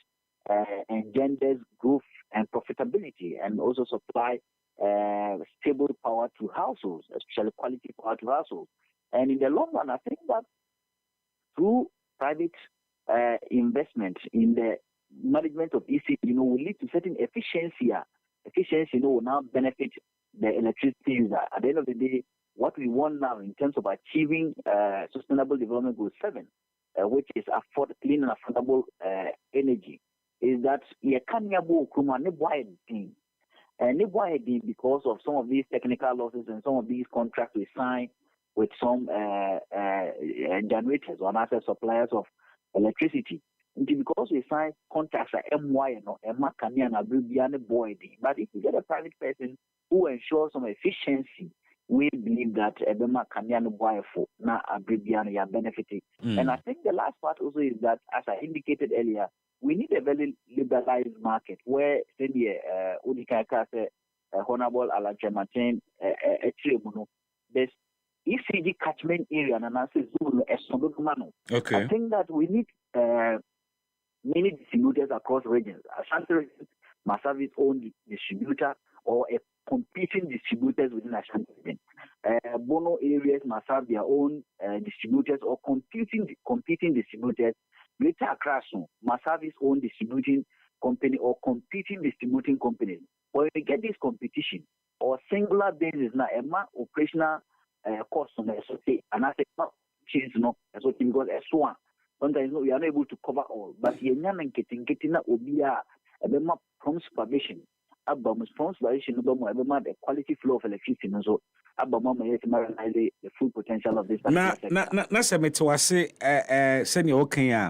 [SPEAKER 8] engenders growth and profitability and also supply stable power to households, especially quality power to households. And in the long run, I think that through private investment in the management of ECG, will lead to certain efficiency. Efficiency, will now benefit the electricity user. At the end of the day, what we want now in terms of achieving Sustainable Development Goal 7, which is clean and affordable energy, is that you can't because of some of these technical losses and some of these contracts we sign with some generators or other suppliers of electricity. Because we sign contracts like MY and but if you get a private person who ensures some efficiency, we believe that Ebema Kanyano Boyfo na Abribiano ya benefiting. And I think the last part also is that, as I indicated earlier, we need a very liberalized market where Unikaka Honorable Alaja Martin there's ECG catchment area and
[SPEAKER 1] okay.
[SPEAKER 8] I think that we need many distributors across regions. Ashanti region must have its own distributor or a competing distributors within Ashanti region. Bono areas must have their own distributors or competing distributors. Greater Accra must have its own distributing company or competing distributing companies. When we get this competition or singular basis now, operational cost on the SOT and I say not change SOT because S1 sometimes we are not able to cover all. But you getting obia from supervision. From supervision, the quality flow of electricity and so the full potential of this.
[SPEAKER 1] Na se metwase senior okay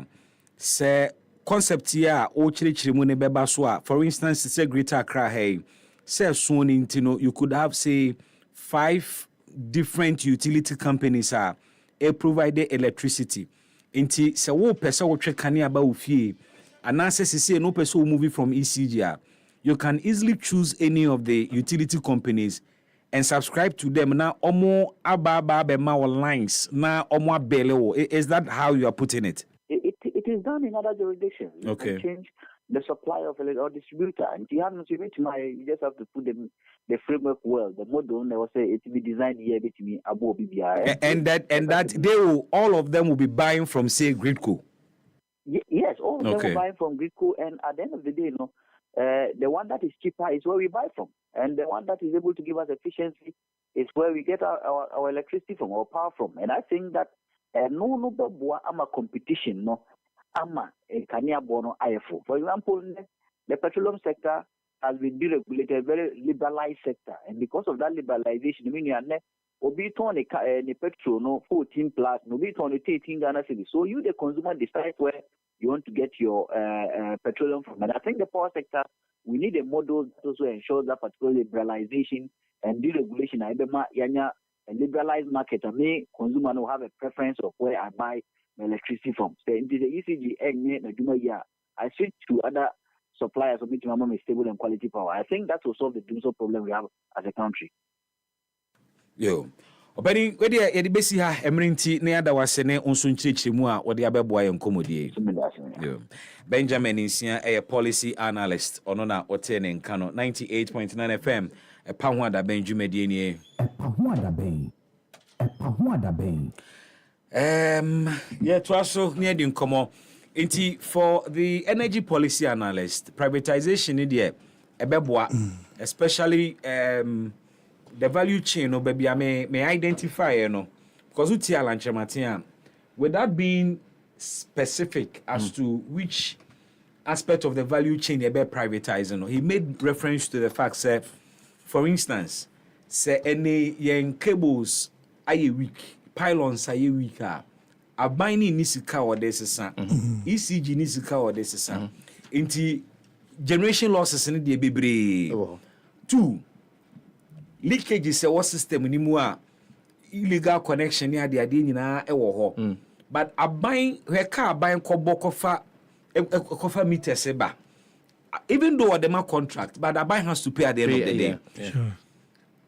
[SPEAKER 1] say concept here o chirichiri mu ne beba so a for instance say Greater Accra hey say so ntino you could have say 5 different utility companies are provide electricity nti se wo pese wo twe kane aba ofie anase sisi no pese wo moving from ECG you can easily choose any of the utility companies and subscribe to them na omo aba be ma lines na omo abele. Is that how you are putting it?
[SPEAKER 8] It is done in other jurisdictions. You can change the supply of or distributor, and you just have to put the framework well. The model they will say it will be designed here between Abo BBI.
[SPEAKER 1] And that they will all of them will be buying from say Gridco.
[SPEAKER 8] Yes, all of them will buy from Gridco, and at the end of the day, the one that is cheaper is where we buy from, and the one that is able to give us efficiency is where we get our electricity from, our power from. And I think that no ama competition ama kania bono IFO. For example, the petroleum sector has been deregulated, very liberalized sector, and because of that liberalization, I mean obi ton the petrol 14 plus, obi ton 18 Ghana cedis. So you the consumer decide where you want to get your petroleum from. And I think the power sector, we need a model that also ensures that particular liberalization and deregulation. A liberalized market, and me consumer will have a preference of where I buy my electricity from. So in the ECG, I switch to other suppliers of minimum stable and quality power. I think that will solve the doomsday problem we have as a country.
[SPEAKER 1] Yo. Obani we dey besi ha emrenti na yada wasene onso nchirechiremu a wode abeboa ye nkomodie. Yo. Benjamin Nsia a policy analyst ono na ote ne nka no 98.9 FM epa ho ada Benjumedie nie.
[SPEAKER 6] Epa ho ada ben.
[SPEAKER 1] Yeah, to also near the nkomo. Inti for the energy policy analyst, privatization in there ebeboa, especially the value chain no baby I may identify because uti alanchematia without being specific as to which aspect of the value chain they be privatizing. He made reference to the fact that, for instance, say any young cables are weak pylons are weaker. A binding nisika or desisa, ECG nisika or desisa. Into generation losses in the baby. 2. Leakage is a water system anymore. Illegal connection near the idea in but a buying her car buying kofa meter seba. Even though the contract, but a buyer has to pay at the end of the day.
[SPEAKER 2] Sure.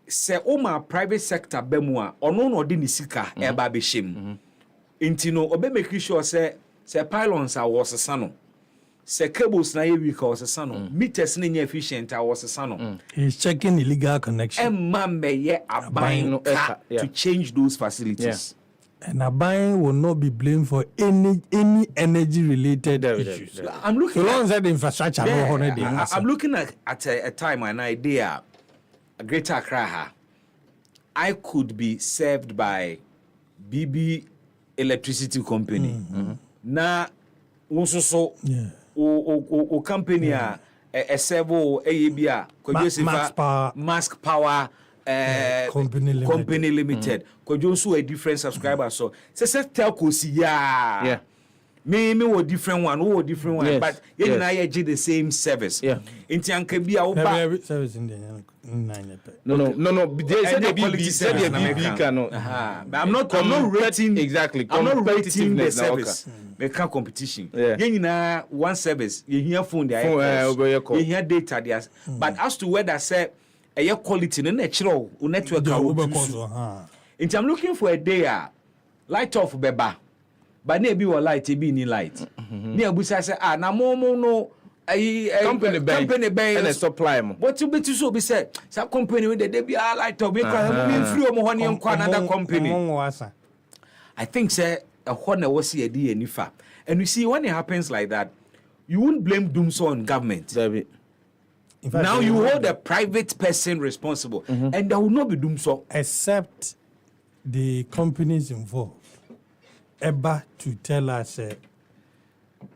[SPEAKER 1] Say oma private sector bemwa ono no de nisika eba be shame. Intino obe make sure say pylons are was sano. Say cables na ye weak was sano. Meters na efficient was sano.
[SPEAKER 2] He's checking illegal connection.
[SPEAKER 1] And man be ye a buying to change those facilities.
[SPEAKER 2] And a buying will not be blamed for any energy related issues.
[SPEAKER 1] I'm looking
[SPEAKER 2] so long as the infrastructure
[SPEAKER 1] I'm looking at a time an idea a Greater Accra. I could be served by BB Electricity Company. Na so o company a servo ABA Mask Power Company Limited. Could you also a different subscriber? So say telco see yeah. Me were different one, who different one, but you and I get the same service. Yeah. In Tiankabia,
[SPEAKER 2] every service in the
[SPEAKER 7] no. They said the BB cannot.
[SPEAKER 1] I'm not rating
[SPEAKER 7] exactly.
[SPEAKER 1] I'm not rating the service. Make competition. Yeah. One service. You hear phone there. You hear data there. But as to whether say a quality no natural network. I'm looking for a day light off beba. But ne bi light be ni light. Ne abusa say na mo no
[SPEAKER 7] company bay and supply mo.
[SPEAKER 1] What you be to so be say some company with the be light off because free mo honey and another company. I think say a honor was here di enifa. And you see when it happens like that, you won't blame doomso on government.
[SPEAKER 7] In
[SPEAKER 1] fact, now you hold a private person responsible and there will not be doomso
[SPEAKER 2] except the companies involved able to tell us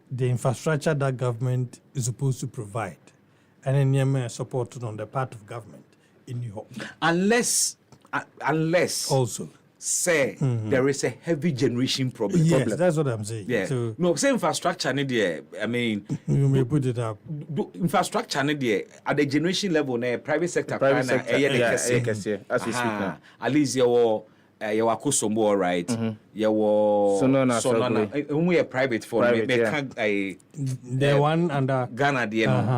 [SPEAKER 2] the infrastructure that government is supposed to provide and then supported on the part of government in New York.
[SPEAKER 1] Unless
[SPEAKER 2] also
[SPEAKER 1] say there is a heavy generation problem.
[SPEAKER 2] Yes, that's what I'm saying.
[SPEAKER 1] Yeah. So, no, say infrastructure there. I mean,
[SPEAKER 2] you may put it up.
[SPEAKER 1] Infrastructure there at the generation level, private sector,
[SPEAKER 7] as we speak now.
[SPEAKER 1] At least you are Kosombo, right? You were Sonona. We are private for
[SPEAKER 2] the one under
[SPEAKER 1] Ghana.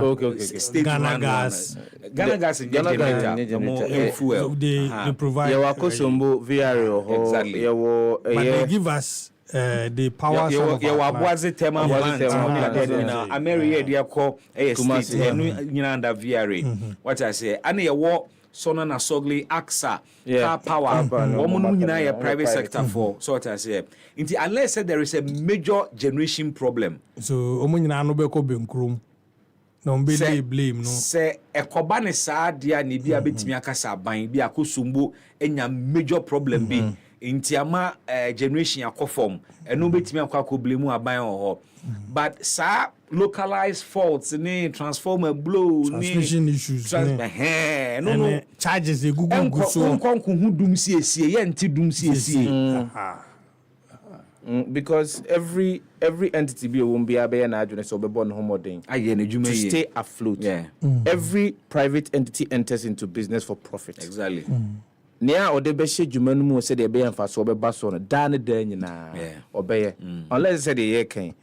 [SPEAKER 7] Okay.
[SPEAKER 1] State
[SPEAKER 2] Ghana gas.
[SPEAKER 1] Ghana gas and generator. Fuel.
[SPEAKER 2] They provide.
[SPEAKER 7] You are Kosombo VRO.
[SPEAKER 2] Exactly. But they give us the power.
[SPEAKER 1] You are Boise Thermal plant. America, they are called a state. You know under VRA. What I say, and you walk. Sonana Sogli, AXA, Power, woman private sector for sort as say. Unless there is a major generation problem.
[SPEAKER 2] So Omunina no beko benkrum. No blame no.
[SPEAKER 1] Say a kobane sa dia ni bia betimi akasa ban bia akosumbo enya major problem bi. Ama generation akofom eno betimi akwa blame aban ho. But sa localized faults ni transformer blow
[SPEAKER 2] transmission issues charges they Google
[SPEAKER 1] so dum siesie ye nti dum siesie
[SPEAKER 7] because every entity be won be abe na adwene so be born homodin to stay afloat. Every private entity enters into business for profit.
[SPEAKER 1] Exactly.
[SPEAKER 7] Nia ode be hye dwuma no mu se de be emfa so be ba so no da ne da nyina obeye unless say de ye kan.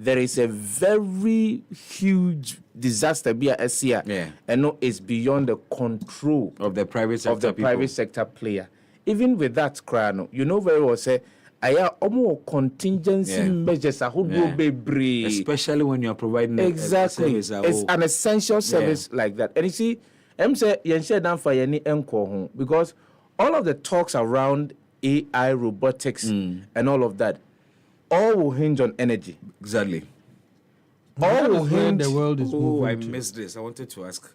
[SPEAKER 7] There is a very huge disaster be a SCA, and no, it's beyond the control
[SPEAKER 1] of the private
[SPEAKER 7] sector player. Even with that, Krano, you know very well say, I have almost contingency measures.
[SPEAKER 1] Especially when you are providing
[SPEAKER 7] a service. It's an essential service like that. And you see, I'm saying you share down for any encore because all of the talks around AI, robotics, and all of that. All will hinge on energy.
[SPEAKER 1] Exactly.
[SPEAKER 2] All will hinge. The world is
[SPEAKER 1] moving. I missed this. I wanted to ask.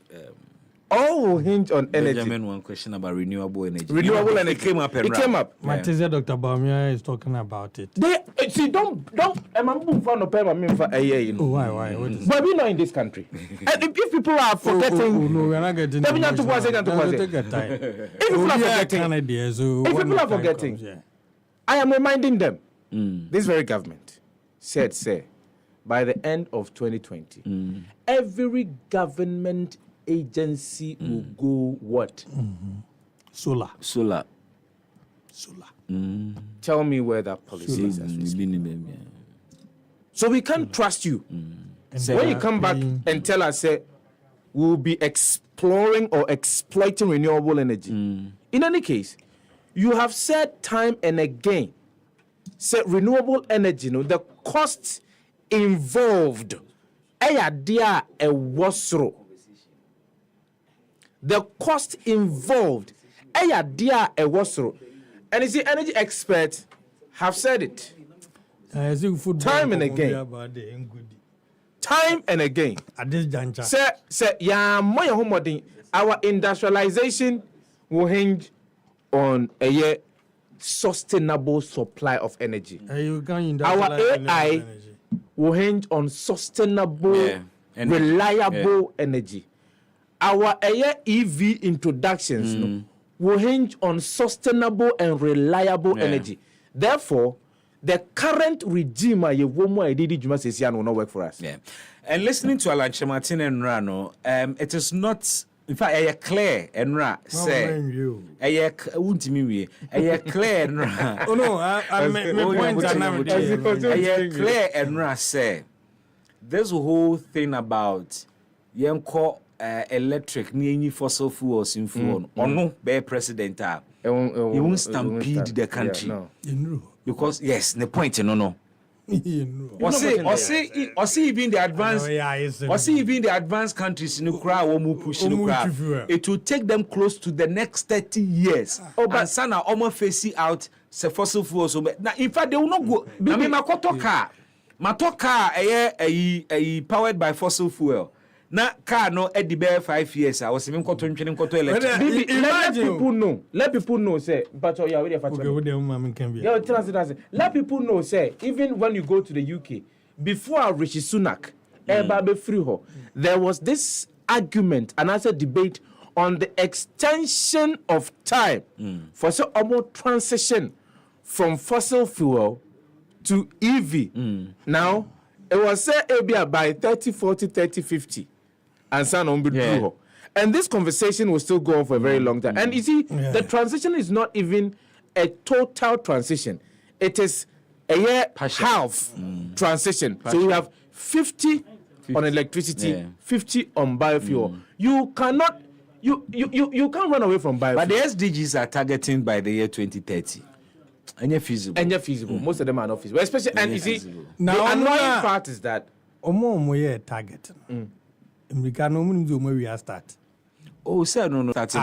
[SPEAKER 7] All will hinge on energy.
[SPEAKER 1] Benjamin, one question about renewable energy.
[SPEAKER 7] Renewable energy
[SPEAKER 1] came up.
[SPEAKER 7] It came up.
[SPEAKER 2] Matizia, Dr. Baumia is talking about it.
[SPEAKER 7] They see. Don't. I'm found a pair of for a year.
[SPEAKER 2] Why?
[SPEAKER 7] But we're not in this country. And if people are forgetting,
[SPEAKER 2] no, we're not getting.
[SPEAKER 7] Take your time. If people are forgetting, I am reminding them, this very government said, say, by the end of 2020, every government agency will go what?
[SPEAKER 2] Solar.
[SPEAKER 7] Tell me where that policy is. So we can't trust you. So when you come back and tell us, say, we'll be exploring or exploiting renewable energy. In any case, you have said time and again, say renewable energy, the costs involved, the cost involved, and you see, energy experts have said it time and again. Time and again.
[SPEAKER 2] At this juncture.
[SPEAKER 7] Say, our industrialization will hinge on a sustainable supply of energy. Our AI will hinge on sustainable, reliable energy. Our EV introductions will hinge on sustainable and reliable energy. Therefore, the current regime will not work for us.
[SPEAKER 1] Yeah. And listening to Alan Martin and Rano, it is not, in fact, a clear and Ra say, a clear and Ra.
[SPEAKER 2] Oh no, I mean,
[SPEAKER 1] clear and Ra say, there's a whole thing about Yanko electric, near fossil fuels in phone, or no, bear president, he won't stampede the country. Because yes, the point no. Or see even the advanced countries in Ukraine push it will take them close to the next 30 years. But Sana almost facing out the fossil fuels. Now, in fact, they will not go. I mean, my car powered by fossil fuel. Na car no at the bear 5 years. I was even electric.
[SPEAKER 7] Let people know, say, but you are ready for let people know, say, even when you go to the UK, before Rishi Sunak, there was this argument and also debate on the extension of time for so almost transition from fossil fuel to EV. Now, it was said by 30, 40, 30, 50. And so on. And this conversation will still go on for a very long time. And you see, the transition is not even a total transition. It is a year half transition. So we have 50 on electricity, 50 on biofuel. You cannot, you can't run away from biofuel.
[SPEAKER 1] But the SDGs are targeting by the year 2030. And you're feasible.
[SPEAKER 7] Most of them are not feasible. Especially, and you see, the annoying part is that
[SPEAKER 2] target. We start.
[SPEAKER 1] Oh, sir, no. That's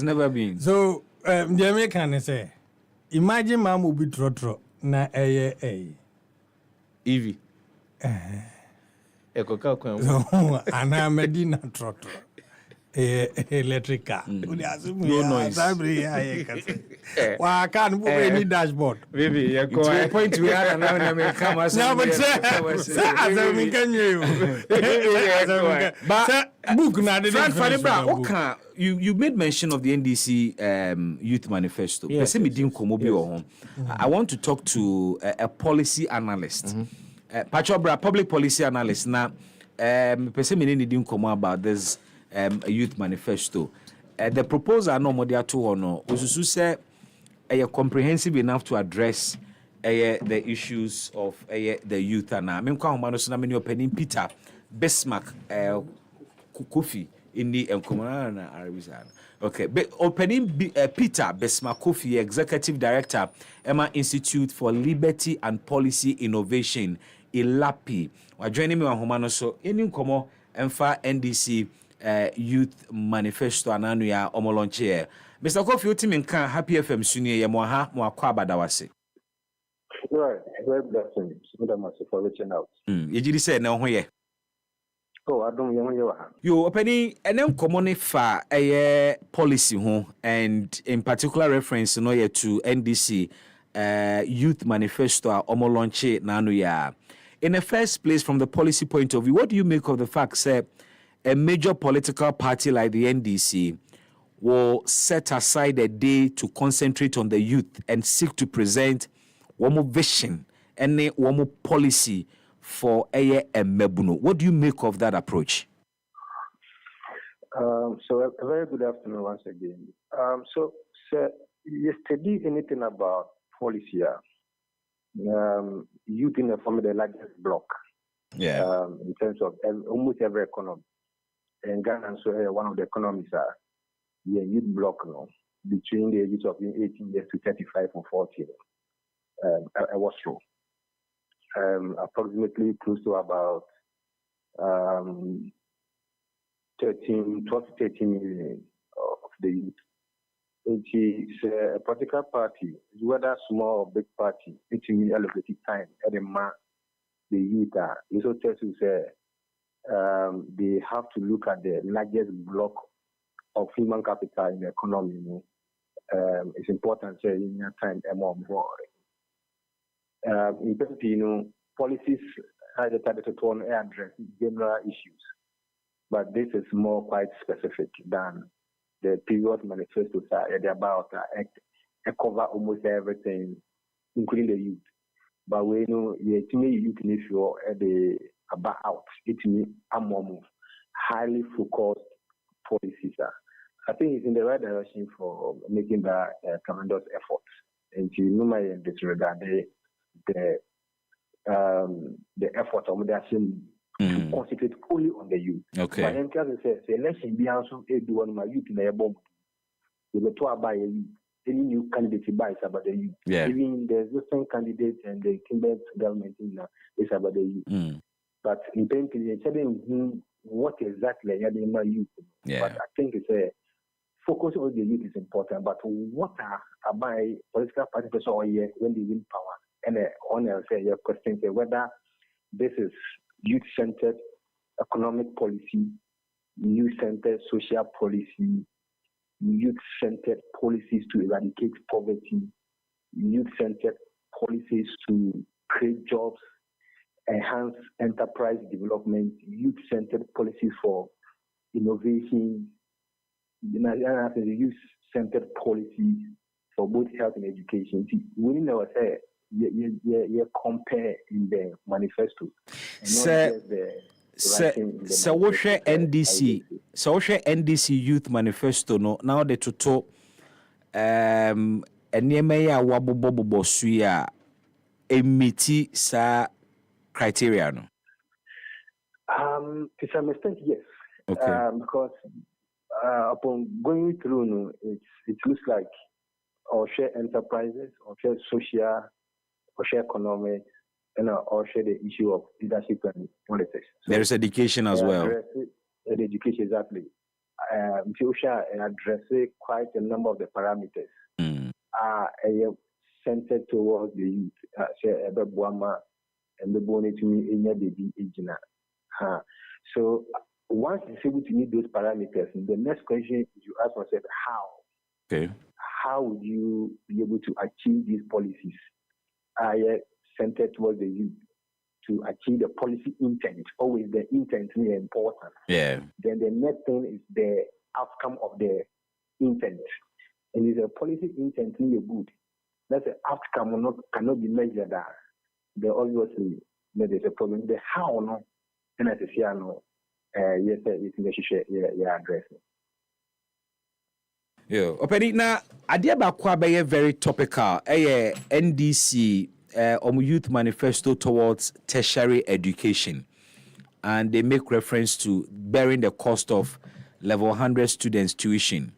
[SPEAKER 1] never been.
[SPEAKER 2] So, the American say, imagine mom will be trotro na EV. So, Anna Medina trotro. Electric car. No
[SPEAKER 1] noise.
[SPEAKER 2] Why can't put any dashboard?
[SPEAKER 7] Maybe you're
[SPEAKER 1] to a point we are now in America.
[SPEAKER 2] No, but
[SPEAKER 1] you made mention of the NDC youth manifesto. Yes. I want to talk to a policy analyst, public policy analyst. Now, about this. A youth manifesto. The proposal no more there to no. Ususu say comprehensive enough to address the issues of the youth and I mean opening Peter Bismark Kofi in the Arabian. Okay, opening Peter Bismark Kofi, Executive Director, Emma Institute for Liberty and Policy Innovation, ILAPI. We're joining me on Homano so in Komo Emfa NDC youth manifesto ananu ya omolonche. Mr. Kofi Utimin kan Happy FM sunie ye mo ha mo akwa badawase.
[SPEAKER 8] Right, very blessing. For reaching out.
[SPEAKER 1] Ye jiri say na ho ye.
[SPEAKER 8] Oh, I don't know.
[SPEAKER 1] You opening enen common fa policy ho, and in particular reference no ye to NDC youth manifesto omolonche nanu ya. In the first place, from the policy point of view, what do you make of the fact say a major political party like the NDC will set aside a day to concentrate on the youth and seek to present one more vision and one more policy for Eye and Mebuno. What do you make of that approach?
[SPEAKER 9] So a very good afternoon once again. So yesterday, anything about policy, youth in the form of the largest bloc, in terms of almost every economy. And Ghana, so one of the economies are youth bloc now, between the ages of 18 years to 35 or 40. I was true. Approximately close to about 12 to 13 million of the youth. It is a political party, whether small or big party, it will allocate time at the youth are. It also tells you they have to look at the largest block of human capital in the economy. It's important to say in your time more. In fact, policies are decided to address general issues, but this is more quite specific than the previous manifestos are about. Cover almost everything, including the youth. But we know youth issue about it highly focused policies. I think it's in the right direction for making that tremendous effort. And to in this regard, the effort of the to concentrate only on the youth.
[SPEAKER 1] Okay.
[SPEAKER 9] But in terms of election, be also do one my youth in a bomb. You will talk about any new candidate buys about the youth.
[SPEAKER 1] Yeah.
[SPEAKER 9] Even the existing candidates and the incumbent government is about the youth. But in terms of what exactly are the youth?
[SPEAKER 1] Yeah.
[SPEAKER 9] But I think it's a focus on the youth is important. But what are by political parties all year when they win power? And on your question whether this is youth-centered economic policy, youth-centered social policy, youth-centered policies to eradicate poverty, youth-centered policies to create jobs, enhance enterprise development, youth-centered policies for innovation, youth-centered policies for both health and education. We know you compare in the manifesto.
[SPEAKER 1] So what share NDC? So what share NDC Youth Manifesto? No, now the toto enyemeya wabobobo suya emiti sa criteria no.
[SPEAKER 9] To some extent, yes.
[SPEAKER 1] Okay.
[SPEAKER 9] Because upon going through, it looks like or share enterprises, or share social, or share economic, and or share the issue of leadership and politics. So
[SPEAKER 1] there is education as well.
[SPEAKER 9] The education, exactly. Social address quite a number of the parameters are centered towards the youth. And the bonnet to me in the ejina. So once it's able to meet those parameters, the next question you ask yourself, how?
[SPEAKER 1] Okay.
[SPEAKER 9] How would you be able to achieve these policies? Are centered towards the youth to achieve the policy intent? Always the intent is important.
[SPEAKER 1] Yeah.
[SPEAKER 9] Then the next thing is the outcome of the intent. And if the policy intent is good, that's the outcome cannot be measured. Then obviously there is a problem. The how no, and as I say no, yes, it's necessary. Yeah, addressing.
[SPEAKER 1] Yeah. Opedi na adia ba kwa be very topical. NDC youth manifesto towards tertiary education, and they make reference to bearing the cost of level 100 students tuition.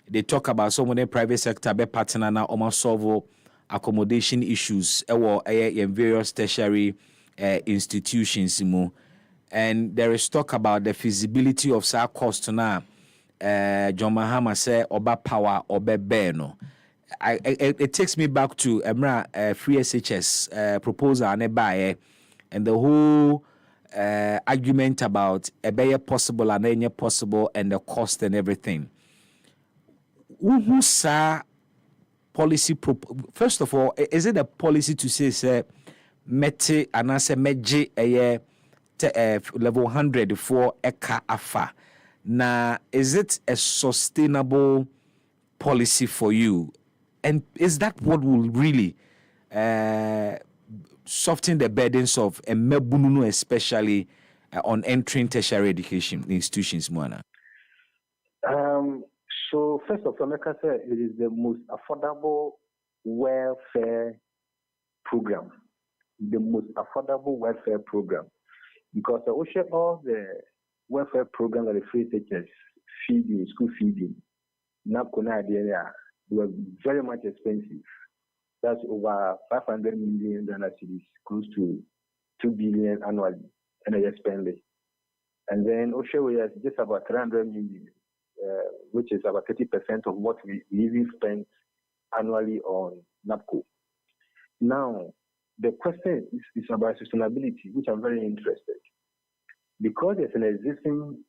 [SPEAKER 1] They talk about some of the private sector be partner na almost solve accommodation issues in various tertiary institutions mu. And there is talk about the feasibility of sa cost now. John Mahama say oba power oba beno. It takes me back to free SHS proposal and the whole argument about a possible and any possible and the cost and everything. Who sa policy first of all, is it a policy to say mete anase meje level 100 for eka afa Now, is it a sustainable policy for you? And is that what will really soften the burdens of a mebununu, especially on entering tertiary education institutions, Moana?
[SPEAKER 9] So first of all, like I said, it is the most affordable welfare program. The most affordable welfare program. Because all the welfare programs that the free teachers feeding, school feeding, they were very much expensive. That's over 500 million Ghana cedis, close to 2 billion annually, and they spend it. And then OSHA is just about 300 million, which is about 30% of what we even spend annually on NAPCO. Now, the question is about sustainability, which I'm very interested. Because there's an existing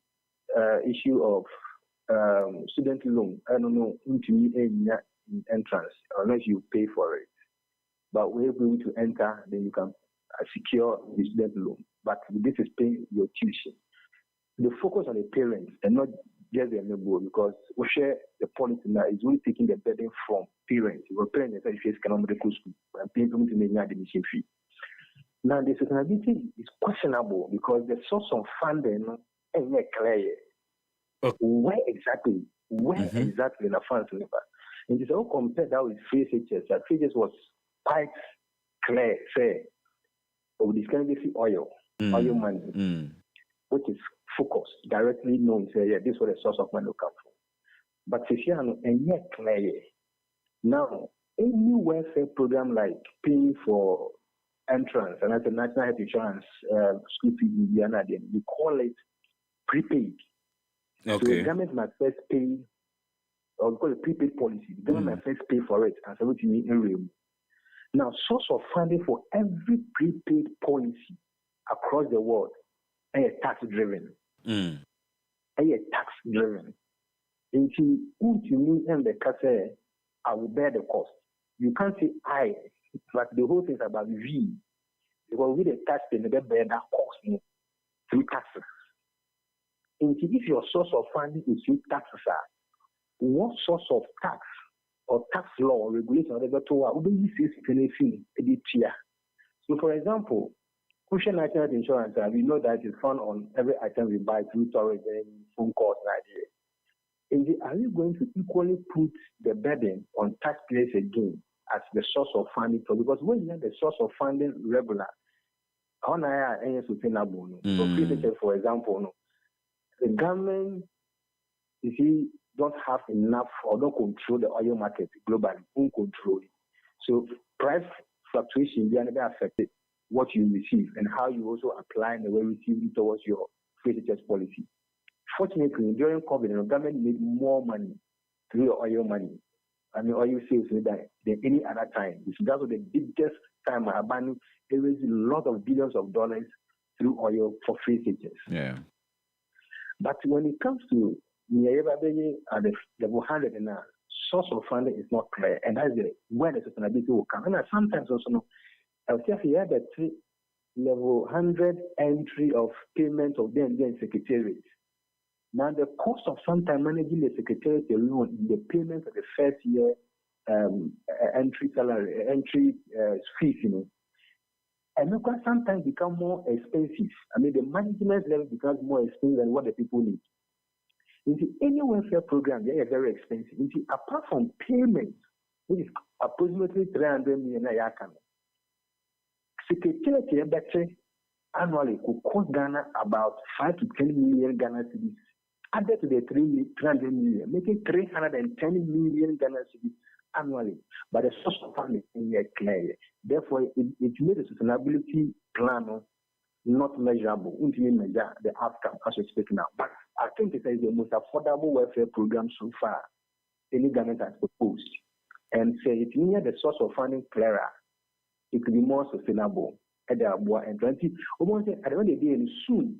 [SPEAKER 9] issue of student loan, I don't know, into entrance, unless you pay for it. But we're able to enter, then you can secure the student loan. But this is paying your tuition. The focus on the parents and not just the enable, because we share the policy now is really taking the burden from parents. Your parents say if cannot medical school and paying them to make admission fee. Now the sustainability is questionable because the source of funding ain't yet clear.
[SPEAKER 1] Okay.
[SPEAKER 9] Where exactly the funds never. And it's all compared that with free teachers. That free teachers was quite clear, say, of this kind of oil money, which is focused, directly known, say, yeah, this is where the source of money will come from. But if you and yet clear. Now, any welfare program like paying for entrance and as a national health insurance school fee in Indiana, we call it prepaid.
[SPEAKER 1] Okay.
[SPEAKER 9] So the government must first pay, or we call it prepaid policy. The government must first pay for it and so what you need in real. Now, source of funding for every prepaid policy across the world is tax driven. Tax driven. And to me and the case, I will bear the cost. You can't say I, but the whole thing is about we. Because we the tax pay, they bear that cost through taxes. And if your source of funding is through taxes, what source of tax or tax law or regulation or whatever to So for example, Cushion National Health Insurance, we know that it's found on every item we buy through tourism, phone calls, and idea. Are you going to equally put the burden on taxpayers again as the source of funding? Because when you have the source of funding regular, for example, the government, you see, don't have enough or don't control the oil market globally, don't control it. So price fluctuation, they are never affected what you receive and how you also apply and the way you receive it towards your free teachers policy. Fortunately, during COVID, the government made more money through the oil money. I mean, oil sales than any other time. That was the biggest time they raised a lot of billions of dollars through oil for free teachers.
[SPEAKER 1] Yeah.
[SPEAKER 9] But when it comes to the level 100 and source of funding is not clear, and that's where the sustainability will come. And sometimes also, I would say if you had the level 100 entry of payment of then secretariat. Now the cost of sometimes managing the secretariat alone in the payment of the first year entry fees, and sometimes become more expensive. I mean, the management level becomes more expensive than what the people need. Any welfare program, they are very expensive. Apart from payments, which is approximately 300 million a year, secretariat annually could cost Ghana about 5 to 10 million Ghana cedis, added to the 300 million, making 310 million Ghana cedis annually. But the source of funding is yet clear. Therefore, it made the sustainability plan not measurable, until measure the outcome as we speak now. But I think it is the most affordable welfare program so far any government has proposed. And say it near the source of funding clearer, it could be more sustainable at the Abua and 20. Almost at the end of the day, soon,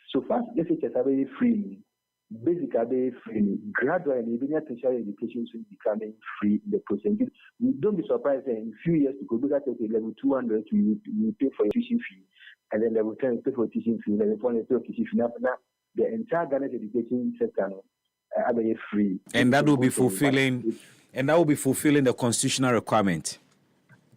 [SPEAKER 9] so fast SHS are very free, basic are very free, gradually, even tertiary education is becoming free in the process. Don't be surprised in a few years to go back to level 200, you pay for your tuition fee, and then level 10 pay for teaching fee, level 4 pay for teaching fee. Now, the entire Ghana's education sector are free.
[SPEAKER 1] And that will be fulfilling, the constitutional requirement.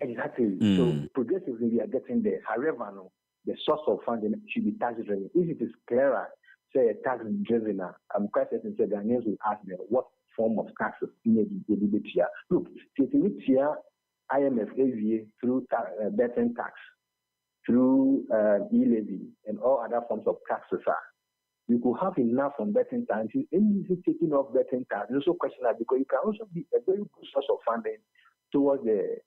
[SPEAKER 9] Exactly. So progressively we are getting there. However, no, the source of funding should be tax driven. If it is clearer, say a tax driven, I'm quite certain that Ghanaians will ask them what form of taxes need to be here. Look, taking here IMF AVA through betting tax, through e-levy and all other forms of taxes you could have enough from betting tax. And if taking off betting tax, there's also question that because it can also be a very good source of funding towards the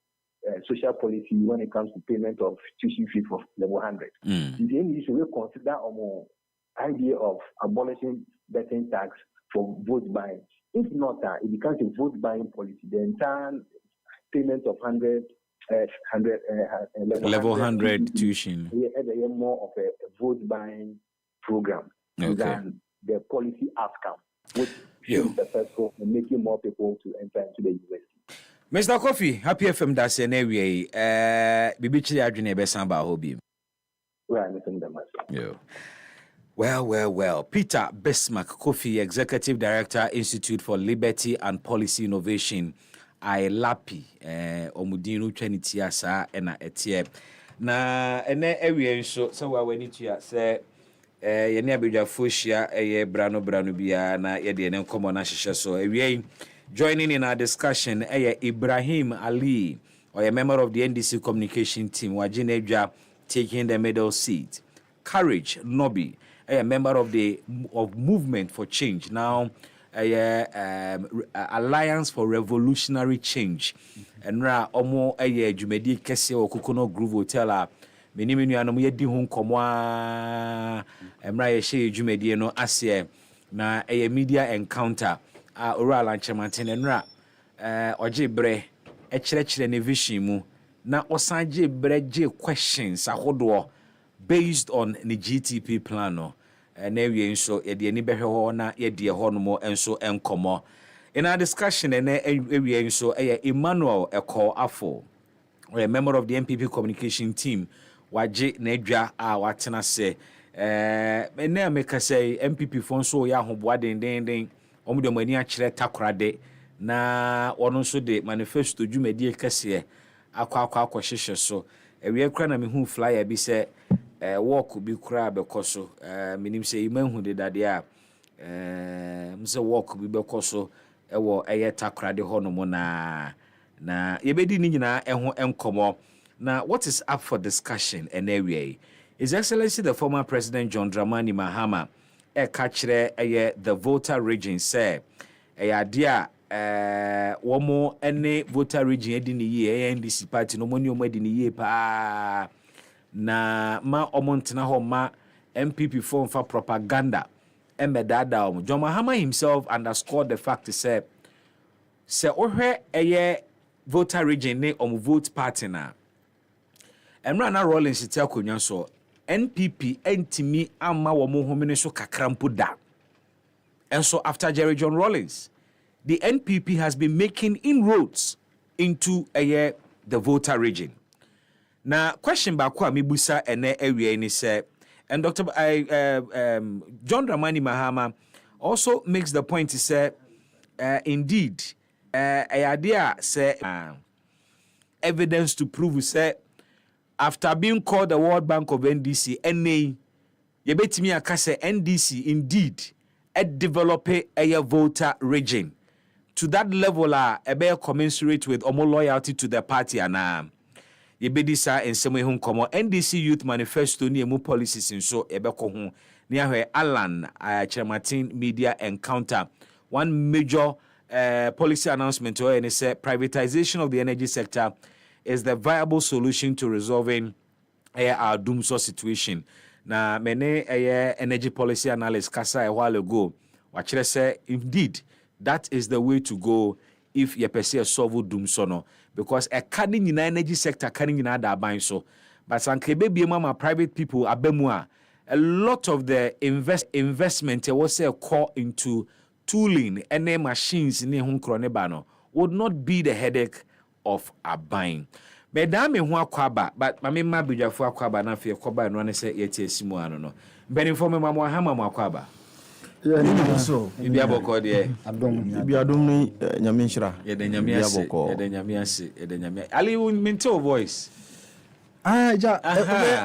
[SPEAKER 9] social policy when it comes to payment of tuition fee for level 100. The NDC will consider a more idea of abolishing betting tax for vote buying. If not, it becomes a vote buying policy. The entire payment of
[SPEAKER 1] level 100 tuition.
[SPEAKER 9] More of a vote buying program than the policy outcome, which is successful in making more people to enter into the university.
[SPEAKER 1] Mr. Kofi, Happy FM that's an area. Bibichi Adrine Besamba Hobby. Well. Peter Bismark Kofi, Executive Director, Institute for Liberty and Policy Innovation. ILAPI, Omudinu Trinitiasa, and Etie. Na ene area so we need to say ye ne abedwa foshia brano bia na ye de ne nkomo na hihye so area. Joining in our discussion Ibrahim Ali, or a member of the NDC communication team, Wajinedja taking the middle seat. Courage Nobi, a member of the Movement for Change, now Alliance for Revolutionary Change. And ra omo jumedi kese okukono groove hotel menimenu anom yedi hu nkomwa emra ye hye jumedi no ase na media encounter oral anchemantene nra oje bre ekire ne vision mu na osanje bre je questions ahodo based on the GTP plan no na wie nso ye de ni behwe ho na ye de ho no mo enso enkomo. In our discussion we so Emmanuel Eko Afo, a member of the MPP communication team, Waje Nedja watena se na make say MPP fon so ya ho boa den omude mani a kire takorade na wono so de manifesto dwumadi kese akwa hwehye so ewe kra na mehu flyer bi se work bi kra bekoso minim se imahu de dade a mse work bi bekoso ewo takrade hono mo na yebedi ni nyina eho enkomo na what is up for discussion and area. His Excellency the former President John Dramani Mahama kachire the Volta region say dia womo ene Volta region edi ni ye NDC party no moni omo edi ni ye pa na ma omontena ho ma MPP form for propaganda. John Mahama himself underscored the fact to say ohwe Volta region ne vote party na Emrana Rollins tell konya so NPP entimi ama wo mo homene so kakrampo da. And so after Jerry John Rawlings, the NPP has been making inroads into the Volta region. Now question back kwa mibusa ene area ni say and Dr. John Dramani Mahama also makes the point to say, indeed, idea say evidence to prove say after being called the World Bank of NDC, NA, yebetimi akase NDC indeed develop a Volta region to that level ebe commensurate with omo loyalty to the party and yebedisa ensemo ehun komo NDC Youth Manifesto ni emu policies nso ebeko ho ni ahwe Alan Chairman Media Encounter. One major policy announcement where it say privatization of the energy sector is the viable solution to resolving our doomsday situation. Na many energy policy analysts kasa a while ago wachire say indeed that is the way to go if you pursue a solve doomsday no, because a cutting in energy sector cutting in other buying so but sankebe mama private people abemua a lot of the investment was say call into tooling and machines in the would not be the headache of a buying. Medame hu akwaba but mame ma bidwafo akwaba na fe akwaba no ne se yete simu ano no. Beni for me mama hama akwaba.
[SPEAKER 10] so
[SPEAKER 1] Ibi aboko de.
[SPEAKER 10] Ibi adom ni nyame nshira.
[SPEAKER 1] Ye de nyame ase. Ye de nyame ase. Ye de nyame. Ali you maintain voice.
[SPEAKER 10] Ja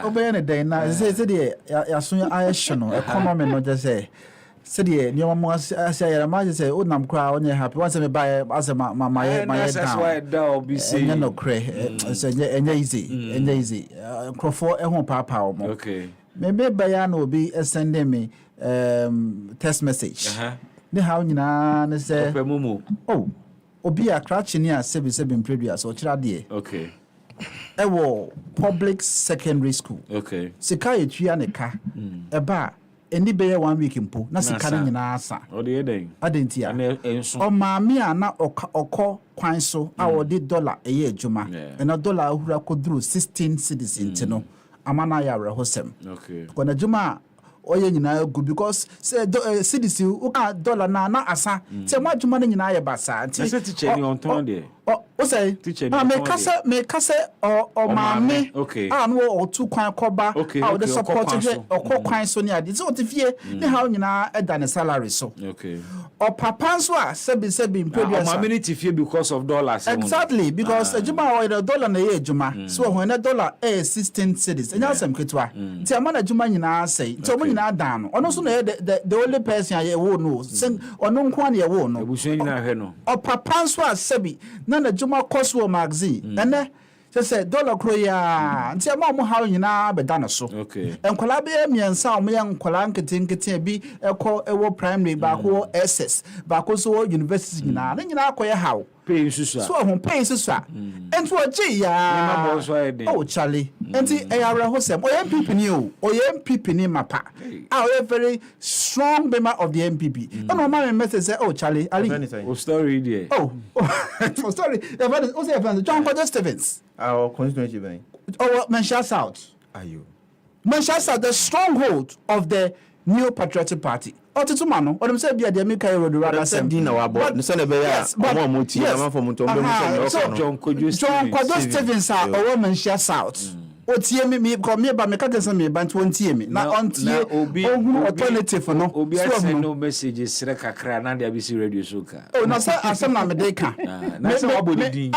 [SPEAKER 10] obey ne den na say de ya so ya hye no economy no just say de ni mo ase ya ma say o nam kra onye happy once me buy as my down.
[SPEAKER 1] That's why that be say.
[SPEAKER 10] No kre so enye easy. Crofo ehun papa o mo.
[SPEAKER 1] Okay.
[SPEAKER 10] Maybe buy na obi send me text message. Ne how nyina ne say oh obi akra chini a sebi impredua so kira de.
[SPEAKER 1] Okay.
[SPEAKER 10] Ewo public secondary school.
[SPEAKER 1] Okay.
[SPEAKER 10] Sika etua ne ka. Eba eni beye 1 week mpo na sika ne nyina asa.
[SPEAKER 1] O de den.
[SPEAKER 10] Adentia. O maami a na okọ kwan so a wo de dollar eye adwuma. Na dollar ahura koduru 16 cedis ntino. Amana ya rehosem.
[SPEAKER 1] Okay.
[SPEAKER 10] Kona adwuma oye nyina go because say cedis u ka dollar na asa. Say mo adwuma ne nyina ye basa.
[SPEAKER 1] Nti say teacher ni on ton de.
[SPEAKER 10] O say me kase o maame no o tu kwan koba o the support okwan so ni ade so tifie ne ha nyina eda ne salary so o papa so a sebi produce
[SPEAKER 1] maame ni tifie because of dollars
[SPEAKER 10] exactly because ejuma o the dollar na ye ejuma so when the dollar 16 cedis enya sem ketwa ti ama na ejuma nyina sei ti o nyina dan no ono so na the only person ye wo no ono nko na ye wo no
[SPEAKER 1] ebusu nyina hwe no
[SPEAKER 10] o papa so a sebi na juma Cosmo magazine ene say dollar kro ya nti ama mo hawo nyina beda na so enkola be miensa o me enkola nkete bi ewo primary ba ko SS ba ko so university nyina na nyina akoye hawo
[SPEAKER 1] pay susu
[SPEAKER 10] so ho pay susu enti o ji ya o chale enti eyara ho sem o MPP ni o MPP ni mapa o very strong member of the MPP no ma me message say o chale ali
[SPEAKER 1] o story there
[SPEAKER 10] story o say John Kojo Stevens
[SPEAKER 7] our constituency ben
[SPEAKER 10] Manchester South Manchester South the stronghold of the New Patriotic Party Otitu no odem say bia de Mika Road rather sem
[SPEAKER 7] din na wabo no say na be ya omo moti na man for muto be mu say
[SPEAKER 10] John Kojo Stevens a owo Manchester South otie me ko me ba me ka kese me ba ntie me na ontie ohun alternative no
[SPEAKER 1] obi send no message sire kakra na dia bi si radio so ka
[SPEAKER 10] na say asem na me dey ka
[SPEAKER 1] na say wabodi din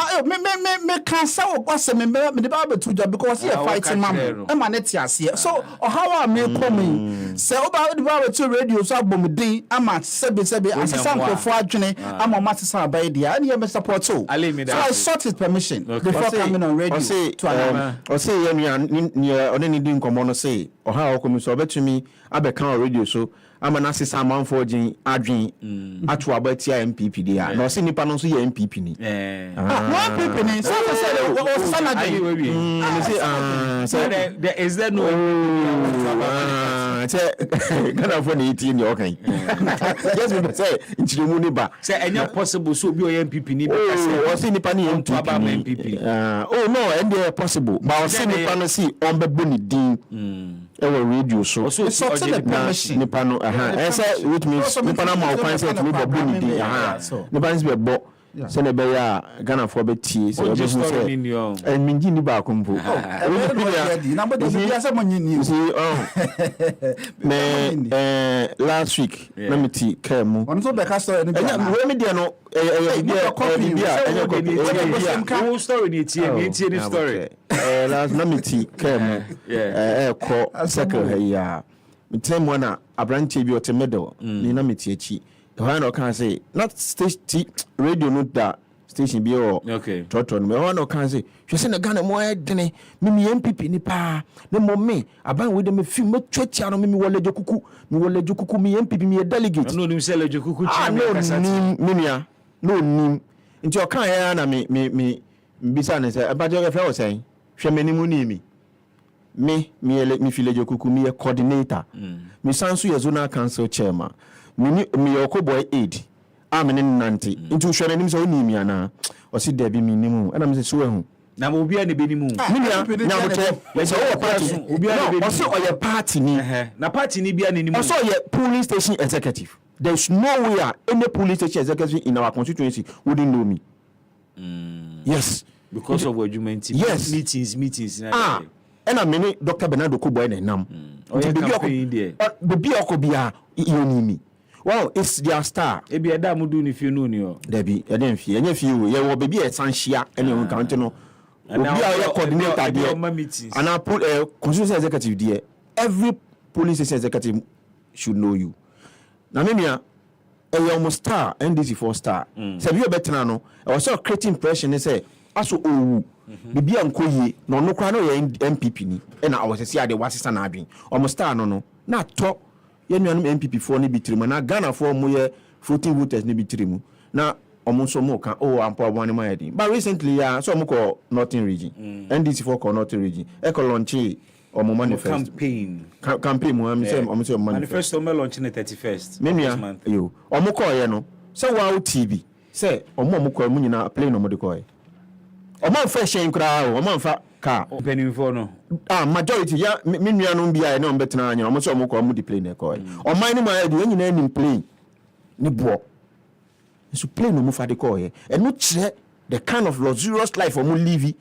[SPEAKER 10] me kan say wo kwase me de ba betu job because you fighting mam e ma net ase so how am me come say oba de ba betu radio so abom din ama sebe asesa nkofo adwene ama ma sesa ba dia na me support so I sought his permission before coming on radio
[SPEAKER 7] to say ni oneni di nkomo no say oha okomi so obetumi abeka radio so ama na sesa amanfo gin adwen atu abatia MPP dia na o nipa no so ye MPP ni
[SPEAKER 10] MPP ni so say o sana
[SPEAKER 1] there is there no
[SPEAKER 7] Ghana for the 18 year okay yes we say nchiremu ni ba
[SPEAKER 1] say enya possible so obi o MPP ni be
[SPEAKER 7] o nipa ni MPP oh no and possible but o nipa no see on be boni din ewo radio so nipa no say which means nipa na ma find say to be boni din nipa is be bo se ne be ya Ghana for be tie so be say and minji ni ba kumpo
[SPEAKER 10] na bo de bia say mo nyini
[SPEAKER 7] last week na me ti kemu
[SPEAKER 10] on so be ka story ni
[SPEAKER 7] we me dia no
[SPEAKER 1] who story ni tie ni story
[SPEAKER 7] last na me ti kemu ko second ya me tell one na abranche bi o te middle ni na me ti echi when I can say not station radio note that station be or trotron me when I can say you say na Ghana mo edene me MPP ni pa na mo me aban we dem film me twetya no me wole jokuku me MPP me delegate
[SPEAKER 1] no nim say le jokuku chi me
[SPEAKER 7] kasati no nim nti o kan ya na me bisa ne say abajo ge fe o say hwe me ni mu ni me file jokuku me coordinator me sanso ye zonal council chairman me yokoboy aid amene nante into hwere nim se oni mi ana o si da bi mi nimu ana me se so ehu
[SPEAKER 1] na mo bia ne be nimu
[SPEAKER 7] nya moto me se o party
[SPEAKER 1] obia ne be
[SPEAKER 7] nimu o se o ye party ni
[SPEAKER 1] na party ni bia ne nimu
[SPEAKER 7] o so ye polling station executive there's no way any polling station executive in our constituency wouldn't know me yes
[SPEAKER 1] because of argument
[SPEAKER 7] yes
[SPEAKER 1] meetings na
[SPEAKER 7] and I mean Dr. Bernardo Kuboy na nam
[SPEAKER 1] o ye campaign there
[SPEAKER 7] be bi okobia ioni mi
[SPEAKER 11] Well, it's their star.
[SPEAKER 1] Ebi eda mu do ni fie no ni o.
[SPEAKER 11] Debi, eden fie. Enye fie wo. Ye wo baby e sanhia ene on count no. Obi a ye coordinator there. And I put constituency executive there. Every police station executive should know you. Na me mia almost star NDC 4 star. Say you better no. I was so creating impression say aso owu. Bibi ankoye no no kra no ye MPP ni. E na I was say ade wasesa na adwen. Almost star no na to ye nuanum MPP 4 ni bitirimu na Ghana 4 mo ye voting voters ni bitirimu. Na omunso mo kan ampo abone ma yedi. But recently so mo ko Northern region. NDC 4 ko Northern region. E ko launch omo manifest campaign mo am say
[SPEAKER 1] manifesto me launch na 31st
[SPEAKER 11] this month. Yo omo ko ye no. Say wow TV. Say omo ko mu nyina play no mo de ko ye. Omo fa shen kra o omo fa ka
[SPEAKER 1] opening for no
[SPEAKER 11] majority ya me nuanom bia na ombetena anya omo so omo ko omo de play na ko ye. Oman ni ma ye de nyina ni play ni bo. So play no mo fa de ko ye. E no kire the kind of luxurious life omo live.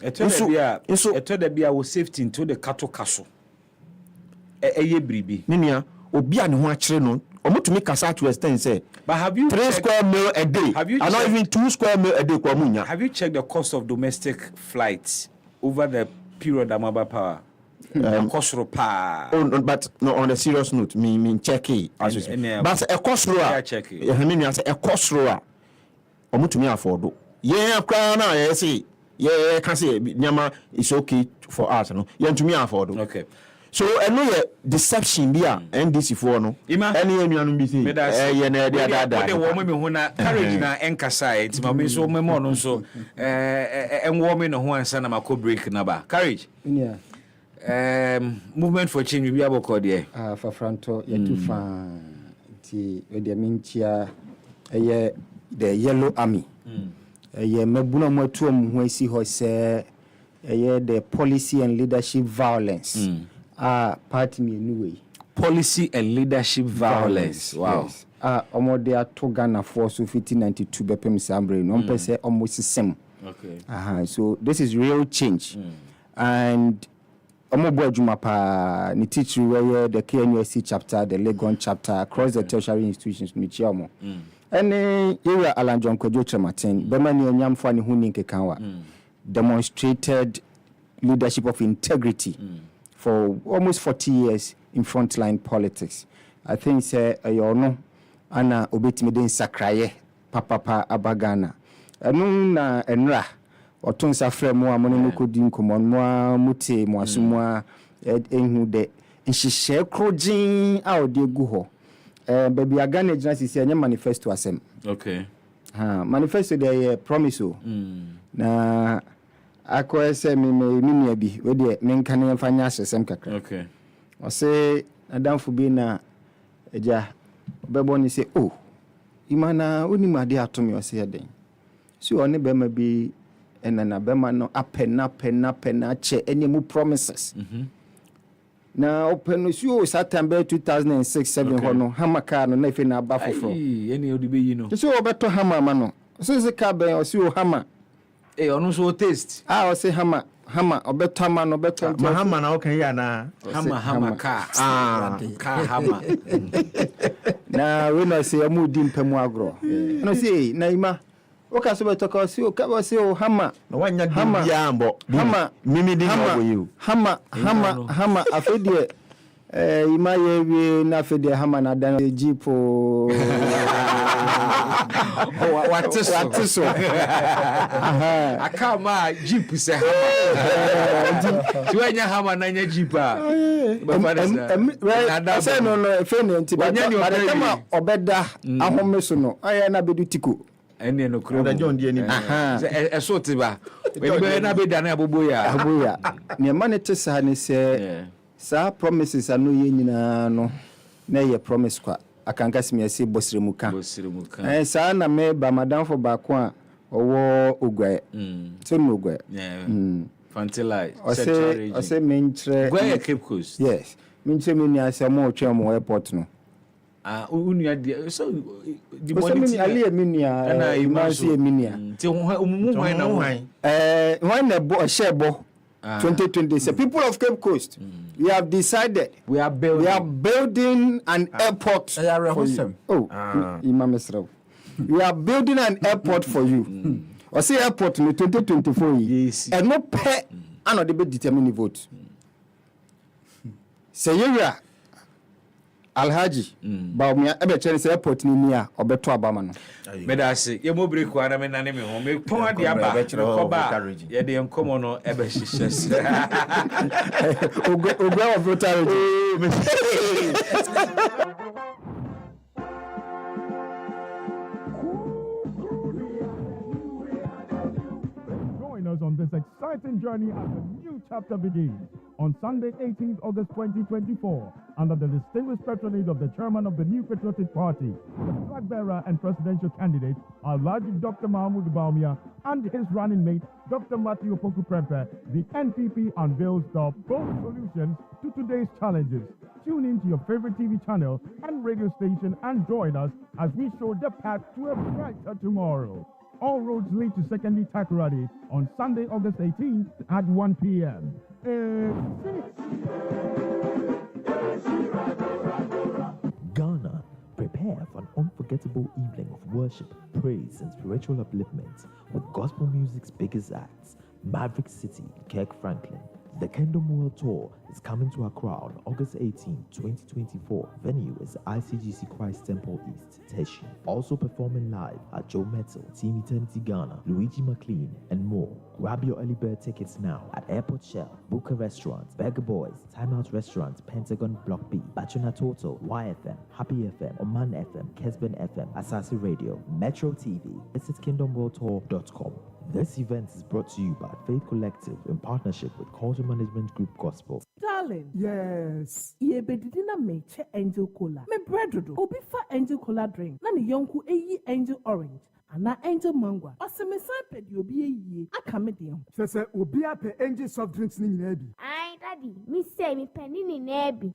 [SPEAKER 1] So eto bia wo safety into the cattle castle. Eye bribi.
[SPEAKER 11] Nenia obi a ne ho a kire no omo to make kasa to extend say.
[SPEAKER 1] But have you
[SPEAKER 11] 3 square meal a day? And not even 2 square meal a day kwa munya.
[SPEAKER 1] Have you checked the cost of domestic flights over the period Amaba power? Cost pa.
[SPEAKER 11] Oh, but no, on a serious note, me check it. But a cost roa.
[SPEAKER 1] Check it.
[SPEAKER 11] I mean, a cost roa. Omo to me afford. Yeah, crown I say. Yeah, can say nyama is okay for us, no. Yeah, to me afford.
[SPEAKER 1] Okay.
[SPEAKER 11] So I know deception bia NDC 4 no. Any anyanu bi say. Yeah, na dia da.
[SPEAKER 1] What the woman me ho na courage na enkasa enti ma me so me mo no so enwo me no ho ansa na mako break na ba. Courage.
[SPEAKER 12] Yeah.
[SPEAKER 1] Movement for change bi aboko there.
[SPEAKER 12] For fronto ye too far. Ti we dey minchia the yellow army. Ye mebuna mo atu am ho asi ho se the policy and leadership violence. Party me anyway.
[SPEAKER 1] Policy and leadership violence. Wow.
[SPEAKER 12] Yes. Omo de ato Ghana for so 1592 bepem sambre no pese almost same.
[SPEAKER 1] Okay.
[SPEAKER 12] So this is real change. And omo bo adwuma pa ni teach where the KNUST chapter, the Legon chapter across the tertiary institutions mi chiamo. Any area Alan John Kojo Chematen, Bemani Onyamfo ni hu ni nkekanwa. Demonstrated leadership of integrity. For almost 40 years in frontline politics. I think say ayono ana obetimi den sakraye papa abagana. Enu na enra otun safre mo amono no kodi nkomon mo muti mo asumwa enhu de nhihye krojin a ode gu ho. Baby agana gina sisi anya manifesto asem.
[SPEAKER 1] Okay.
[SPEAKER 12] Manifesto de promise o. Na akwa se me nua bi we de me nka ne mfanya asesem kakra.
[SPEAKER 1] Okay.
[SPEAKER 12] O se adamfo bi na eja bebo ni se imana onimade atomi o se eden. Si one be ma bi enana be ma no apena che enemu promises. Na open si September 2006-7 hono hamaka no na ife na aba foforo.
[SPEAKER 1] Eni odibe yi no.
[SPEAKER 12] Si obeto hama ma no. So ka ben o si hama
[SPEAKER 1] ono so taste.
[SPEAKER 12] O say hama obeto hama no beto
[SPEAKER 11] hama na okay ya na
[SPEAKER 1] hama ka. Ka hama.
[SPEAKER 12] Na we no say amu di mpemu agro. No say na ima o ka so beto ka si o ka say o hama
[SPEAKER 11] no wanya di bia ambo
[SPEAKER 12] hama
[SPEAKER 11] mimi di no you
[SPEAKER 12] hama afedie ima ye wi na afedie hama na dan jipo watiso
[SPEAKER 1] akama jeep se hama tuanya hama na nya jeep a
[SPEAKER 12] say no fene nti ba kama obeda ahomeso no aya na bedu tiko
[SPEAKER 1] ene no kro
[SPEAKER 11] da John die ni
[SPEAKER 1] eso tiba we be na be da na aboboya
[SPEAKER 12] ne mane tesa ne se sa promises anu ye nyina no na ye promise kwa akanka simiasi bosremuka sa na me ba madam for ba ko a owo ogwae so no ogwae
[SPEAKER 1] Fantila
[SPEAKER 12] o se mentre
[SPEAKER 1] gwae Cape Coast.
[SPEAKER 12] Yes mentre me ni ase mo otwe mo airport no
[SPEAKER 1] unua dia so
[SPEAKER 12] di money ali eminia na imasi eminia
[SPEAKER 1] ti umumu hwan na
[SPEAKER 12] hwan na bo shebo 2020. So people of Cape Coast, we have decided
[SPEAKER 3] we are building
[SPEAKER 12] an airport for you. Imam Esra. We are building an airport for you. Or say airport in 2024. Yes. And no pay another be determine vote. Say yeah. Alhaji, ba me ebe chere say airport ni nia obeto abama no.
[SPEAKER 1] Me da se ye mo break kwa na me nane me ho me pon ade aba ko ba ye de enkomo no ebe hihye.
[SPEAKER 12] Ogwa of Rotary.
[SPEAKER 13] Join us on this exciting journey as a new chapter begins on Sunday, 18th August 2024, under the distinguished patronage of the chairman of the New Patriotic Party, the flag bearer and presidential candidate, Alhaji Dr. Mahmoud Bawumia, and his running mate, Dr. Matthew Opoku Prempeh. The NPP unveils the bold solutions to today's challenges. Tune in to your favorite TV channel and radio station and join us as we show the path to a brighter tomorrow. All roads lead to Secondary Takoradi on Sunday, August 18th at 1 p.m.
[SPEAKER 14] Ghana, prepare for an unforgettable evening of worship, praise, and spiritual upliftment with gospel music's biggest acts, Maverick City, Kirk Franklin. The Kingdom World Tour is coming to Accra on August 18, 2024. Venue is ICGC Christ Temple East, Teshi. Also performing live are Joe Metal, Team Eternity Ghana, Luigi McLean, and more. Grab your early bird tickets now at Airport Shell, Booker Restaurant, Burger Boys, Time Out Restaurant, Pentagon Block B, Bachuna Total, YFM, Happy FM, Oman FM, Kesben FM, Asasi Radio, Metro TV. Visit KingdomWorldTour.com. This event is brought to you by Faith Collective in partnership with Culture Management Group Gospel.
[SPEAKER 15] Darling.
[SPEAKER 4] Yes.
[SPEAKER 15] Ye bedidina meche Angel Cola. Me bread obi fa Angel Cola drink. Na ni yonku eyi Angel Orange. Ana Angel Mango. Ose me san pedi obi eyi. Aka me dem.
[SPEAKER 4] Sese obi ape Angel soft drinks ni nyina bi.
[SPEAKER 16] Ai daddy, me say me penny ni na bi.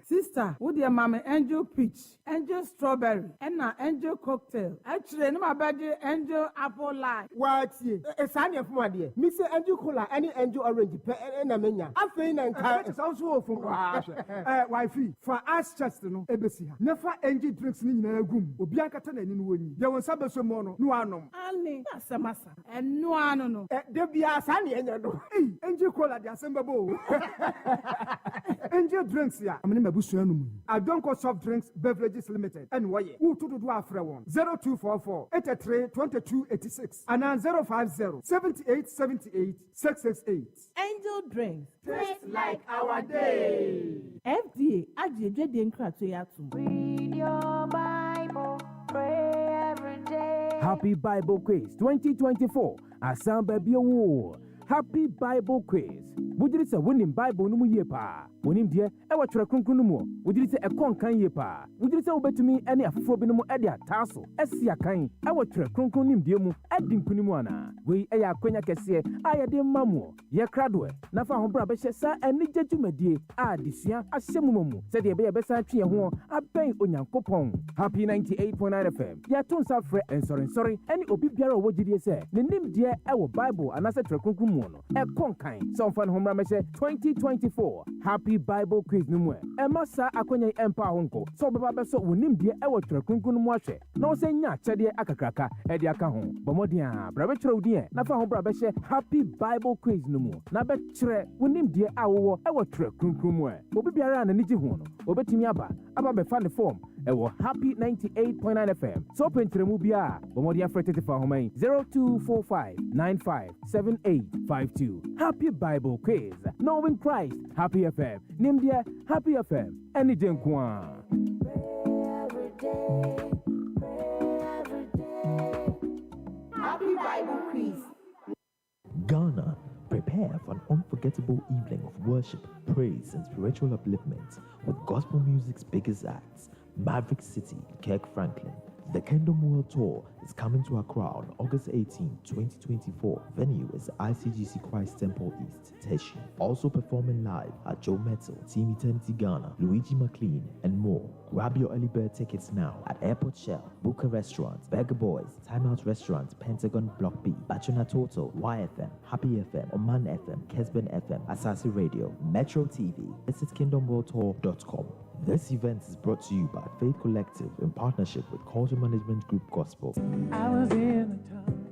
[SPEAKER 15] Sister, wo dear mama Angel Peach, Angel Strawberry, and na Angel Cocktail. Actually, no my body Angel Apple Lime.
[SPEAKER 5] What ye? Sani of my dear. Miss Angel Cola, any Angel Orange, and a mania. I think it's also from wifey. For us, Chester, Ebesia. Never Angel drinks in a room. Obianca and in winning. There was some mono, no anum.
[SPEAKER 15] Annie, that's a massa. And no ano.
[SPEAKER 5] There be a Sani and Angel Cola, the assemble. Angel drinks here. I'm in my bush. I don't call soft drinks beverages limited. And why? Who to do after one? 0244 83 22 86 and 050 78 78 668.
[SPEAKER 15] Angel drinks.
[SPEAKER 16] Taste like our day.
[SPEAKER 15] FDA, Ajay Jane Kratoyatu.
[SPEAKER 16] Read your Bible, pray every day.
[SPEAKER 6] Happy Bible Quiz 2024. Asan baby wo. Happy Bible Quiz. Wujiri se wonim Bible no mu ye pa. Wonim de e wa twere kronkron no mu. Wujiri se ekon kan ye pa. Wujiri se wobetumi ene afoforo bi no mu ede ataso. Esi akan e wa twere kronkron nim de mu edi nkunimu ana. Wei e ya akwanya kese ayede mamu. Ye krado e na fa ho bra be hye sa eni djadwumadie a desua ahyemu mu. Se de be ye be san twe ho aben onyankopon. Happy 98.9 FM. Ya ton sa frɛ ensori ene obi biara wo gidie se ne nim de e wo Bible anase twere kronkron mu no. Ekon kan so fa ho 2024 Happy Bible Quiz no mu masa akonya empa honko so beba be so wonim de e wo twere kronkron mu ahwe na wo se nya kyede akakraka e de aka ho bomodian bra be kyerɛ wodi na fa ho bra be hye Happy Bible Quiz no mu na be kyerɛ wonim de awo e wo twere kronkron mu obi biara na nigi ho no obetimi aba be fa ne form e wo Happy 98.9 FM so pentremu bia bomodian frɛ 35 ho 0245 957852 Happy Bible Quiz. Knowing Christ. Happy FM. Nimdia. Happy FM. Any Jenkwa.
[SPEAKER 16] Happy Bible Quiz.
[SPEAKER 14] Ghana, prepare for an unforgettable evening of worship, praise, and spiritual upliftment with gospel music's biggest acts, Maverick City, Kirk Franklin. The Kingdom World Tour is coming to Accra on August 18, 2024. Venue is ICGC Christ Temple East, Teshi. Also performing live are Joe Metal, Team Eternity Ghana, Luigi McLean, and more. Grab your early bird tickets now at Airport Shell, Booker Restaurant, Burger Boys, Time Out Restaurant, Pentagon Block B, Bachuna Total, YFM, Happy FM, Oman FM, Kesben FM, Asasi Radio, Metro TV. Visit KingdomWorldTour.com. This event is brought to you by Faith Collective in partnership with Culture Management Group Gospel.
[SPEAKER 15] I was in the tub.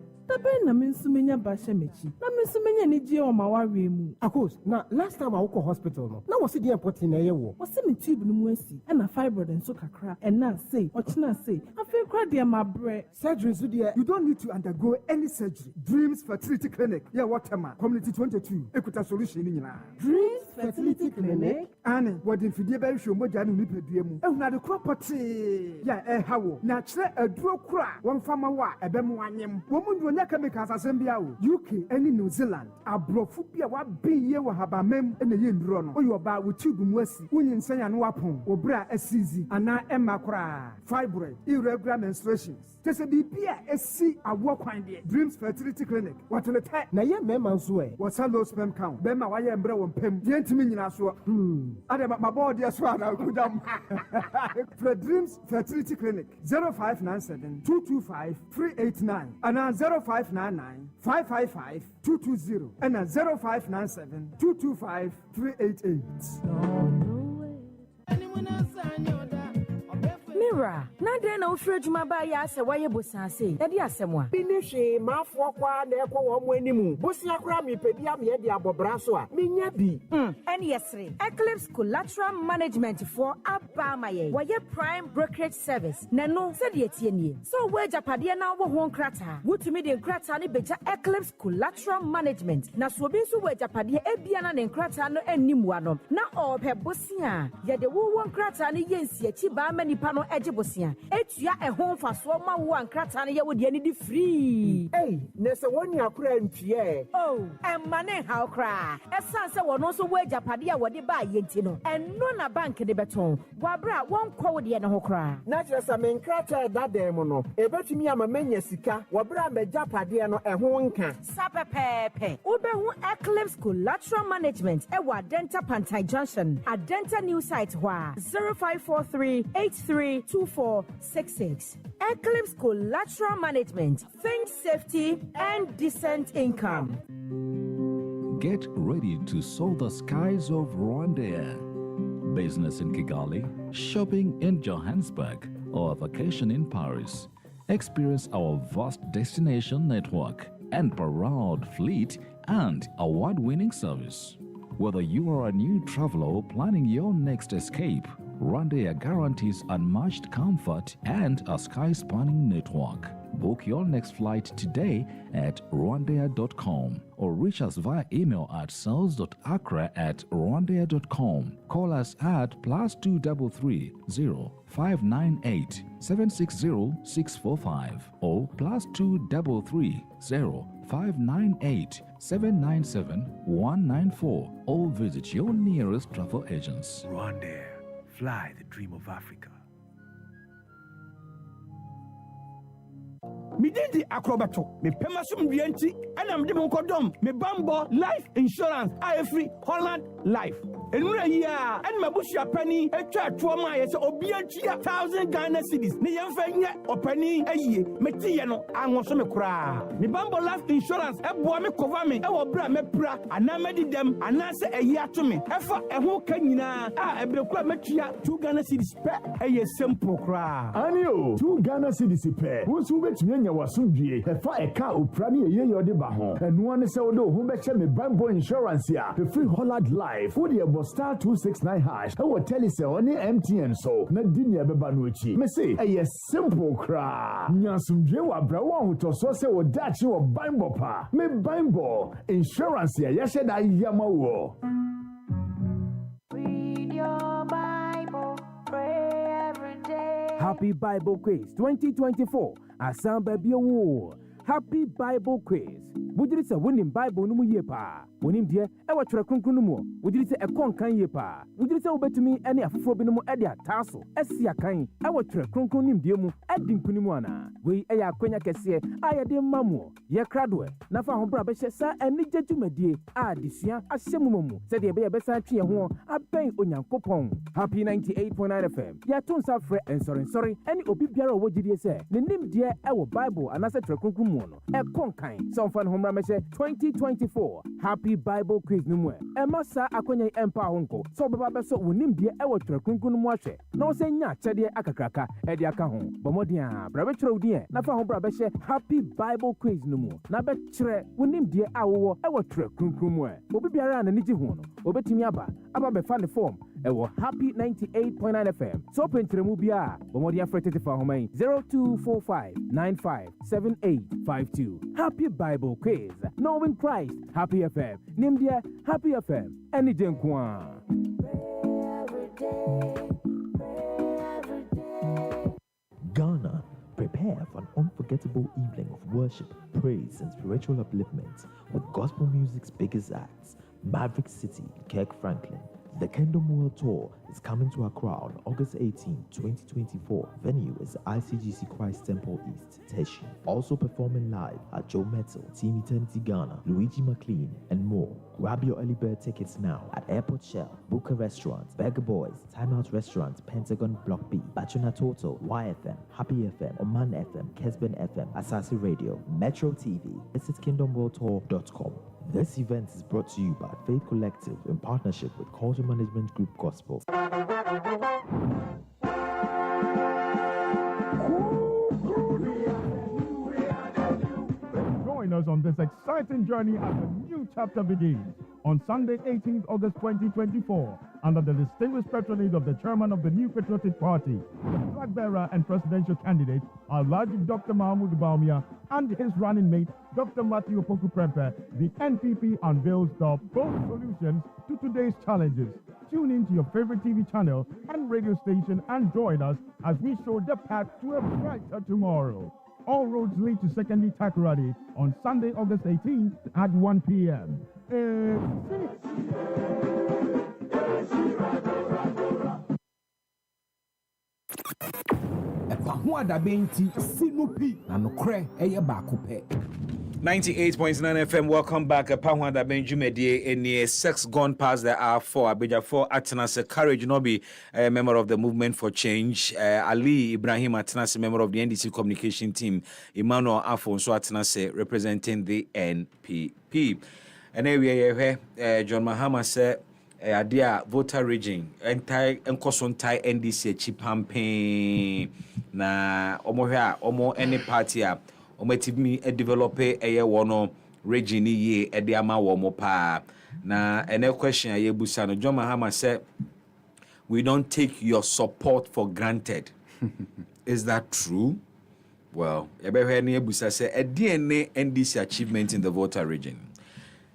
[SPEAKER 15] Na mensumenya bashemechi. Na mensumenya ni je o mawari mu.
[SPEAKER 5] Akos, na last time I went to hospital no. Na wasi di airport na yewo.
[SPEAKER 15] Wasi me tube no mu asi. E na fibroid enso kakra. E na say, ochina say. Afi kra dia mabre.
[SPEAKER 5] Surgery so dia. You don't need to undergo any surgery. Dreams Fertility Clinic. Yeah, whatever. Community 22. Ekuta solution ni nyina.
[SPEAKER 15] Dreams Fertility Clinic.
[SPEAKER 5] Ane, wadi mfidie ba hwe mogya no nipadua mu. Ehuna de property. Yeah, hawo. Na kire aduro kura. Wonfama wa ebemu anyem. Womu nya chemicals asembia wo. UK any New Zealand. Abrofu bia wa biye wa habamem ene ye nduro no. Oyo ba wo tube mu asi. Wonyi nsanya no wapon. Obra asizi ana emma kura. Fibroid, irregular menstruations. Tese bibia esi awo kwan de. Dreams Fertility Clinic. Watolete na ye mema nso e. Wasa low sperm count. Bema wa ye mbre wo mpem. Ye ntimi nyina so. Ade ma board ye so ana kudam. For Dreams Fertility Clinic 0597 225 389 ana 0599 555 220 and 0597 225 388.
[SPEAKER 17] Mira, na de na ofre adwuma ba ya ase waye bosanse. E de asɛm a.
[SPEAKER 18] Bi ne hwe maafo kwa na ekɔ wɔ mo animu. Bosia kra me pedi am ye de abobra so a. Menya bi.
[SPEAKER 17] Ɛne yɛsere. Eclipse Collateral Management for Abamaye. Waye prime brokerage service. Na no se de etie nie. So we japade na wo ho nkrata. Wotumi de nkrata ne beja Eclipse Collateral Management. Na so obi so we japade ebia na ne nkrata no animu ano. Na ɔpɛ bosia. Ye de wo nkrata ne yensi achi ba ma nipa no eje bosia. Etua ehon faso ma wo ankrata ne ye wo de ni di free.
[SPEAKER 18] Hey, ne se woni akura ntie.
[SPEAKER 17] Oh, emane ha okra. Esan se wono so wo japade a wo de ba yenti no. Eno na bank de beton. Wabra won kɔ wo de ne ho kra.
[SPEAKER 18] Na kire se me nkrata da dem no. Ebetumi ama menya sika. Wabra me japade no ehon nka.
[SPEAKER 17] Sapepepe. Obehu Eclipse Collateral Management e wa Denta Pantai Junction. Adenta new site wa 0543832466. Eclipse Collateral Management. Think safety and decent income.
[SPEAKER 19] Get ready to soar the skies of Rwanda. Business in Kigali, shopping in Johannesburg, or vacation in Paris. Experience our vast destination network and proud fleet and award-winning service. Whether you are a new traveler planning your next escape, Rwanda guarantees unmatched comfort and a sky-spanning network. Book your next flight today at rwandair.com or reach us via email at sales.accra@rwandair.com. Call us at +233 0598 760 645 or +233 0598 797 194 or visit your nearest travel agents.
[SPEAKER 20] Rwanda, fly the dream of Africa.
[SPEAKER 5] Midindi akrobato me pema sumbianti ana mde monkodom me bambo life insurance free Holland life enura hia en mabushia pani etwa atuoma yese obiantia 1000 Ghana cedis ne yemfa nya opani ayie metiye no anwoso me kura me bambo life insurance eboa me cover me e wo bra me pra ana medidem ana se eyi ato me efa eho ka nyina a ebrekura metua 2 Ghana cedis pe eye simple kura
[SPEAKER 13] anio 2 Ghana cedis pe wonsu betumi wasumdie efa eka oprani eye yode ba ho enu ane se wodo ho beche me bambo insurance ya the free Holland life wo de star 269 hash e wo tell se oni MTN so na dinia beba no echi me say eye simple kra nyasumdie wa bra wo hotoso se wo dachi wo bambo pa me bambo insurance ya yeshe da yama wo.
[SPEAKER 16] Read your Bible, pray every day.
[SPEAKER 6] Happy Bible Quiz 2024 Asamba Bio. Happy Bible Quiz wogye sɛ wonim bible no mu yie paa wonim deɛ ɛwɔ twerɛ kronkron no mu wogye sɛ ɛkɔ nkan yie paa wogye sɛ wobɛtumi ne afoforɔ binom de ataa so asi akan ɛwɔ twerɛ kronkron nimdeɛ mu adi nkonim anaa wei ɛyɛ akwanya kɛseɛ a yɛde ma mo yɛkra doɛ na fa ho bra bɛhyɛ saa anigye dwumadie a desua ahyɛ mu mu sɛdeɛ ɛbɛyɛ bɛsan twe yɛn ho abɛn onyankopɔn happy 98.9 fm yɛto nsa frɛ nsɔrensɔre ɛne obi biara a wɔgyidie sɛ ne nimdeɛ ɛwɔ bible anaasɛ twerɛ kronkron mu no ɛkɔ nkan sɛ ɔmfa ne ho mmra mɛhyɛ 2024 happy bible quiz no mu ɛma saa akwanya yi ɛmpa ho nkɔ sɛ wobɛba bɛsɔ wo nimdeɛ ɛwɔ twerɛ kronkron no mu ahwɛ na wo sɛ nya akyɛdeɛ akakraka ɛde aka ho bɔ mmɔden a bra bɛkyerɛ wo din na fa ho bra bɛhyɛ happy bible quiz no mu na bɛkyerɛ wo nimdeɛ a wowɔ ɛwɔ twerɛ kronkron mu obi biara a n'ani gye ho no obɛtumi aba bɛfa ne form ɛwɔ happy 98.9 fm sɛ wopɛ nkyerɛmu bi a bɔ mmɔden afrɛ tete fa homa yi 0245957852 happy bible quiz knowing christ happy fm nimdeɛ happy fm ɛne gye nko a
[SPEAKER 14] Ghana, prepare for an unforgettable evening of worship, praise, and spiritual upliftment with gospel music's biggest acts, Maverick City, Kirk Franklin. The Kingdom World Tour is coming to Accra on August 18, 2024. Venue is ICGC Christ Temple East, Teshi. Also performing live are Joe Metal, Team Eternity Ghana, Luigi McLean, and more. Grab your early bird tickets now at Airport Shell, Booker Restaurant, Burger Boys, Time Out Restaurant, Pentagon Block B, Bachuna Total, YFM, Happy FM, Oman FM, Kesben FM, Asasi Radio, Metro TV. Visit KingdomWorldTour.com. This event is brought to you by Faith Collective in partnership with Culture Management Group Gospel.
[SPEAKER 13] Join us on this exciting journey as a new chapter begins on Sunday, 18th August 2024, under the distinguished patronage of the chairman of the New Patriotic Party, the flag bearer and presidential candidate, Alhaji Dr. Mahmoud Baumia, and his running mate, Dr. Matthew Opoku Prempeh. The NPP unveils the bold solutions to today's challenges. Tune in to your favorite TV channel and radio station and join us as we show the path to a brighter tomorrow. All roads lead to Secondary Takoradi on Sunday, August 18th at 1 p.m.
[SPEAKER 21] Ho adabenti sinupi na nokre eye bakope
[SPEAKER 1] 98.9 FM, welcome back. Pahwanda Benjumedie in the sex gone past the hour 4. Abeja 4 Atanase Courage Nobi, a member of the Movement for Change. Ali Ibrahim Atanase, member of the NDC communication team. Emmanuel Afonso Atanase, representing the NPP. And then we are John Mahama said, Adia Volta region, entire Nkosontai NDC Chipampin na omo any party a ometimi develop a wono region ye e de ama wo mo pa na ene question aye busa no John Mahama said we don't take your support for granted. Is that true? Well, ebe ne busa say e DNA NDC achievement in the Volta region.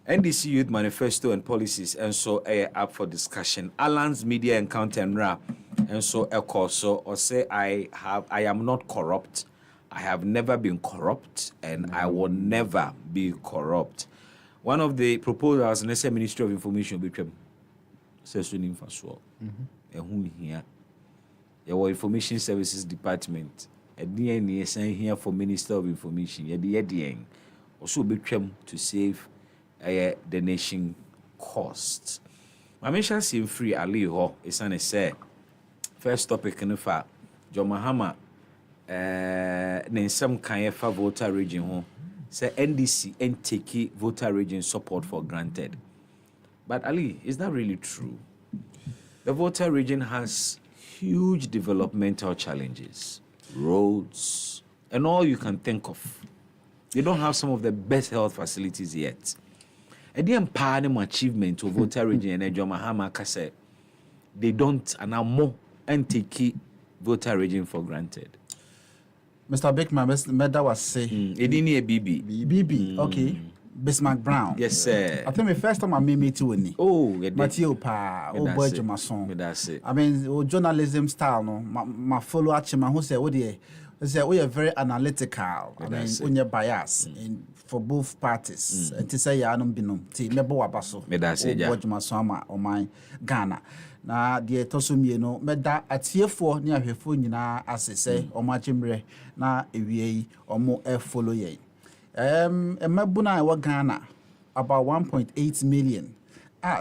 [SPEAKER 1] NDC Youth Manifesto and Policies and so up for discussion. Alan's Media Encounter and Rap and so echo so or say I am not corrupt. I have never been corrupt and I will never be corrupt. One of the proposals in the Ministry of Information became Sessioning for sure. And here your Information Services Department. A DNA saying here for Minister of Information. The also became to save the nation cost. My mission seem free Ali ho is an say. First topic in the fact John Mahama in some kind of Volta region ho say NDC and take Volta region support for granted. But Ali, is that really true? The Volta region has huge developmental challenges, roads, and all you can think of. They don't have some of the best health facilities yet. And the empowerment achievement of Volta region and John Mahama said they don't and are more and take Volta region for granted.
[SPEAKER 10] Mr. Beckman, that was say.
[SPEAKER 1] It didn't hear BB.
[SPEAKER 10] Okay. Bismark Brown.
[SPEAKER 1] Yes, sir.
[SPEAKER 10] I think the first time I met you with
[SPEAKER 1] Oh,
[SPEAKER 10] Matthew Pa, oh boy, Jomason.
[SPEAKER 1] That's it.
[SPEAKER 10] I mean, journalism style, no. My follow up, who said, "Oh dear, we are very analytical. I mean, when you're bias for both parties. And to say, I don't know, Mebo Wabaso, Medasama or my Ghana. Na the tosumi no meda atiefo ne ahwefo nyina asese o ma chimre na ewie o mo follow ye emabuna e Ghana about 1.8 million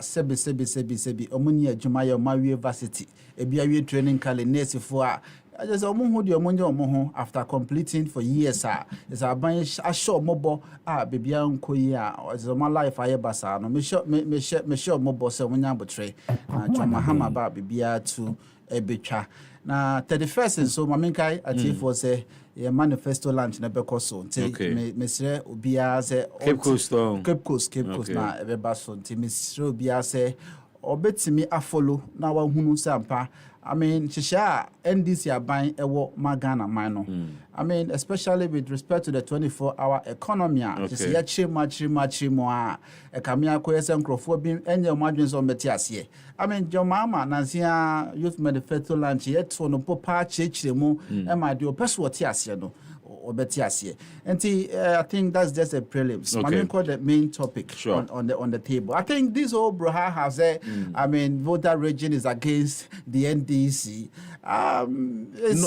[SPEAKER 10] sebi o mo ni adwuma ye o ma university e bia we training kale nurse fo a just omo ho de omo nye omo ho after completing for years is aban asho mobo bebia nkoyi is my life aye basa no me sure mobo se wonya botre na choma hama ba bebia to ebetwa na 31st so mamenkai atifo say manifesto launch na bekoso nti me sire obia se Cape Coast na ebeba so nti me sire obia se obetimi afollow na wa hunu sampa. I mean, Shisha, NDC are buying Magana Mino. I mean, especially with respect to the 24-hour economy. Just much more. A Camilla Quest Crofobin and your margins on Metias. I mean, your mama, Nazia, youth manifesto lunch yet, so no papa, chemo, and my dear Peswatiasiano. Or Betiasie. And I think that's just a prelims. I mean, call the main topic on the table. I think this whole Broha has I mean, voter region is against the NDC.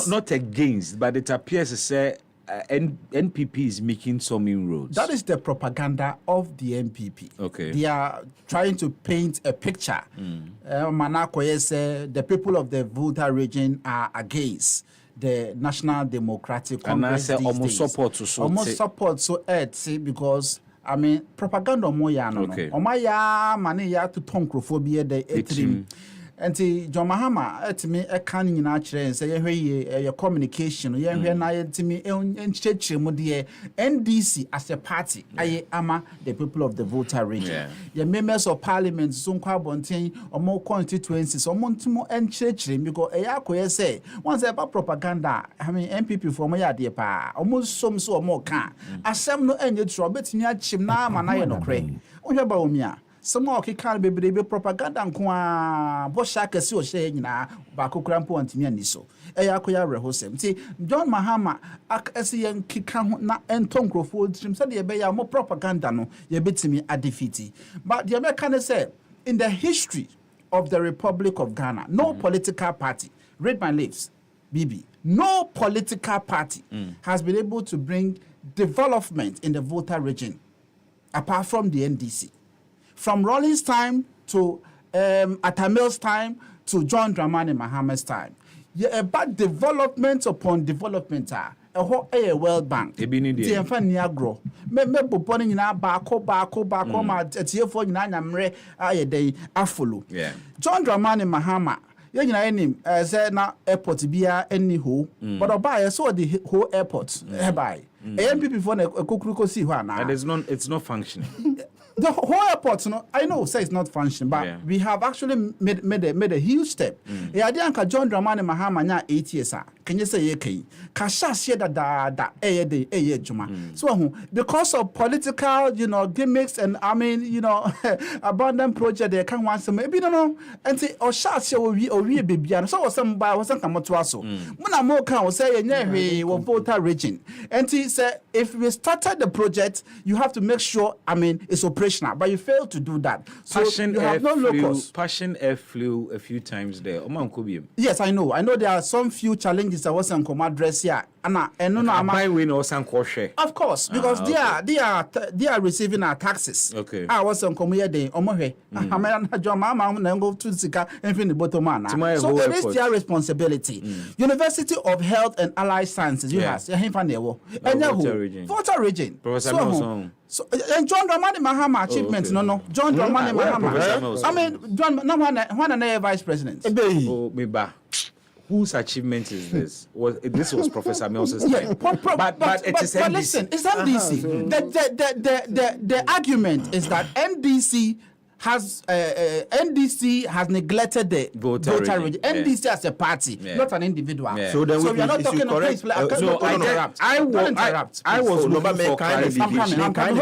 [SPEAKER 1] Not against, but it appears to say NPP is making some inroads.
[SPEAKER 10] That is the propaganda of the NPP.
[SPEAKER 1] Okay.
[SPEAKER 10] They are trying to paint a picture. Manakoye say the people of the Volta region are against the National Democratic Congress these days. Almost support because I mean propaganda moya no. Omaya mane ya to tonkrofobia the etrim. Enti John Mahama etimi e kan nyina kire say ye your communication ye hwe na etimi enchechire mu de NDC as a party aye ama the people of the Volta region. Ye members of parliament so nkwa bonten omo constituencies omo ntimo enchechire because e yakoye say once about propaganda I mean MPP for mo ya de pa omo som so omo ka asem no enye tro betimi achim na ama na ye no kre ohwe ba omia some of can be propaganda and Boshaka so say na Bako Crampo and Timianiso. Ayakoya Rehosem. See, John Mahama, Akasian Kikan na Entoncrofold, said ye be more propaganda no, ye bit me a defeat. But the American said, in the history of the Republic of Ghana, no political party, read my lips, BB, no political party has been able to bring development in the Volta region apart from the NDC. From Rawlings' time to Atamil's time to John Dramani Mahama's time. Yeah, about development upon development a whole World Bank. The Niagro. Me boning in our bako ma tie for nyamre day afolo. Yeah. John Dramani Mahama. Yeah, name say na airport bia any ho, but oba so the whole airport by. NPP for a kukuruko si hwa na.
[SPEAKER 1] And it's not functioning.
[SPEAKER 10] The whole airport, I know, say it's not functioning, but we have actually made a huge step. Yadianka John Dramani Mahama nya 8 years. Can you say yeke? Kasha share da juma. So because of political, gimmicks and I mean, abandoned project they can want some maybe no and say or shots or we be so some by was some kamotwaso. Muna mo kan say we Volta region. And he said if we started the project, you have to make sure it's operational, but you fail to do that. So you have no locals.
[SPEAKER 1] Passion Air flew a few times there.
[SPEAKER 10] Yes, I know there are some few challenges that was in address here. Of course, because they are receiving our taxes.
[SPEAKER 1] Okay.
[SPEAKER 10] I was on Komuya Day, Omohe. So it is their responsibility. University of Health and Allied Sciences, you have Volta region. So and John Dramani Mahama achievements, no. John Dramani Mahama. I mean, John, no one vice president.
[SPEAKER 1] Whose achievement is this? This was Professor Mills' time. But it is NDC.
[SPEAKER 10] Listen, it's NDC. The argument is that NDC has NDC has neglected the voter region. NDC as a party, not an individual.
[SPEAKER 11] So then
[SPEAKER 10] we are not talking of place.
[SPEAKER 11] I was looking for clarification.
[SPEAKER 10] Hold on.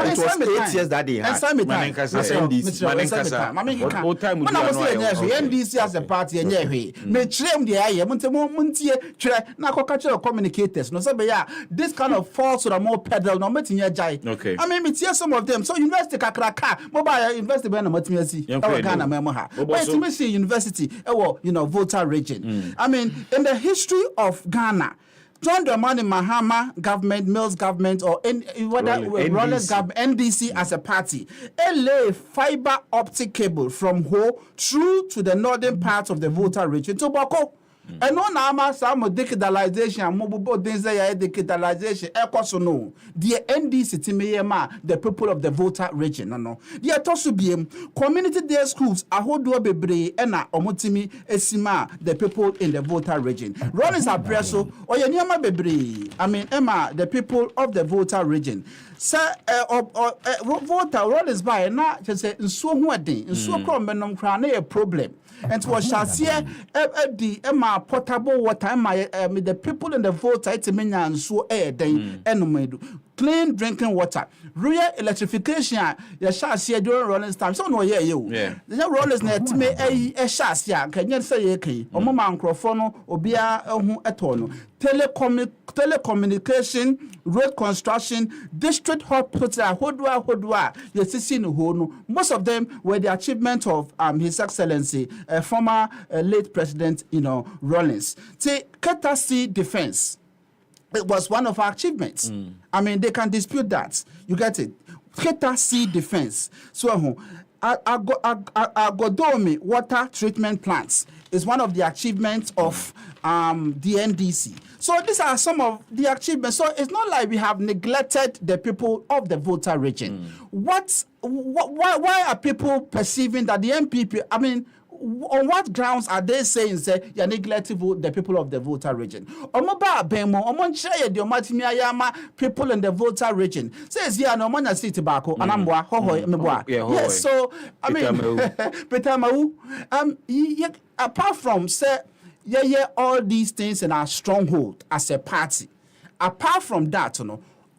[SPEAKER 11] It was 8 years that they had.
[SPEAKER 10] NDC as a party, communicators. No, this kind of false or more pedal. No, okay. I mean, it's here some of them. So university kakraka, mobile university when I'm Ghana memoha. But to me, university, voter region. I mean, in the history of Ghana, John Dramani Mahama government, Mills government, or Rollins government, NDC as a party, lay fiber optic cable from Ho through to the northern part of the voter region to Boko. And no nama some digitalization, mobile digitalization, no. The NDC timeyema, the people of the voter region, no. The Atosubium, community day schools, Ahodua Bebre, Ena, Omotimi, Esima, the people in the voter region. Rollins Apresso, or Yanyama Bebre, I mean, Emma, the people of the voter region. Sir, voter, Rollins by, not just say, so wedding, so come crane a problem. And to shall see the Emma potable water, the people in the voter, it's a and so air, then, and clean drinking water. Real electrification, you shall see during Rollins time. So, no, you. The Rollins net me a shassia, can you say, or Mamma Microphone, or Bia Etono. Telecommunication, road construction, district hospital, Hodua, most of them were the achievement of His Excellency, former late President, Rollins. Take courtesy defense. It was one of our achievements. I mean, they can dispute that. You get it? Courtesy defense. So, Agodomi water treatment plants is one of the achievements of the NDC. So these are some of the achievements. So it's not like we have neglected the people of the voter region. Why are people perceiving that the MPP, I mean, on what grounds are they saying say you're neglecting the people of the voter region? People in the voter region says yeah no man see tobacco and I'm yes, so I mean apart from say all these things in our stronghold as a party, apart from that,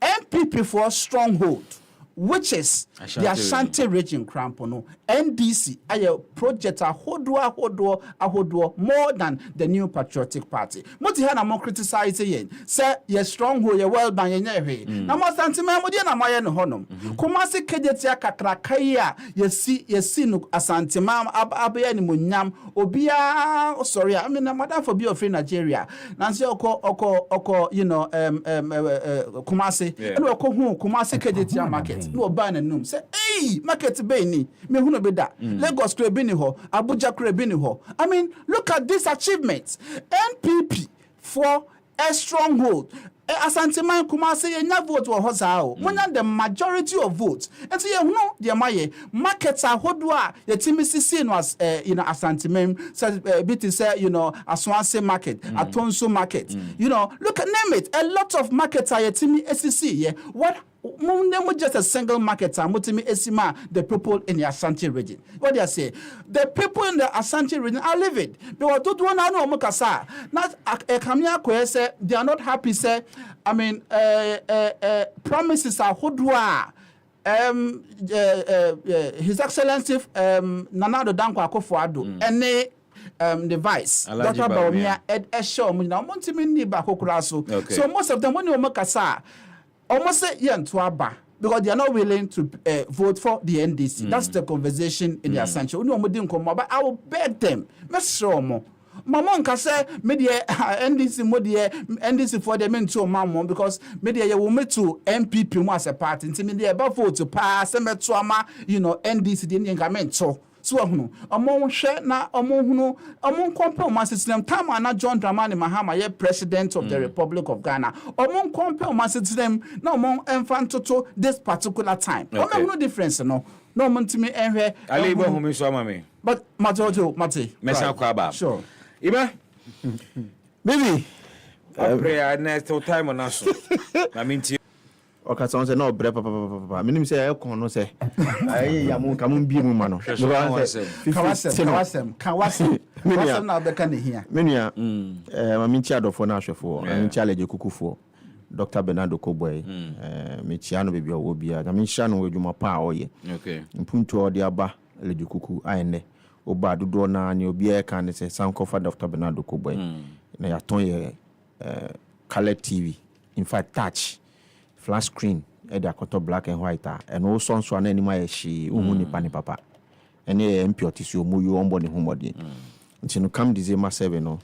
[SPEAKER 10] MPP for stronghold, which is the Ashanti region crampono, NDC, a project more than the New Patriotic Party. Mutihana more criticizing, say ye stronghold, ye well by ye. Namastanti Mamodiana Mayan Honum. Kumasi Kedetia Kakrakaya, ye see Asanti Mam Abian Munyam, Obia, sorry, I mean, Madame for Bio Free Nigeria, Nancy Oko, Kumasi, and Oko Kumasi Kedetia market. No ban and noom. Say, hey, market beni, me huno beda. Lagos krebini ho, Abuja krebini ho. I mean, look at these achievements. NPP for a stronghold. Asanteman Kumasi yenya vote wa hosao. Mona the majority of votes. And so you know, dear maye, markets are hodwa, the TMCC was Asanteman, BT say, Aswanse market, Atonso market. Look at name it. A lot of markets are Timi SCC. Yeah. What just a single market esima the people in the Ashanti region. What do I say? The people in the Ashanti region are livid. They were not they are not happy, say, I mean promises are hodwa. His Excellency Nanado Dankwa Akufo-Addo any the vice Dr. Bawumia Ed Esho so most of them when you make a almost say because they are not willing to vote for the NDC. That's the conversation in the Ascension. But I will beg them. Mamon can say media NDC for the men to mamon because media will meet to MPP as a party. Media about vote to pass NDC didn't comment so. So among share na among compel my system time na John Dramani Mahama ye president of the Republic of Ghana. Among compel my system na among enfant to this particular time. No difference no to me enhwe
[SPEAKER 1] Alibo humi so mama.
[SPEAKER 10] But Mate
[SPEAKER 1] Mesa kwaba.
[SPEAKER 10] Sure.
[SPEAKER 1] Iba
[SPEAKER 11] maybe
[SPEAKER 1] prayer next time on us. I mean
[SPEAKER 11] Okay, so say no bre papa. Minim say e kon no say. Ayi ya mu kamu bi mu ma no.
[SPEAKER 10] Kawasem na beka ne hia.
[SPEAKER 11] Menua ma minchi adofo na ahwefo, minchi aleje kukufo. Dr. Bernardo Koboy me chia no bebia wo bia. Na minhia no adwuma pa oye.
[SPEAKER 1] Okay.
[SPEAKER 11] Mpuntu odi aba aleje kuku ayene. Oba dodo na ne obi e kan say sankofa Dr. Bernardo Koboy. Na ya ton ye color TV. In fact touch flash screen e dey akoto black and white and no so na anima ye hye uhu ni papa ene MPOT si omoyo ombo ne humode nti no come December 7 no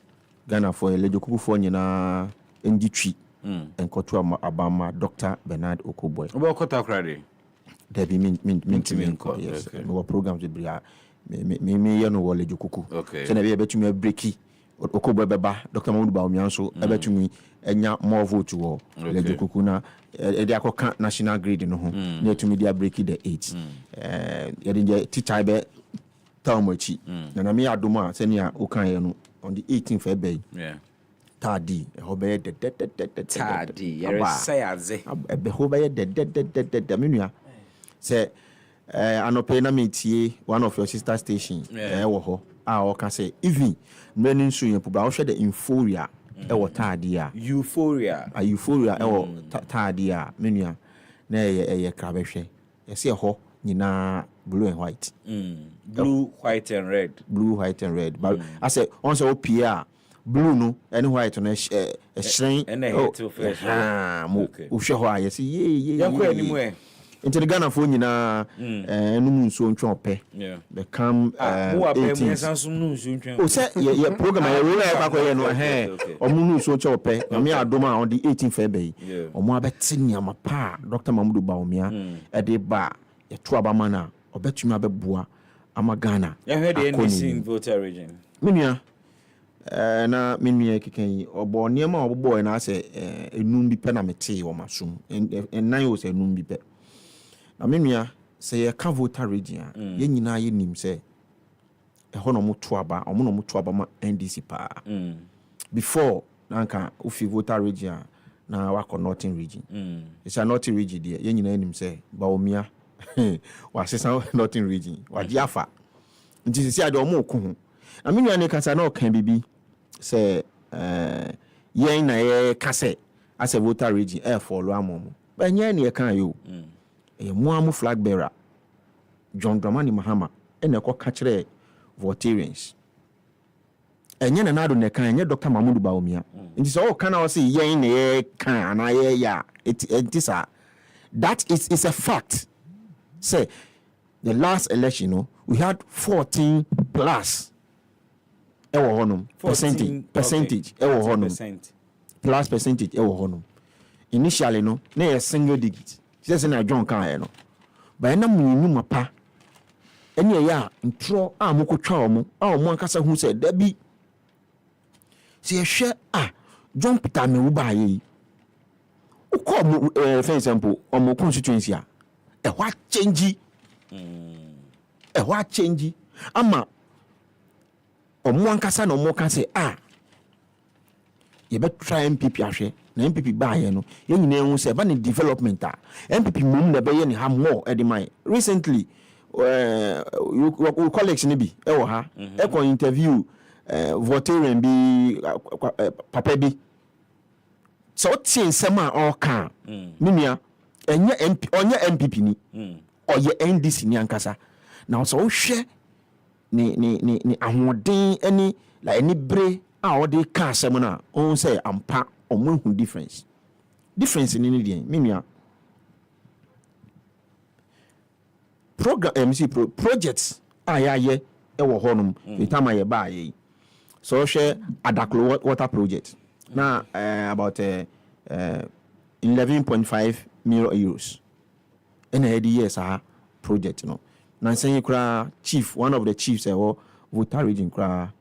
[SPEAKER 11] Ghana for elejo kuku nyina engitwi enkoto abama Dr. Bernard Okoboy
[SPEAKER 1] obo kota krade
[SPEAKER 11] there be min yes no programs we bria me ye no elejo kuku so na be betumi breaki Okoboy beba Dr. Mamudu Bawumia so ebetumi enya more vote wo elejo kuku na e dey akoka national grid no ho na etumi dia break the 8 ye dey teacher be tawmachi na me adoma se ne a okan ye no on the 18th February tadi e ho be
[SPEAKER 1] tadi ye say aze
[SPEAKER 11] e ho be de menua se anope na metie one of your sister station wo ho o ka say even many so yen pubra wo hwe the euphoria e wo tadi a
[SPEAKER 1] euphoria
[SPEAKER 11] e wo tadi a menua na ye krabehwe ye se ho nyina blue and white
[SPEAKER 1] blue white and red
[SPEAKER 11] but I say once opia blue no and white no shren mo uhwe ho a ye se ye
[SPEAKER 1] yakwa animu e
[SPEAKER 11] into the Ghana for nyina enum nso ntwe ope the come o say ye program ye we ba ko ye no omu nso ntwe ope na me adoma on the 18th February omu abeti niama pa Dr. Mamudu Bawumia e de ba ye to abama na obetumi abeboa ama Ghana
[SPEAKER 1] ya heard the NDC in Volta region
[SPEAKER 11] menua na menua keken obo niama obo na say enum bi pe na mete wo masum enan o say enum bi pe na menua say ye ka Volta region ye nyina ye nim say e ho no moto aba omo no moto aba ma NDC pa before nanka ufi Volta region na wako Northern region it's a Northern region there ye nyina nim say Bawumia wa sesa Northern region wa diafa nti se ade omo ko ho na menua ne kasa na o kan bibi say ye na ye kase as a Volta region e follow amomo ba nya ne ye kan yo Muamu flag bearer John Dramani Mahama ene ko ka kire Voltarians enye na nado ne kan enye Dr. Mamudu Bawumia nti so o kana o say yen ne kan na ye ya etisa that is a fact say the last election we had 14 plus ewo honum percentage ewo honum plus percentage ewo honum initially no na a single digit just na John kan no ba na munyu mapa ene ya ntro a mokotwa omo a omo ankasa hu se da bi se hwe John Peter me wo ba yi uko for example omo constituency a e wa change ama omo ankasa na omo kan se ye be try MPP ahwe na MPP ba ye no ye nyina hu se ba ne development MPP mum na be ye ne ha more edimai recently your colleagues ni bi e wo ha e ko interview Voltarian bi papa bi so tin sema o kan menua onye MPP ni oye NDC ni ankasa na so hwe ni ahoden ani la ani bre a o de ka asem na on say ampa omo hu difference ni ni dey menua program MC projects ayaye e wo honum itama ye ba ye so share Adaklo water project na about 11.5 million euros in a years project no na say kura chief one of the chiefs e wo Volta region kura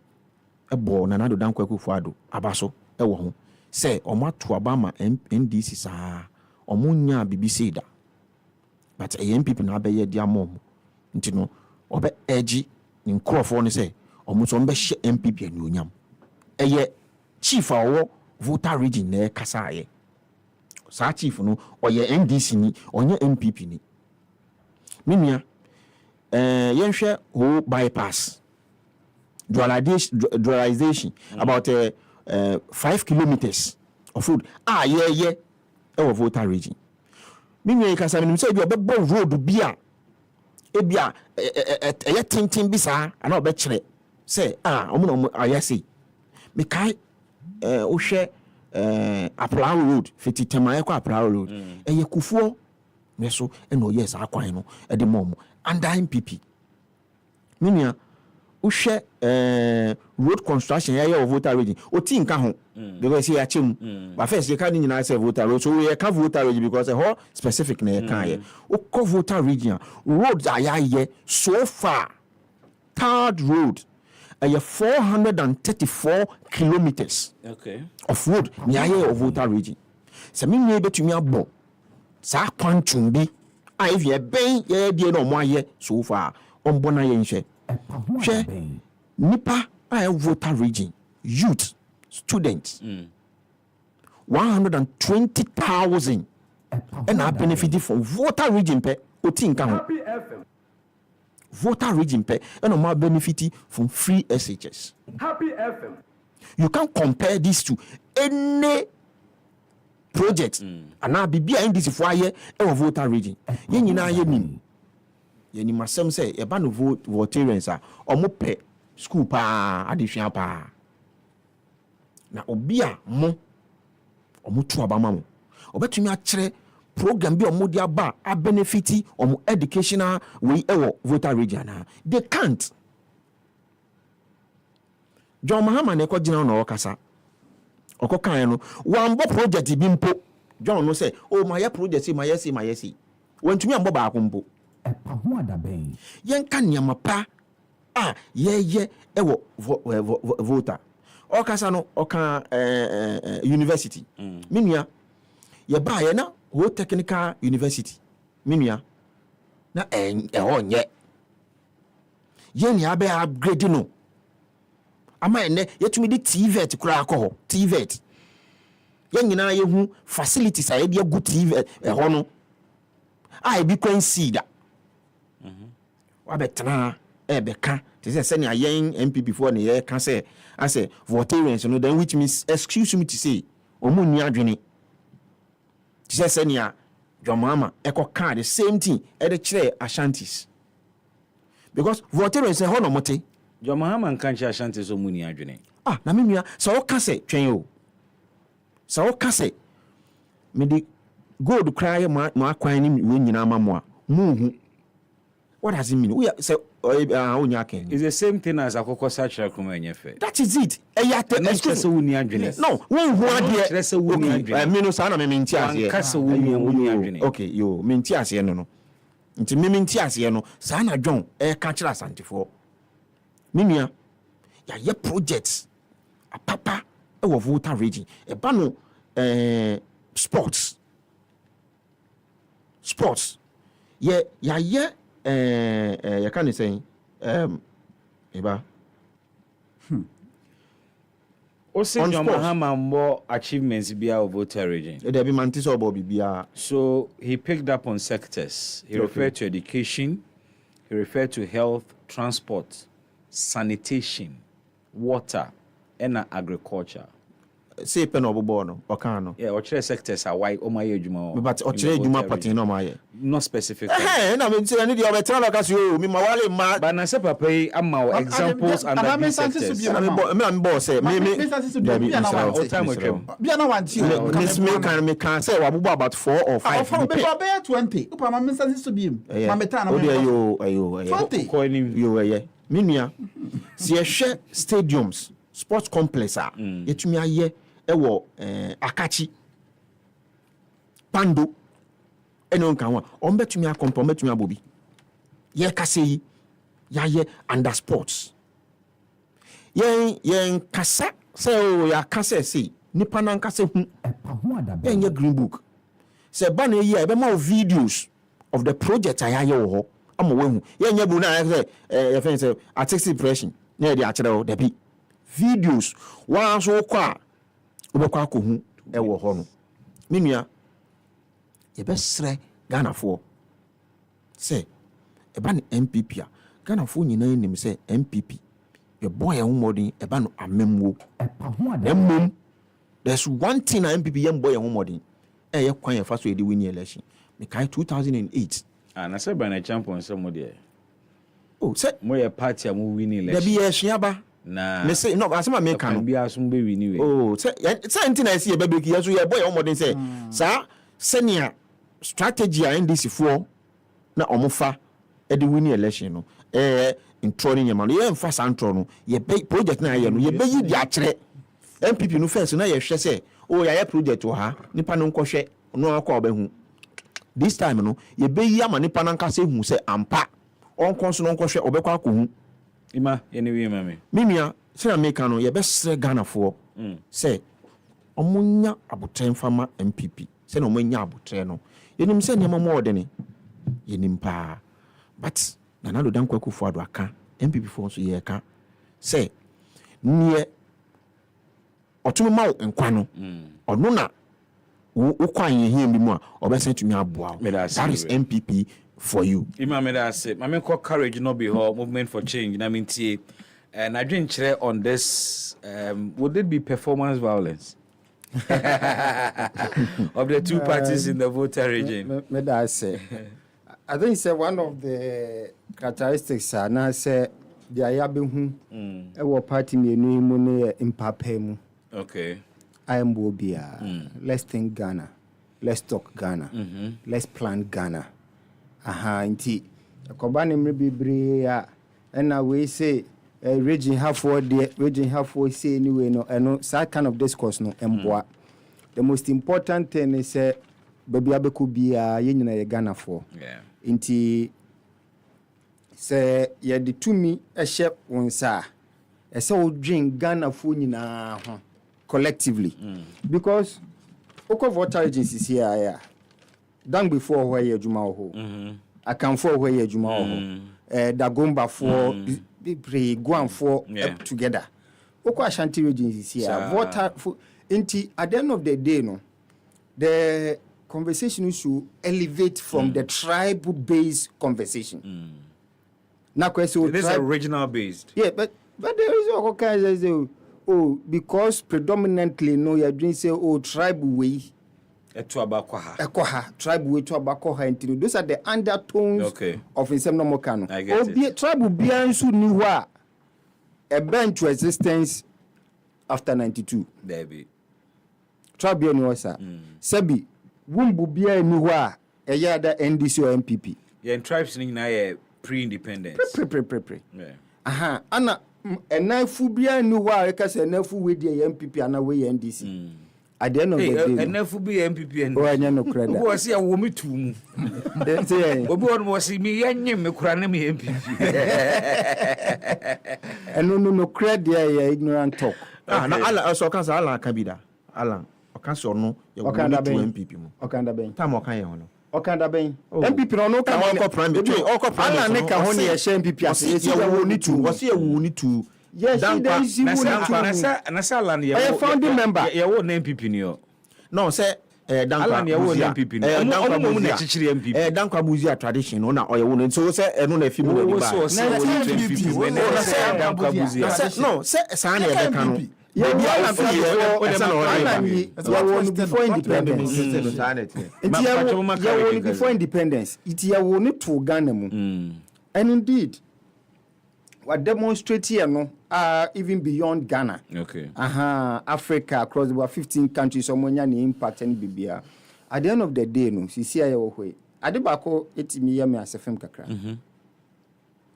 [SPEAKER 11] e bo na do dankwa kufuado abaso e wo ho say omo to abama NDC sa omo nya BBC da but MPP na be ye dia mom nti no obe eji ni nkrofo ne say omo so mbe hye MPP anyonyam eye chief awo Volta region na kasa ye sa chief no oye NDC ni onye MPP ni minua yenhwe ho bypass dualization about 5 kilometers of road ye e Volta region minua ikasa minim say bi obebo road bia ebia eye tintin bi sa ana obekire say omo ayase me kai ohwe Aplau road fiti temaye kwa Aplau road eye kufuo meso eno yes akwan no e de mom under MPP minua uhwe road construction ya Volta region oti nka ho because ya chem but first you can nyina say Volta road so we can Volta region because how specific na ya kan ye o Volta region roads ayaye so far third road 434 kilometers of road near Volta region. So me need betumi abo sa kwantum bi a if ye ben ye die no mo aye so far on bona ye nhwe hwe nipa a Volta region youth students 120,000 and are benefiting from Volta region pe otinka ho Volta region pe and are benefiting from free SHS.
[SPEAKER 13] Happy FM.
[SPEAKER 11] You can't compare this to any project. And now be in this fire or Volta region. Ye nyina ye nim. Ye nim asem say e ba no Voltarians are omo pe school pa adehua pa. Na obi a mo omo tu abama mo. Obetumi a kire program bi omo dia ba a benefiti omo educational we ewo Volta region. They can't. John Mahama ne ko gina no okasa okokan no wambo project bi mpo John no say oh my project my yes wantumi ambo ba akompo
[SPEAKER 21] ho adaben
[SPEAKER 11] yen ka niam pa ye ewo Volta okasa no oka university minua ye ba ye na wo technical university minua na onye ye ni abe upgrade no ama ene yetumi di TVET kura akọ TVET ye nyina ye hu facilities a ye de agu TVET ho no a bi kwan seed wa betena beka te say ne ayen MPP for ne ye ka say ase Voltarians no then which means excuse me to say omunni adwene te say ne a Jomama ekoka the same thing e de kire Ashantis because Voltarians ho no mote
[SPEAKER 1] John Mahama nkancha Ashanti so muni adwene.
[SPEAKER 11] Na menua so o ka se twen o. So o ka se me di gold cry ma akwan ni we nyina mamoa. Muhu. What does it mean? We say onya ken.
[SPEAKER 1] It's the same thing as akoko sachira kuma enyefe.
[SPEAKER 11] That is it.
[SPEAKER 1] Excuse me wuni adwene.
[SPEAKER 11] No, we hu ade.
[SPEAKER 1] Stress wuni adwene.
[SPEAKER 11] Me no sa na me menti ase.
[SPEAKER 1] Kasa wuni adwene.
[SPEAKER 11] Okay, yo menti ase no. Nti me menti ase no. Sa na John ka kira Asantifo. Minua ya ye projects a papa e wo Volta region e ba no sports ye ya ye ya kan say e ba
[SPEAKER 1] o say John Mahama more achievements bia of Volta region
[SPEAKER 11] e dey be man tiso obo bibia.
[SPEAKER 1] So he picked up on sectors. He referred to education, he referred to health, transport, sanitation, water, and agriculture.
[SPEAKER 11] Say pen obobo no okan no.
[SPEAKER 1] Yeah, ochire sectors are why o maye adwuma.
[SPEAKER 11] But ochire adwuma pattern no maye.
[SPEAKER 1] Not specific.
[SPEAKER 11] Na me say ani dey obetra no kasi o mi mawale ma.
[SPEAKER 1] But na say papa yi ama examples and the sectors.
[SPEAKER 11] Me boss say me
[SPEAKER 10] bia na wanti o.
[SPEAKER 11] This me can say wabubo about 4 or 5.
[SPEAKER 10] For be 20. Upa ma mensa so bi. Ma meta na me.
[SPEAKER 11] Ayo.
[SPEAKER 10] 20.
[SPEAKER 11] Yo ye. Minua. Si ye hwe stadiums, sports complex yetumi aye ewo Akachi Pando eno nkan wa on betumi akompa on betumi abobi ye kase yi ya ye under sports ye kasa se o ya kasa se nipa na kasa hu ye green book se ba na yi e be ma videos of the project ayaye wo ho ama wehu ye nya bu na say ye fen say artistic impression na dey akere o da bi videos wa so kwa obekwa ko hu e wo ho no minua yɛbɛsrɛ Ghanafoɔ sɛ ɛba no MPP a Ghanafoɔ nyinaa nim sɛ MPP yɛbɔ yɛn ho mmɔden ɛba no amemmuo na mmom there's one thing a MPP yɛmbɔ yɛn ho mmɔden ɛyɛ kwan yɛfa so yɛde win election mekae 2008
[SPEAKER 1] na sɛ bɛn champion sɛ mo deɛ
[SPEAKER 11] sɛ
[SPEAKER 1] mo yɛ party a mo win election
[SPEAKER 11] dabi yɛsua ba na me say no asema me ka no
[SPEAKER 1] bi asom be win we
[SPEAKER 11] sɛ ntina ɛsi yɛbɛbɛ ki yɛso yɛbɔ yɛn ho mmɔden sɛ saa sɛnea strategy a NDC foɔ na ɔmo fa ɛde win election no ntro ni nyama no yɛmfa sa ntro no yɛbɛ project na yɛ no yɛbɛyi di akyerɛ MPP no first na yɛhwɛ sɛ yɛayɛ project wɔ ha nipa no nkɔhwɛ no akɔ ɔbɛhu this time no yɛbɛyi ama nipa no nkasa hu sɛ ampa ɔnkɔ so no nkɔhwɛ ɔbɛkɔ akɔhu
[SPEAKER 1] ima yɛne wi ma me
[SPEAKER 11] mimia sɛ America no yɛbɛsrɛ Ghanafoɔ sɛ ɔmo nya abotrɛ mfama MPP sɛ na ɔmo nya abotrɛ no yɛnim sɛ nneɛma mo ɔde ne yɛnim paa but Nana Dan Kwaku Fuadu aka MPP foɔ so yɛka sɛ neɛ ɔtumi ma wo nkwa no ɔno na wokwan yɛhia bi mu a ɔbɛsɛ tumi aboa wo that is MPP for you
[SPEAKER 1] ima me da say mame call courage no be her movement for change na mentie na dwen kyerɛ on this would it be performance violence of the two parties in the Volta region
[SPEAKER 12] me da say I think it's one of the characteristics na say the ayabehu e wo party me enu mu ne impapa mu
[SPEAKER 1] okay
[SPEAKER 12] I am Bobia. Let's think Ghana. Let's talk Ghana. Let's plan Ghana. Inti. Kobani mribibre and now we say region half for say anyway no and that kind of discourse no emboa. The most important thing is baby abeku bia ye nyina ye Ghana for.
[SPEAKER 1] Yeah.
[SPEAKER 12] Inti say ye de tumi ehye wonsa. Ese wo dwen Ghana for nyina ho. Collectively, because Oko Volta agencies here, done before where you Juma ho, I can for where you Juma ho, Dagomba for Guam for together. Oko Ashanti agencies here, Volta for inti at the end of the day, no, the conversation should elevate from the tribal-based conversation. Now, question
[SPEAKER 1] it is original based.
[SPEAKER 12] Yeah, but there is all kinds of because predominantly no you're doing say tribe way tribe way to abakoha and those are the undertones of insem no mokano tribe be ansu ni ho a bench to existence after 92
[SPEAKER 1] there be
[SPEAKER 12] tribe be no sir sabi wumbu bia ni ho a eya da NDC or MPP
[SPEAKER 1] tribes ni na pre-independence
[SPEAKER 12] yeah ana enafu bia ni ho a ka say enafu we dey MPP ana we NDC at the end of the day
[SPEAKER 1] enafu be MPP
[SPEAKER 12] and anya no credit
[SPEAKER 1] wo se wo me tu mu obi won mo se mi yanye me kura na me MPP
[SPEAKER 12] no credit ya ignorant talk
[SPEAKER 11] na ala so kan sa ala kan bi da ala o kan so no ye wo me tu MPP mu
[SPEAKER 12] o kan da ben
[SPEAKER 11] tam o kan ye ho no
[SPEAKER 12] Okanda ben MPP no ka
[SPEAKER 11] ho primary
[SPEAKER 12] ala ne ka ho ne ye share MPP ase
[SPEAKER 11] ye wo ni tu wo se ye wo ni tu
[SPEAKER 12] yes
[SPEAKER 1] na sa land ye
[SPEAKER 12] founding member
[SPEAKER 1] ye wo na MPP ni o
[SPEAKER 11] no say
[SPEAKER 1] dankwa ye wo na MPP ni o na chichiri MPP
[SPEAKER 11] dankwa buzia tradition no na o ye wo no so say eno na fi mu na di ba
[SPEAKER 1] na say dankwa buzia
[SPEAKER 11] no say sa na ye be kan no
[SPEAKER 12] before independence it ya won to Ghana mu and indeed what demonstrate here no even beyond Ghana Africa across the 15 countries omonya ni impact and bibia at the end of the day no sisi aye wo hwe ade bako etimi ya me asefem kakra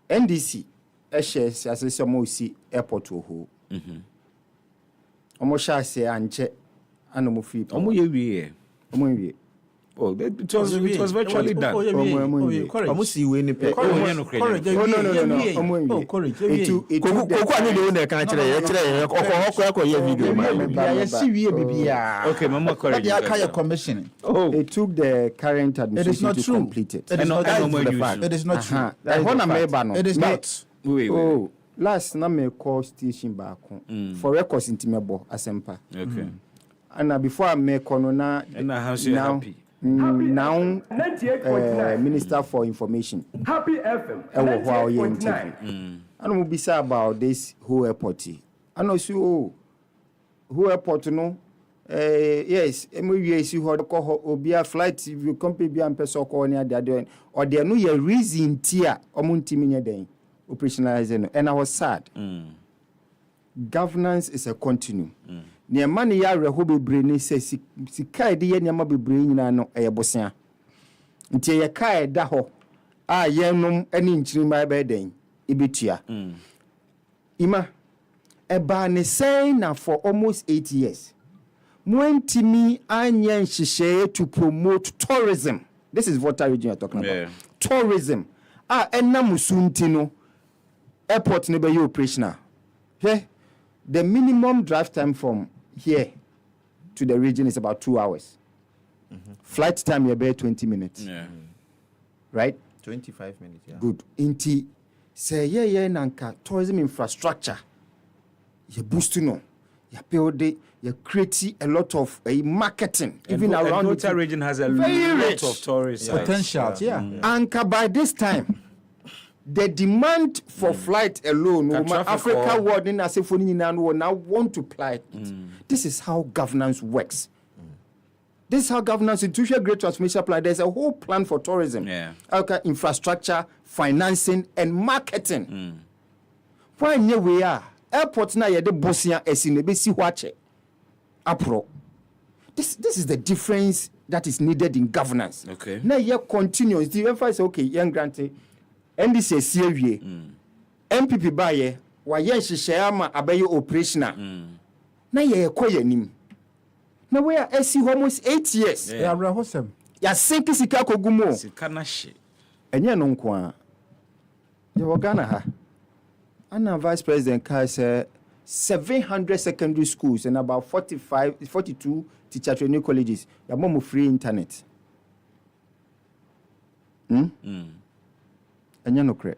[SPEAKER 12] NDC HS asese mo si airport ho Omo sha se anche ana mo free
[SPEAKER 1] omo ye wie
[SPEAKER 12] omo wie
[SPEAKER 1] it was virtually done
[SPEAKER 11] omo si we ni pe
[SPEAKER 12] no omo
[SPEAKER 11] courage koku ani de na kan kire okọ ye video ma
[SPEAKER 10] ya si wie bibia
[SPEAKER 1] okay mama courage
[SPEAKER 10] ya ka commission
[SPEAKER 12] it took the current administration to complete it
[SPEAKER 10] it is not true
[SPEAKER 12] it
[SPEAKER 10] is not
[SPEAKER 12] last na me call station back for records intimebo asempa
[SPEAKER 1] okay
[SPEAKER 12] and before I make no na
[SPEAKER 1] now happy
[SPEAKER 12] now Minister for Information.
[SPEAKER 2] Happy FM.
[SPEAKER 12] And we'll be sad about this whole airport. And also, who airport no? Yes, yes, you had a flight. If you compare beyond person corner, they are doing, or there no your reason tier or muntimina day operationalizing, and I was sad. Governance is a continuum. Near money ya rehobe brain says si kai de ye nyama be brain na no e bosia. Nti ye kai da ho a ye nom ani nchiri mai be den ebetua. Ima eba ne say na for almost 8 years. Mwentimi anya nhihye to promote tourism. This is Volta region you're talking about. Tourism. Enna musunti no airport ne be operational. Okay? The minimum drive time from here to the region is about 2 hours. Flight time you about 20 minutes. Right?
[SPEAKER 11] 25 minutes, yeah.
[SPEAKER 12] Good. Inti say yeah nanka tourism infrastructure. You boost no. You build it, you create a lot of marketing.
[SPEAKER 1] And
[SPEAKER 12] even around
[SPEAKER 1] the Volta region has a lot of tourist
[SPEAKER 12] potential. Anka by this time the demand for flight alone, Africa world in Asifoni will now want to fly. This is how governance works. This is how governance institution great transformation plan. There's a whole plan for tourism. Okay, infrastructure, financing, and marketing. Why we are airport na yede bosia esinebe si hwache. Apro. This is the difference that is needed in governance.
[SPEAKER 1] Okay.
[SPEAKER 12] Now you continue. The emphasis okay, young granted. NDC CAVA, MPP baye, wa yen hyehyama abaye operational. Na ye ekoye nim. Na we are almost 8 years.
[SPEAKER 10] Ya rahosem.
[SPEAKER 12] Ya sinki sika kogumo.
[SPEAKER 1] Sika na hye.
[SPEAKER 12] Enye no nko a. Ye Ghana ha. Anna Vice President Kai said 700 secondary schools and about 42 teacher training colleges. Ya mo free internet. Anya no cre.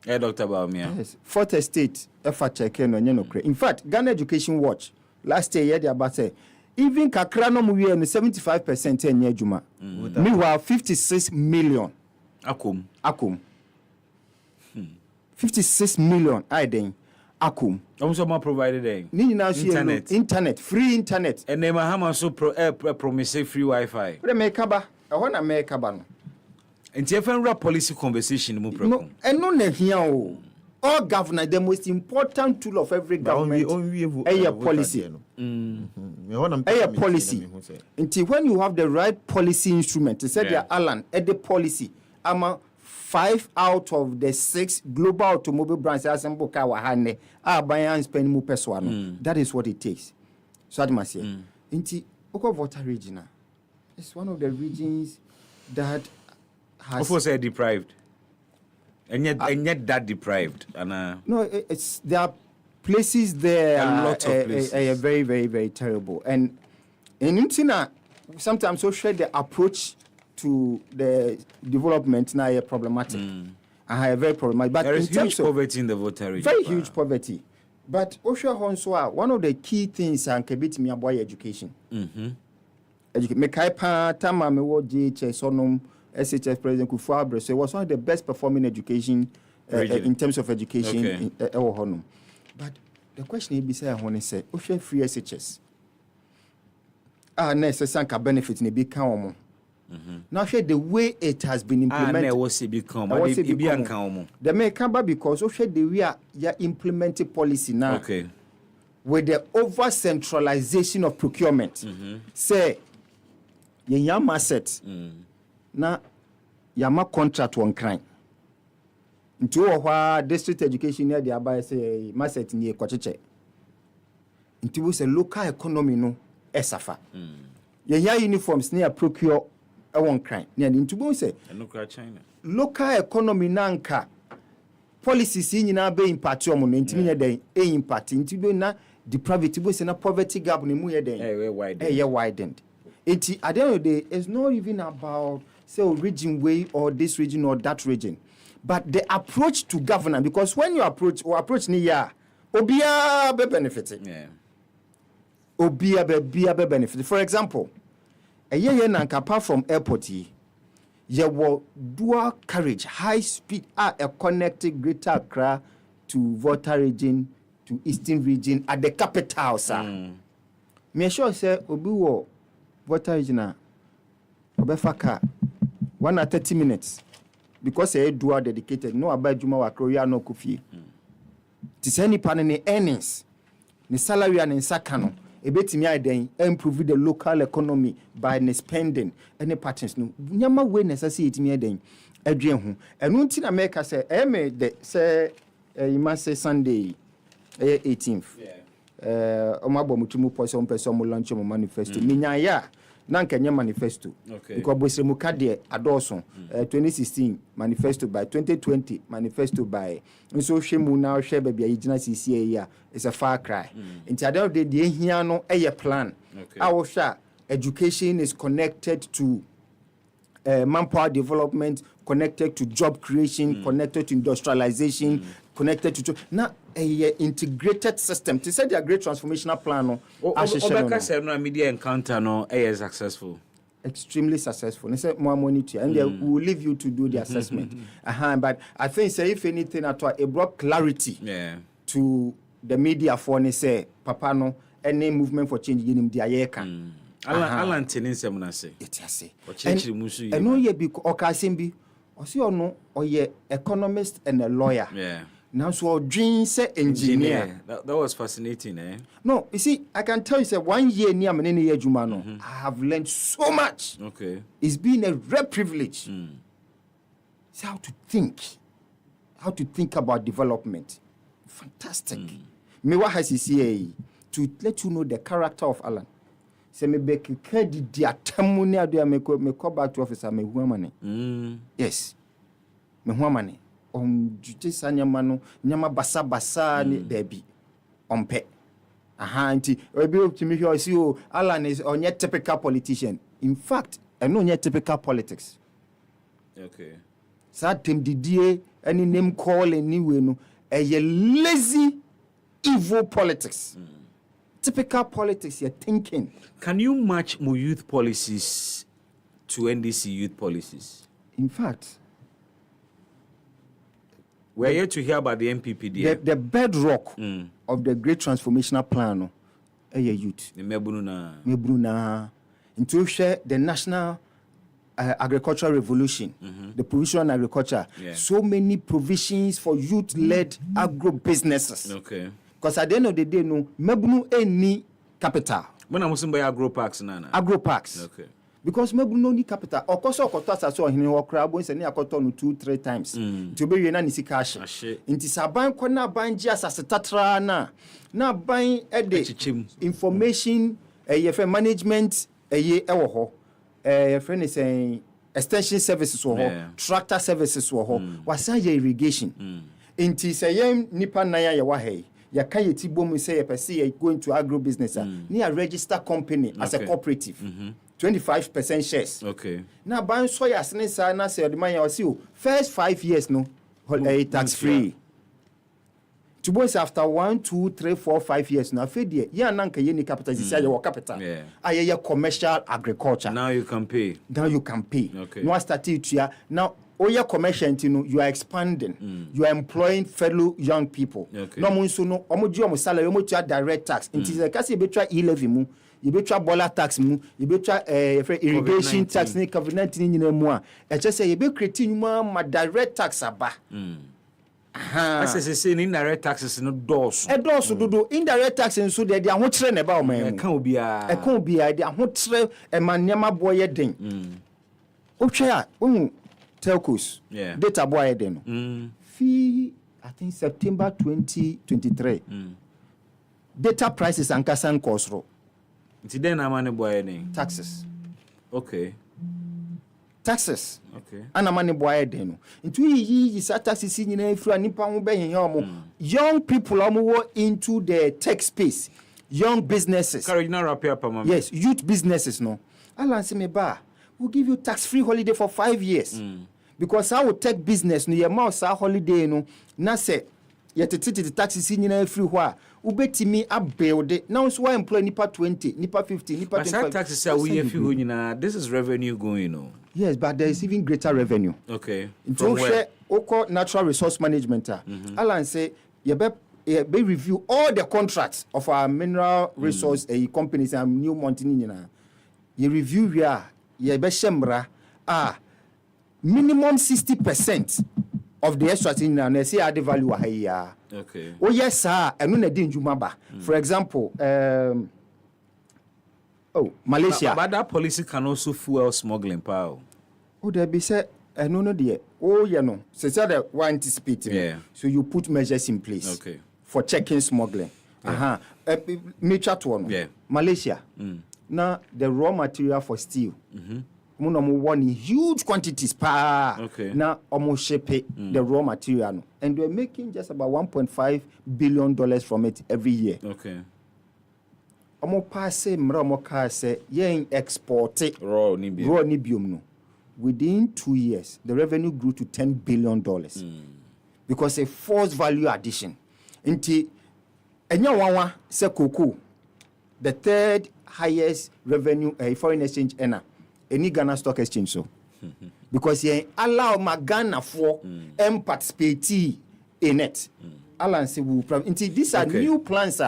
[SPEAKER 1] Dr. Baumia.
[SPEAKER 12] Yes. Fourth Estate, check no anya no cre. In fact, Ghana Education Watch last year they about say even kakra no mu we 75% anya adwuma. Meanwhile 56 million. Akum. 56 million I den akum.
[SPEAKER 1] Also more provided
[SPEAKER 12] internet, free internet.
[SPEAKER 1] And then Mahama so promise free Wi-Fi.
[SPEAKER 12] But make kaba, I want to make kaba no.
[SPEAKER 1] And different policy conversation
[SPEAKER 12] no, and no here all government the most important tool of every government is policy. Policy. Until when you have the right policy instrument, to say the Alan at the policy, 5 out of the 6 global automobile brands assemble car wahane buy and spend more person. That is what it takes. So I must say, Inti Volta region is one of the regions that has.
[SPEAKER 1] Of course, deprived, and yet that deprived. And
[SPEAKER 12] no, it's there are places there.
[SPEAKER 1] A lot of places
[SPEAKER 12] are very, very, very terrible. And in Intina, sometimes so share the approach to the development now problematic. I have very problematic. But
[SPEAKER 1] there is huge poverty in the Volta region.
[SPEAKER 12] Very huge poverty. But Osha Honswa, one of the key things and kebit me boy education. Me kaipa tama me wo GHS sonum SHS President Kufuor Abre, so it was one of the best performing education in terms of education in honum. But the question is say I want to say Osha free SHS. Na sanka benefit ne bi kan omo. Now share the way it has been implemented. The may come back because also the way you implementing policy now.
[SPEAKER 1] Okay.
[SPEAKER 12] With the over centralization of procurement. Say ye yam asset. Na yama contract one crime. Into district education near the abai say asset near kwacheche. Into we say local economy no esafa. Ye uniforms near procure one crime. Into say
[SPEAKER 1] China.
[SPEAKER 12] Local economy nanka policies in na be impact on intiminya den impact into na depravity we say na poverty gap ni mu ye den widened. At the end of the day, it's not even about say region way or this region or that region, but the approach to governance. Because when you approach ni ya, obia be benefited. Obia be benefit. For example, apart from airport you will dual carriage high speed a connected Greater Accra to Volta region to Eastern region at the capital sir. Me sure say obi wo Volta region obefa car 1 hour 30 minutes because e dual dedicated no abajuma wa kroya no kofie. Ti any pan ne earnings ne salary and nsaka no ebetimi aden improve the local economy by ne spending any patterns no nyama we necessary etimi aden adwen ho enu nti na make say me de say you must say Sunday 18th o ma bo mutumu pose on person mo launch mo manifesto minya ya na nkanye manifesto because bosremu ka de adoso 2016 manifesto by 2020 manifesto by nso hwemu na hwe ba bia yigina CCA ya is a far cry into the day the hia no eye plan our sha education is connected to manpower development, connected to job creation, connected to industrialization, connected to now a integrated system. To say the great transformational plan no
[SPEAKER 1] Obeka media encounter no is successful.
[SPEAKER 12] Extremely successful. They say more money to you, and they will leave you to do the assessment. But I think say if anything at all, it brought clarity to the media for say Papa no any movement for change in the Ayeka.
[SPEAKER 1] Alan Tenin na say.
[SPEAKER 12] It has say.
[SPEAKER 1] And
[SPEAKER 12] no ye be okasimbi. Osi ono oye economist and a lawyer. Now so dream say engineer.
[SPEAKER 1] That was fascinating, eh?
[SPEAKER 12] No, you see, I can tell you say 1 year near many year Jumano. I have learned so much.
[SPEAKER 1] Okay.
[SPEAKER 12] It's been a rare privilege. It's how to think about development. Fantastic. Me what has he to let you know the character of Alan. Say me be credit the atamuni ado me call back to officer me hu amane. Yes. Me hu amane. Jute sanyama no nyama basa ni debi. Ompe. Nti obi optimi hwe osi o Alan is onye typical politician. In fact, no onye typical politics.
[SPEAKER 1] Okay.
[SPEAKER 12] Sa tem didie any name call anyway no a lazy evil politics. Typical politics you're thinking.
[SPEAKER 1] Can you match more youth policies to NDC youth policies?
[SPEAKER 12] In fact,
[SPEAKER 1] we're here to hear about the MPP there.
[SPEAKER 12] The bedrock of the great transformational plan youth.
[SPEAKER 1] The
[SPEAKER 12] Mebruna. Into share the national agricultural revolution, the provision on agriculture. So many provisions for youth-led agro businesses.
[SPEAKER 1] Okay.
[SPEAKER 12] Because at the end of the day, no, Mebunu any capital.
[SPEAKER 1] When I'm saying by agro parks, nana.
[SPEAKER 12] Agro parks.
[SPEAKER 1] Okay.
[SPEAKER 12] Because Mebunu need capital. Of course, I saw him in crab once and I got on 2-3 times. To be in any cash. Into Saban Kona Banji as a tatrana. Now buying information, a management, a year ewo. A friend is saying extension services or tractor services or was irrigation. Into saying Nipa Naya Yawahe. Ya can you tibom say a person going to agro business near register company as a cooperative 25% shares.
[SPEAKER 1] Okay.
[SPEAKER 12] Now buying soya snesa na say the man you see first 5 years no tax free. To boys after 1, 2, 3, 4, 5 years now fed ya nanka ye ni capital is your capital. Aye commercial agriculture.
[SPEAKER 1] Now you can pay.
[SPEAKER 12] Okay. No start it here. Now Oya commercial, you are expanding. You are employing fellow young people.
[SPEAKER 1] Okay.
[SPEAKER 12] No mun so no omo salary omo tia direct tax. It is kasi be try e-levy mu, you be try boiler tax mu, you be try irrigation tax ni COVID-19 nyina mu a. E just say you be creating ma direct tax aba.
[SPEAKER 1] As I say indirect taxes no doors.
[SPEAKER 12] E doors do indirect tax nso de ho kire na ba o man.
[SPEAKER 1] E kan obi
[SPEAKER 12] a de ho kire e ma nyama boye den. O hwe a telcos data boy then fee I think September 2023 data prices and kasan kosro
[SPEAKER 1] nti den na money boy then
[SPEAKER 12] taxes
[SPEAKER 1] okay
[SPEAKER 12] ana money boy then nti yi taxes nyina free nipa ho be hehia young people were into the tech space, young businesses. Yes, youth businesses no Alan say me ba we'll give you tax-free holiday for 5 years. Because I will take business no your mouse holiday no na say yet the taxes in free where ubetimi a build it. Now so why employ nipa 20, nipa 50, nipa 25.
[SPEAKER 1] But taxes say we this is revenue going on.
[SPEAKER 12] Yes, but there is even greater revenue.
[SPEAKER 1] Okay.
[SPEAKER 12] From where? Oko natural resource management. Alan say you be review all the contracts of our mineral resource companies and new mountain. You review where you be shemra minimum 60% of the extra thing and say add value here.
[SPEAKER 1] Okay.
[SPEAKER 12] Oh yes, sir. And no need jumaba. For example, Malaysia.
[SPEAKER 1] But that policy can also fuel smuggling power.
[SPEAKER 12] Oh, there be say no dear. Oh, you know. So that we anticipate.
[SPEAKER 1] Yeah.
[SPEAKER 12] So you put measures in place.
[SPEAKER 1] Okay.
[SPEAKER 12] For checking smuggling.
[SPEAKER 1] Yeah.
[SPEAKER 12] Me chat one.
[SPEAKER 1] Yeah.
[SPEAKER 12] Malaysia. Now the raw material for steel. One in huge quantities
[SPEAKER 1] Okay.
[SPEAKER 12] Now almost ship the raw material. And we're making just about $1.5 billion from it every year.
[SPEAKER 1] Okay.
[SPEAKER 12] Export
[SPEAKER 1] raw
[SPEAKER 12] nibium no. Within 2 years, the revenue grew to $10 billion because a forced value addition. Inti enyawawa se cocoa, the third highest revenue foreign exchange earner any Ghana Stock Exchange so because he allow Ghana for participate in it. Alan say we inti these are new plans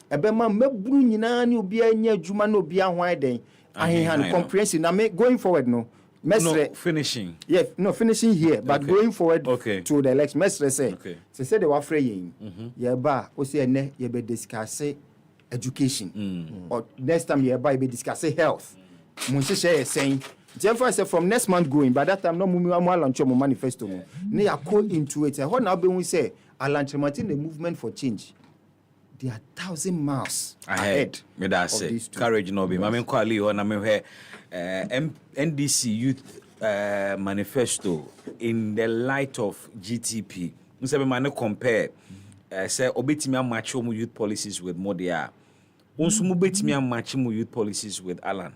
[SPEAKER 12] ebema mebru nyina ni obi anya adwuma na obi ahwan den ahehan comprehensive na me going forward no.
[SPEAKER 1] Finishing.
[SPEAKER 12] Yeah, no, finishing here, but going forward to the election. Mestre say, say they were fraying. Yeah, ba, o say ne, you be discuss education. Or next time you be discuss health. Munsi say saying, Jennifer say from next month going, by that time no mumi wa launch your manifesto. Ne ya call into it. What now be we say, I launch Martin the movement for change. They are 1,000 miles ahead.
[SPEAKER 1] Me that say courage no be. Mame kwali ho na me hwe NDC youth manifesto in the light of GTP. Nse be man compare say obetimi match mu youth policies with Modia. Onso mu betimi match mu youth policies with Alan.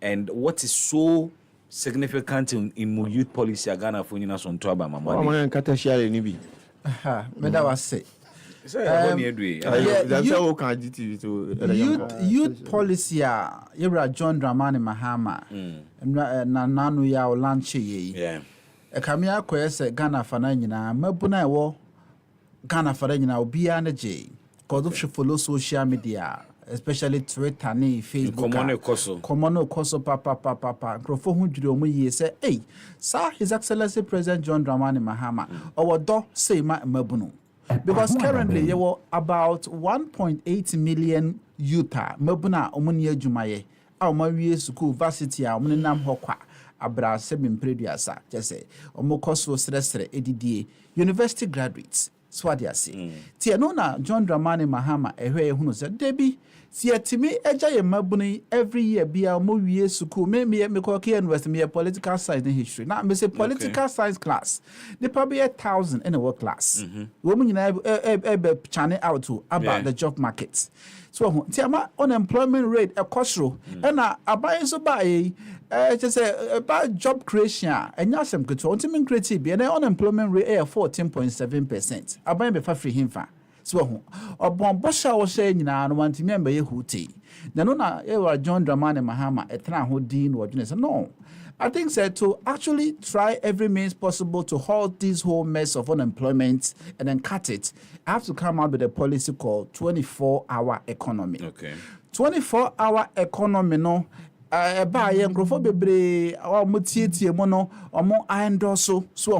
[SPEAKER 1] And what is so significant in mu youth policy Ghana for nyina so nto aba mama.
[SPEAKER 11] Mama nkata share ni bi.
[SPEAKER 10] Me that was say youth policy Yebra John Dramani Mahama na nanu ya launch ye kamia kwese Ghana fana nyina mabuna ewo Ghana fana nyina obia na je cause of follow social media especially Twitter ni Facebook common koso papa crofo hu dwure omo ye say hey sir his excellency President John Dramani Mahama owodo say mabunu. Because currently there were about 1.8 million youth mabuna omuni adwumaye a omawie school varsity a omuni nam hokwa abra sebim preduasa just say omokoso sresre edidie university graduates swadi ase tie no na John Dramani Mahama ehwe ehunu se debi tie timi eja ye mabuni every year bia omowie school me ko ke university me political science and history na me say political science class they probably 1,000 in a work class wo nyina e channel out about the job market so tiama unemployment rate ekosro na abai so ba just about job creation enya asem keto ultimate creative be na unemployment rate 14.7%. abai be fa free himfa so obon bosha wo say nyina no wantimi amba ye huti na no na John Dramani Mahama etra ho din wo dwene say no I think to actually try every means possible to halt this whole mess of unemployment and then cut it, I have to come out with a policy called 24-hour economy.
[SPEAKER 1] Okay.
[SPEAKER 10] 24-hour economy no ba ye nkrofo bebre mutietie mo no omo endorse so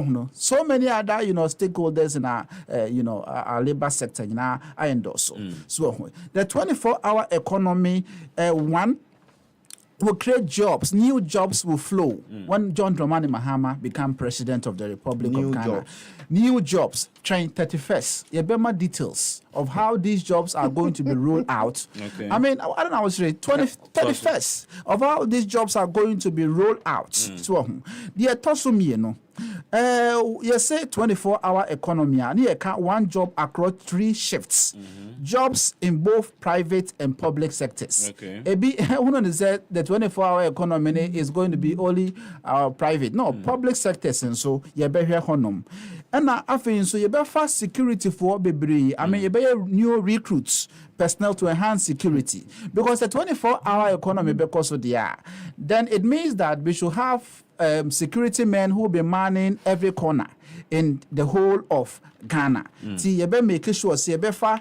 [SPEAKER 10] many other stakeholders in our our labor sector endorse so the 24-hour economy one will create jobs. New jobs will flow when John Dramani Mahama become president of the Republic of Ghana. New jobs. Train 31st. Yebema details of how these jobs are going to be rolled out.
[SPEAKER 1] Okay.
[SPEAKER 10] I mean, I don't know. I was reading 31st of how these jobs are going to be rolled out. So, the Tosumi, You say 24-hour economy, and you can one job across 3 shifts. Jobs in both private and public sectors.
[SPEAKER 1] Okay.
[SPEAKER 10] One said the 24-hour economy is going to be only private. No, public sectors, and so you better hear honum. And I think so you better fast security for bebre. I mean, you better new recruits. Personnel to enhance security, because the 24-hour economy because of the air, then it means that we should have security men who will be manning every corner in the whole of Ghana. See, you better make sure, see, you better,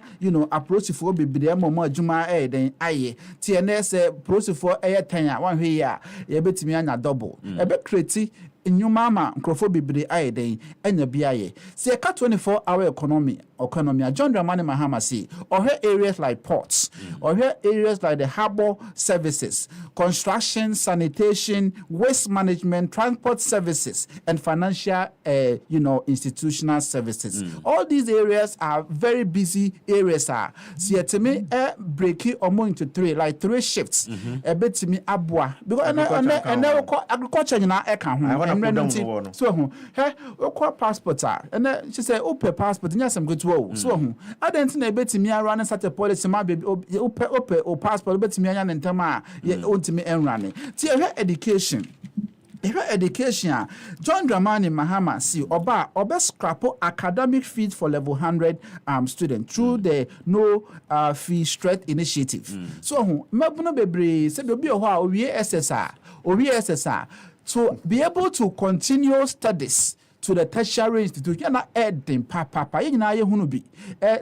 [SPEAKER 10] approach for be the moment Juma then aye. TNS approach for a 10 1 year, you better me a double. You better create in your mama, Crawford be aye day, and your BIA. See, a 24-hour economy. John Dramani Mahama say, or her areas like ports, or her areas like the harbor services, construction, sanitation, waste management, transport services, and financial, institutional services. All these areas are very busy areas. See, to me, break it into 3 shifts. A bit to me, abwa because and never call agriculture in our account. So, hey, passport, and then she said, "Open passport, and yes, I'm good." So I didn't know about me running such a policy, my baby, or passport, but me and Tama, yet own to me and running. See, her education. Education, John Dramani Mahama see oba scrapo academic fees for level 100 students through the no fee straight initiative. So mabuno bebre se be o we SSR to be able to continue studies to the tertiary institution na edin papa ye nyina ye hunu bi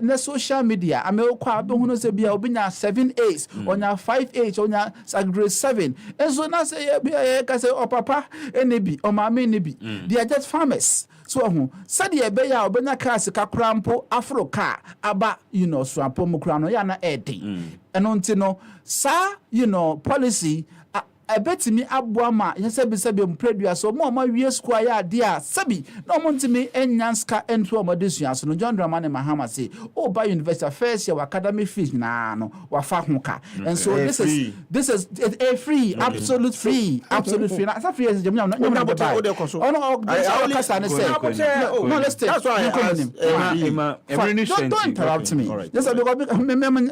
[SPEAKER 10] na social media amekwa be hunu se bia obinya 7As onya 5H onya grade 7 enso na say ye ka say o papa enebi o mama enebi they are just farmers. So said ye be ya obenya class kakra mpo afroka aba so ampo mukra no ya na edin eno ntino sa policy I bet me abwama yesebi mpredua so mo ma wie square ya dia sabi no mo ntimi enyanska entu o modesua so no John Dramani Mahama say by university first year academic fees na no wa fa hoka and so this is a free absolute free na sa free is jemnya no no let's take that's why don't interrupt me yes because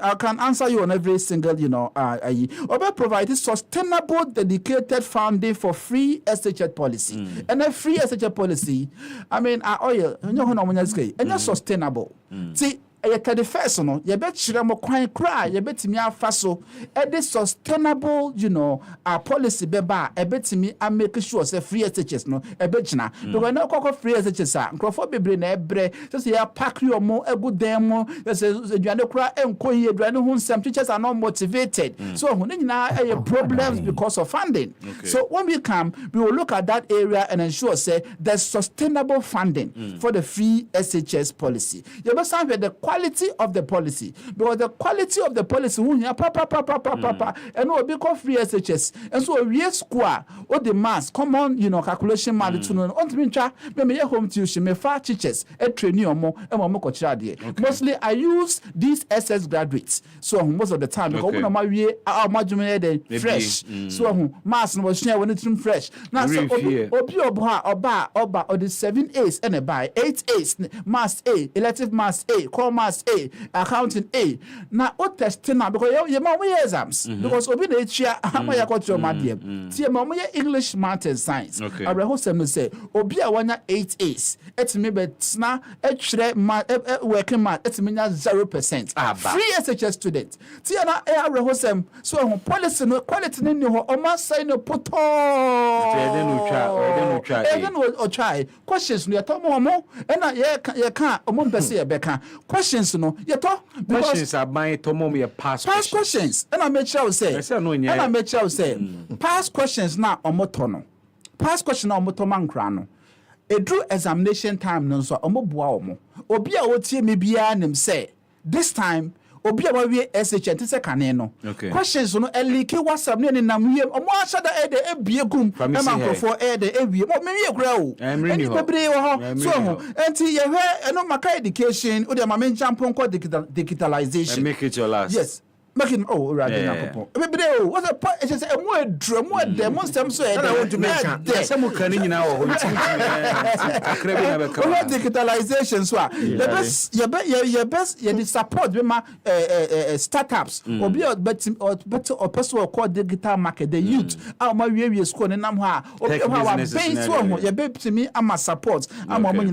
[SPEAKER 10] I can answer you on every single obe provide sustainable dedicated funding for free SHH policy. And a free SHH policy, I mean, oil, and sustainable. See, a 31st, no, you bet you mo cry, you bet me a faso, a sustainable, policy beba, a bet me, I make sure say free SHS, no, a bet na. Because no cocoa free SHS, Crawford be brain ebre, just here pack you more, a good demo, that says, you know, cry and co here, some teachers are not motivated. So, when now problems because of funding. So, when we come, we will look at that area and ensure, say, there's sustainable funding for the free SHS policy. You must have the quality of the policy, because the quality of the policy and will become free SHS and so we square or the mass common calculation math to know on me home tuition me far teachers a training or more and mostly I use these SS graduates so most of the time because we my fresh so mass was share when it's fresh now so oba or the 7As and a by 8As mass A elective mass A call mass A, accounting A. Now, what testing now? Because you have exams. Because obi na etia ama ya kwatro madiem. Tie ma mo English, math and science. I rehearse them say obi a wanya 8As. Etimi betna etwere working math etimi nya 0%. Free SHS student. Tie na I rehearse them so policy no quality ni ho o ma say no poto. Even no try. Questions no yatomo mo na ye kan omo mpese ye beka. Questions no
[SPEAKER 1] questions are buying to mom your past
[SPEAKER 10] questions and I make sure say past questions na omoto no past question na omoto mankra no edru examination time no so omoboa omo obi a wotie me bia nim say this time obi a we SHN te se kane no questions no elike WhatsApp ne nam yem omo ashada e de ebiegum e mankofo e de ewie mo me kura o eni bebre wo ho so ho enti ye hwe eno maka education o de ma men champion ko digitalization
[SPEAKER 1] and make it your last
[SPEAKER 10] yes making already now. What's a point? It's a more drum, more demonstration. So I want to make some canning now. Digitalization, so your best, you support startups or be better or personal called digital market. The youth, our my school and I'm based on your baby to me. I'm a support. I'm a money.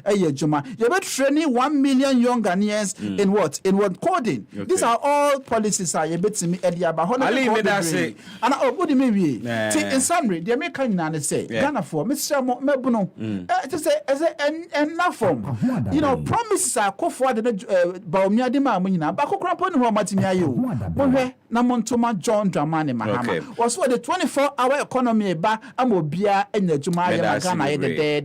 [SPEAKER 10] A Juma. You're training 1 million young Ghanaians in what coding. These are all policies are a bit to me at the about Ali made us say and what do you mean in summary the American and say Ghana for Mr. Mebuno to say as enough form promises are co for the Baumia de Mamina Bako Crapon who Martinia you Namontoma John Dramani Mahama was for the 24-hour economy ba amobia and the Jumaya Ghana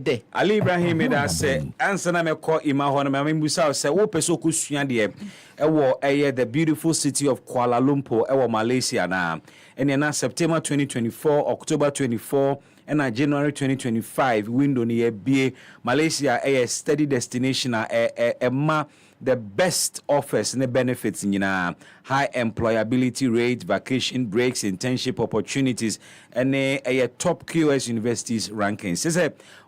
[SPEAKER 10] the
[SPEAKER 1] Ali Ibrahim made us say answer na me call ima ho na me busa say wo peso kusua de the beautiful city of Kuala Lumpur ewo Malaysia na na September 2024 October 24 and January 2025 window ni be Malaysia a steady destination the best offers and the benefits in high employability rate, vacation breaks, internship opportunities, and a top QS universities rankings. Says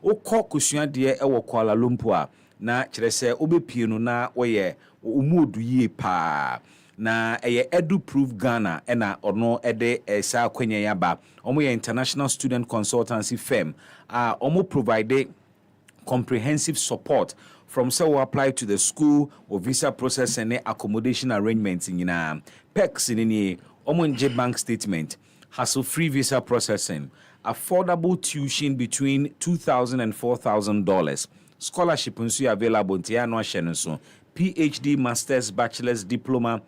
[SPEAKER 1] o kusua de Kuala Lumpur na kyerɛ sɛ obepie no na wɔyɛ umudu yie pa na edu proof Ghana na ono ede sa kwanya yaba omo international student consultancy firm omo provide comprehensive support from so apply to the school or visa process and accommodation arrangements in perks in omo nje bank statement, hassle free visa processing, affordable tuition between $2,000 and $4,000. Scholarship nso available ntia no ahye nso PhD, masters, bachelor's, diploma,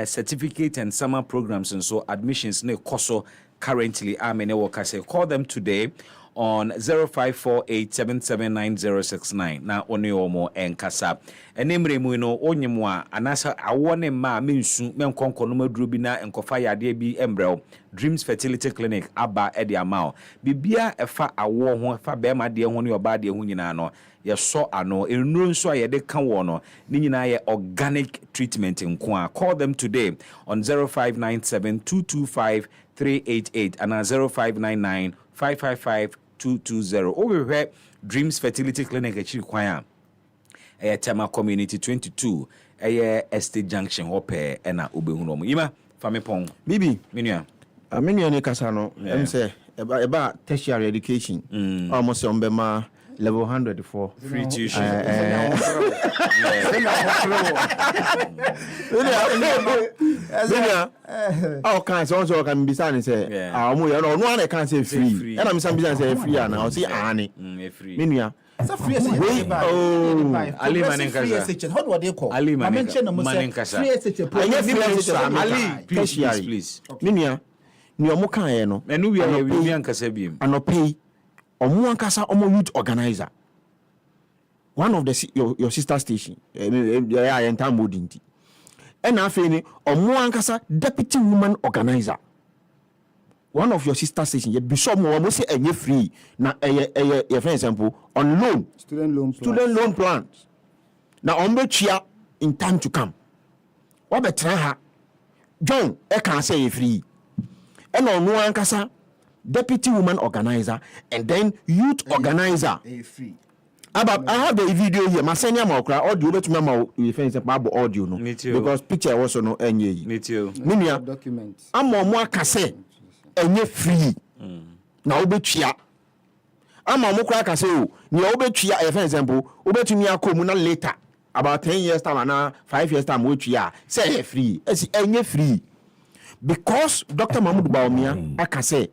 [SPEAKER 1] certificate and summer programs nso admissions ne koso currently amene workers. Call them today on 0548779069 na oni omo enkasa enemre mu no onyemu a anasa awone ma mensu menkonko no maduro bi na enkofa yade bi embrel Dreams Fertility Clinic aba edi amao bibia efa awo ho fa be ma de ho ne oba de ho nyina no ye so ano enuro nso a ye de ka wo no ni nyina ye organic treatment nko a. Call them today on 0597225388 and 0599555220. Over Dreams Fertility Clinic actually kwaya Tema Community 22 Estate Junction hope ena obehuno yima famepon
[SPEAKER 11] bibi
[SPEAKER 1] menua
[SPEAKER 11] menua ne kasa no em say eba tertiary education almost on bema level 100 for
[SPEAKER 1] free tuition
[SPEAKER 11] all kinds also can be saying say no one can say free and I'm saying say free and I say ani
[SPEAKER 1] free
[SPEAKER 11] menua
[SPEAKER 10] it's a free SH.
[SPEAKER 1] Ali Manenkasa.
[SPEAKER 10] How do they call?
[SPEAKER 1] Ali Manenkasa.
[SPEAKER 10] Free SH.
[SPEAKER 1] Ali, please.
[SPEAKER 11] Minia, ni omo kan ye no.
[SPEAKER 1] Enu wi ankasa biem.
[SPEAKER 11] Anopei. Omo ankasa omo youth organizer. One of the your sister station. Yeah, enta modinti. And afi ni omo ankasa deputy woman organizer. One of your sister stations, you be some more say enye free na for example on loan student loan plans na on be chia in time to come what be try ha John e can say free and on no ankasa deputy woman organizer and then youth organizer
[SPEAKER 10] free
[SPEAKER 11] I have the video here. My senior Mokra audio bet me ma we fence audio no because picture also no enye
[SPEAKER 1] me too
[SPEAKER 11] minia
[SPEAKER 12] documents
[SPEAKER 11] am mo akase enye free na obetua ama mo kra akase o ni obetua for example obetumi akomu na later about 10 years time na 5 years time otua say free enye free because Dr. Mahmoud Baumia akase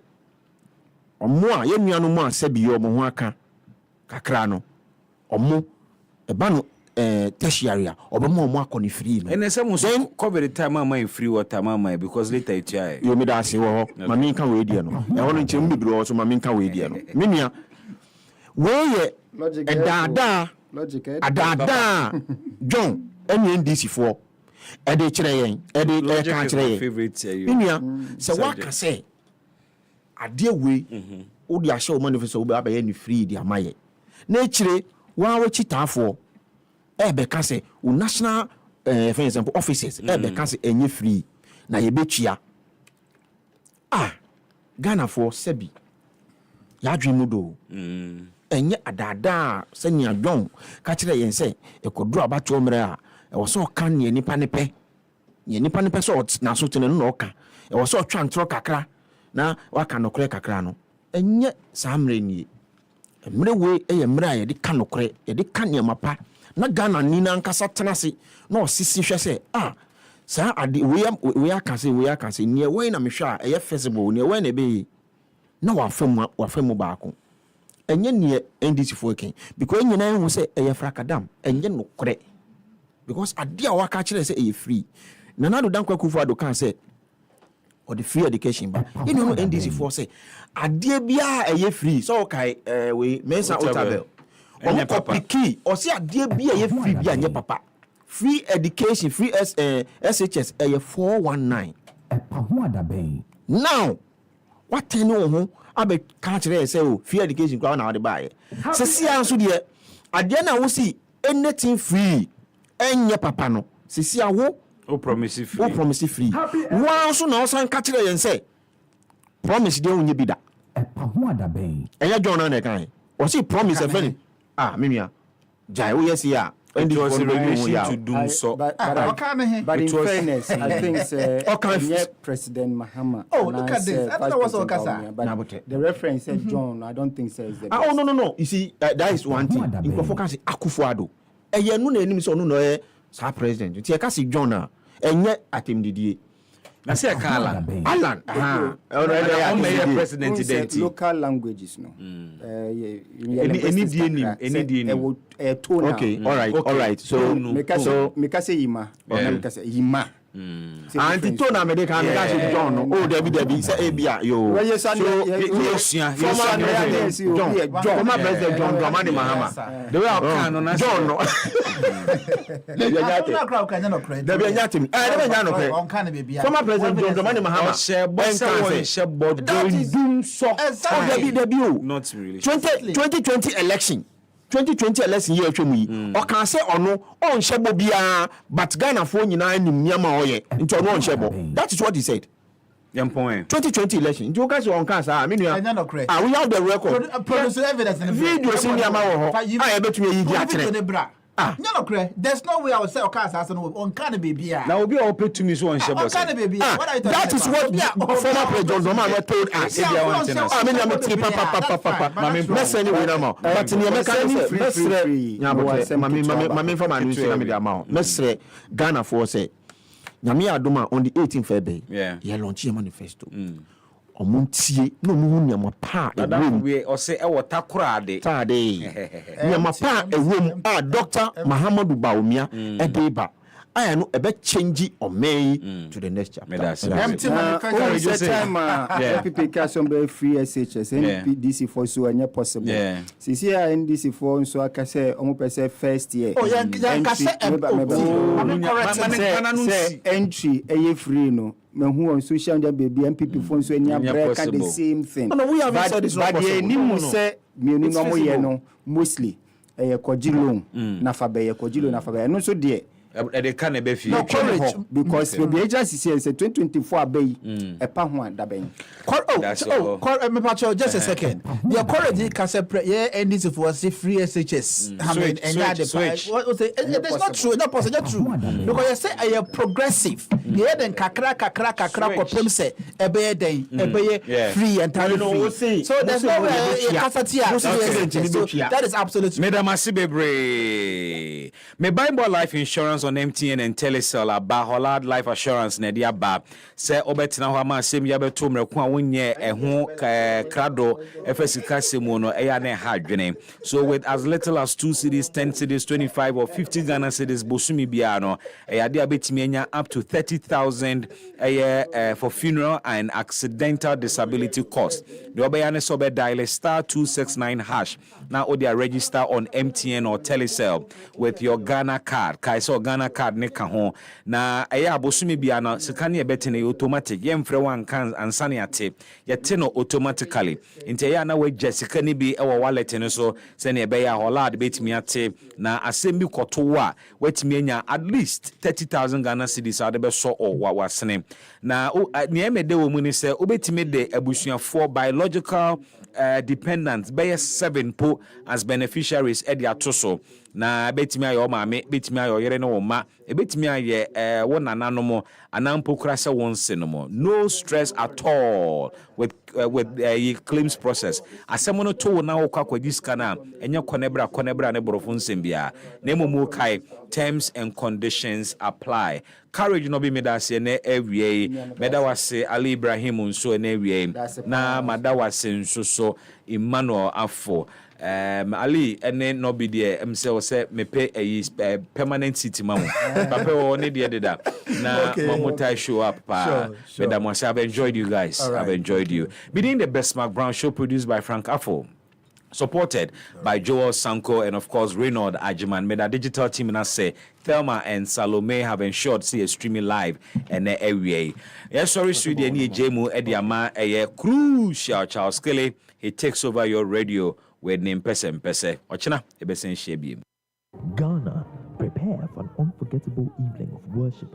[SPEAKER 11] omo a ye nuanu mo asabi yo mo ho aka kakra no omo eba no tertiary obama omo akoni free no
[SPEAKER 1] and some then cover the time am free water mama because later it try
[SPEAKER 11] you me da se wo mami kan we die no e hono nche mbibiri wo so mami kan we die no menua we ye adada John NDC for e de kire yen e de ka kire yen menua se waka se ade we wo di ahye o manifesto wo ba ye ni free di amaye na kire wa wo chitafo ebe ka se national for example offices be can say enye free na ye betua Ghana for sebi ya dwemu do enye adada senya dwon ka kire yen se ekoduro abato mre a e wo so kan ne nipa ne pe so na so tene no oka e wo so twa ntro kakra na waka nokre kakra no enye saa mre nie mre we eye mre a ye de ka nokre ye de ka ne mapa na Ghana ni na nkasa tenase na osisi hwe se saa ade we aka se nie we na mehwa eye feasible nie we na be na wafemu baako enye nie NDC for ken because nyina hu se eye frakadam enye nokre because ade a waka kire se eye free na do dankwa kufu ado kan se or the free education ba you know NDC for say ade bia eye free so kai we mensa otabel onye piki o se ade bia eye free bia anye papa free education free SHS eye 419 now what ten ho abe ka kire say o free education kwa na de bae se sia nso de ade na wo si anything free enye papa no se sia wo
[SPEAKER 1] o promise free
[SPEAKER 11] one so na osan ka kire yen say promise de onye bi da
[SPEAKER 21] ho ada ben
[SPEAKER 11] enye John na kan o si promise e fani memia jai wo yes ya
[SPEAKER 1] and it was a relation to do so
[SPEAKER 12] but in fairness I think President Mahama
[SPEAKER 10] look at this I don't know what's Okasa
[SPEAKER 12] but the reference said John I don't think says the
[SPEAKER 11] no you see that is one thing in focus Akufo-Addo eye no na enim so no no sa president ti e ka si John na enye atemdidie
[SPEAKER 1] na say ka
[SPEAKER 11] Alan
[SPEAKER 1] already president identity
[SPEAKER 12] local languages no
[SPEAKER 11] any die okay all right so
[SPEAKER 12] make say yima make say yima
[SPEAKER 11] anti to na me de kan ga say John o debi say ebia yo so John my president John Dramani Mahama the way I can no John no debi nyatim no former president John Dramani Mahama share dum so debi o
[SPEAKER 1] not really
[SPEAKER 11] 2020 election year atwemu yi o kan say ono on shebo bia but Ghana for nyina nim niam oye nti ono on shebo that is what he said 2020 election nti o ka say on kan sa me nua we have the record
[SPEAKER 10] produce evidence in the
[SPEAKER 11] video sin niam wo ho e betumi yi di akere
[SPEAKER 10] there's no way I will say Okasa on can baby.
[SPEAKER 1] Now will be open to me so on Shebo.
[SPEAKER 10] Baby.
[SPEAKER 11] That is what former president Obama told us. I mean I'm papa. Let's say anyway now. But in America let's mami from anu say na me amount. Let's Ghana for say Nyame adoma on the 18th February. Yeah launch your manifesto. Omuntie no mu nyama pa
[SPEAKER 1] ewom we o se e wota korade
[SPEAKER 11] nyama pa ewom Dr. Mahamudu Bawumia edeba aya no ebe change omei to the next chapter.
[SPEAKER 12] Empty manifesto time people can be free SHS NDC for so anya possible. See NDC for so aka say omo pese first year.
[SPEAKER 10] Oh ya ka say
[SPEAKER 12] entry eye free no me who on social media baby MPP phone so any break the same thing.
[SPEAKER 11] No, we have said this.
[SPEAKER 12] But the ni say me no mo ye no mostly kojilo na fabe kojilo na fabe no so there
[SPEAKER 1] they can be free
[SPEAKER 12] because the agency says 2024 abey epa ho adaben
[SPEAKER 10] me patcho just a second the courage can say NDC for free SHS I mean what say it's not true not possible true because you say a progressive the den kakra ko pem say ebe den free entirely free so there's no way that is absolutely
[SPEAKER 1] Madam Asibebre me Bible life insurance on MTN and Telecel about Holland life assurance na dia ba say obetina ho ama asem ya beto mreko a wonye eho krado efesika semu no eya na ha dwene so with as little as 2 cedis 10 cedis 25 or 50 Ghana cedis bosumi bia no eya dia betimi anya up to 30,000 for funeral and accidental disability cost the obeya ne so be dial *269# now or they register on MTN or Telecel with your Ghana card kai so Ghana card ne ka ho na ɛyɛ abosome bia na sika ne yɛbɛte no automatic yɛmfrɛ wan kan ansane ate yɛte no automatically nti ɛyɛ na wagya sika ne bi ɛwɔ wallet no so sɛne ɛbɛyɛ a hola de bɛtumi ate na asɛm bi kɔto a watumi anya at least 30,000 Ghana cedis a de bɛsɔ wasene na nea ɛmɛde wɔ mu ne sɛ wobɛtumi de abusuafoɔ biological dependents bɛyɛ 7 po as beneficiaries ɛde ato so na betimi ayɛ maame betimi ayɛ yere ne wo ma betimi ayɛ wo nananom anampo kura sɛ won se no mo no stress at all with claims process asɛm no to na wo kwakwa diska na enye konebra ne borofo nsɛm bia na emu kai terms and conditions apply courage no be medase na awie medawase Ali Ibrahim nso na awie na madawase nso so Emmanuel Afo Ali ene no be there say me pay a permanent city mamu papa o ne de da na mamutai show up pa madam I've enjoyed you guys. I've enjoyed you. Being the Bismark Brown show produced by Frank Afo, supported by Joel Sanko and of course Reynald Ajiman. Made a digital team and I say Thelma and Salome have ensured see a streaming live and every yes sorry studio ni Jemu Ediama a crucial Charles Kelly. He takes over your radio with name Pese Ochina Ebesen Shebi.
[SPEAKER 14] Ghana, prepare for an unforgettable evening of worship,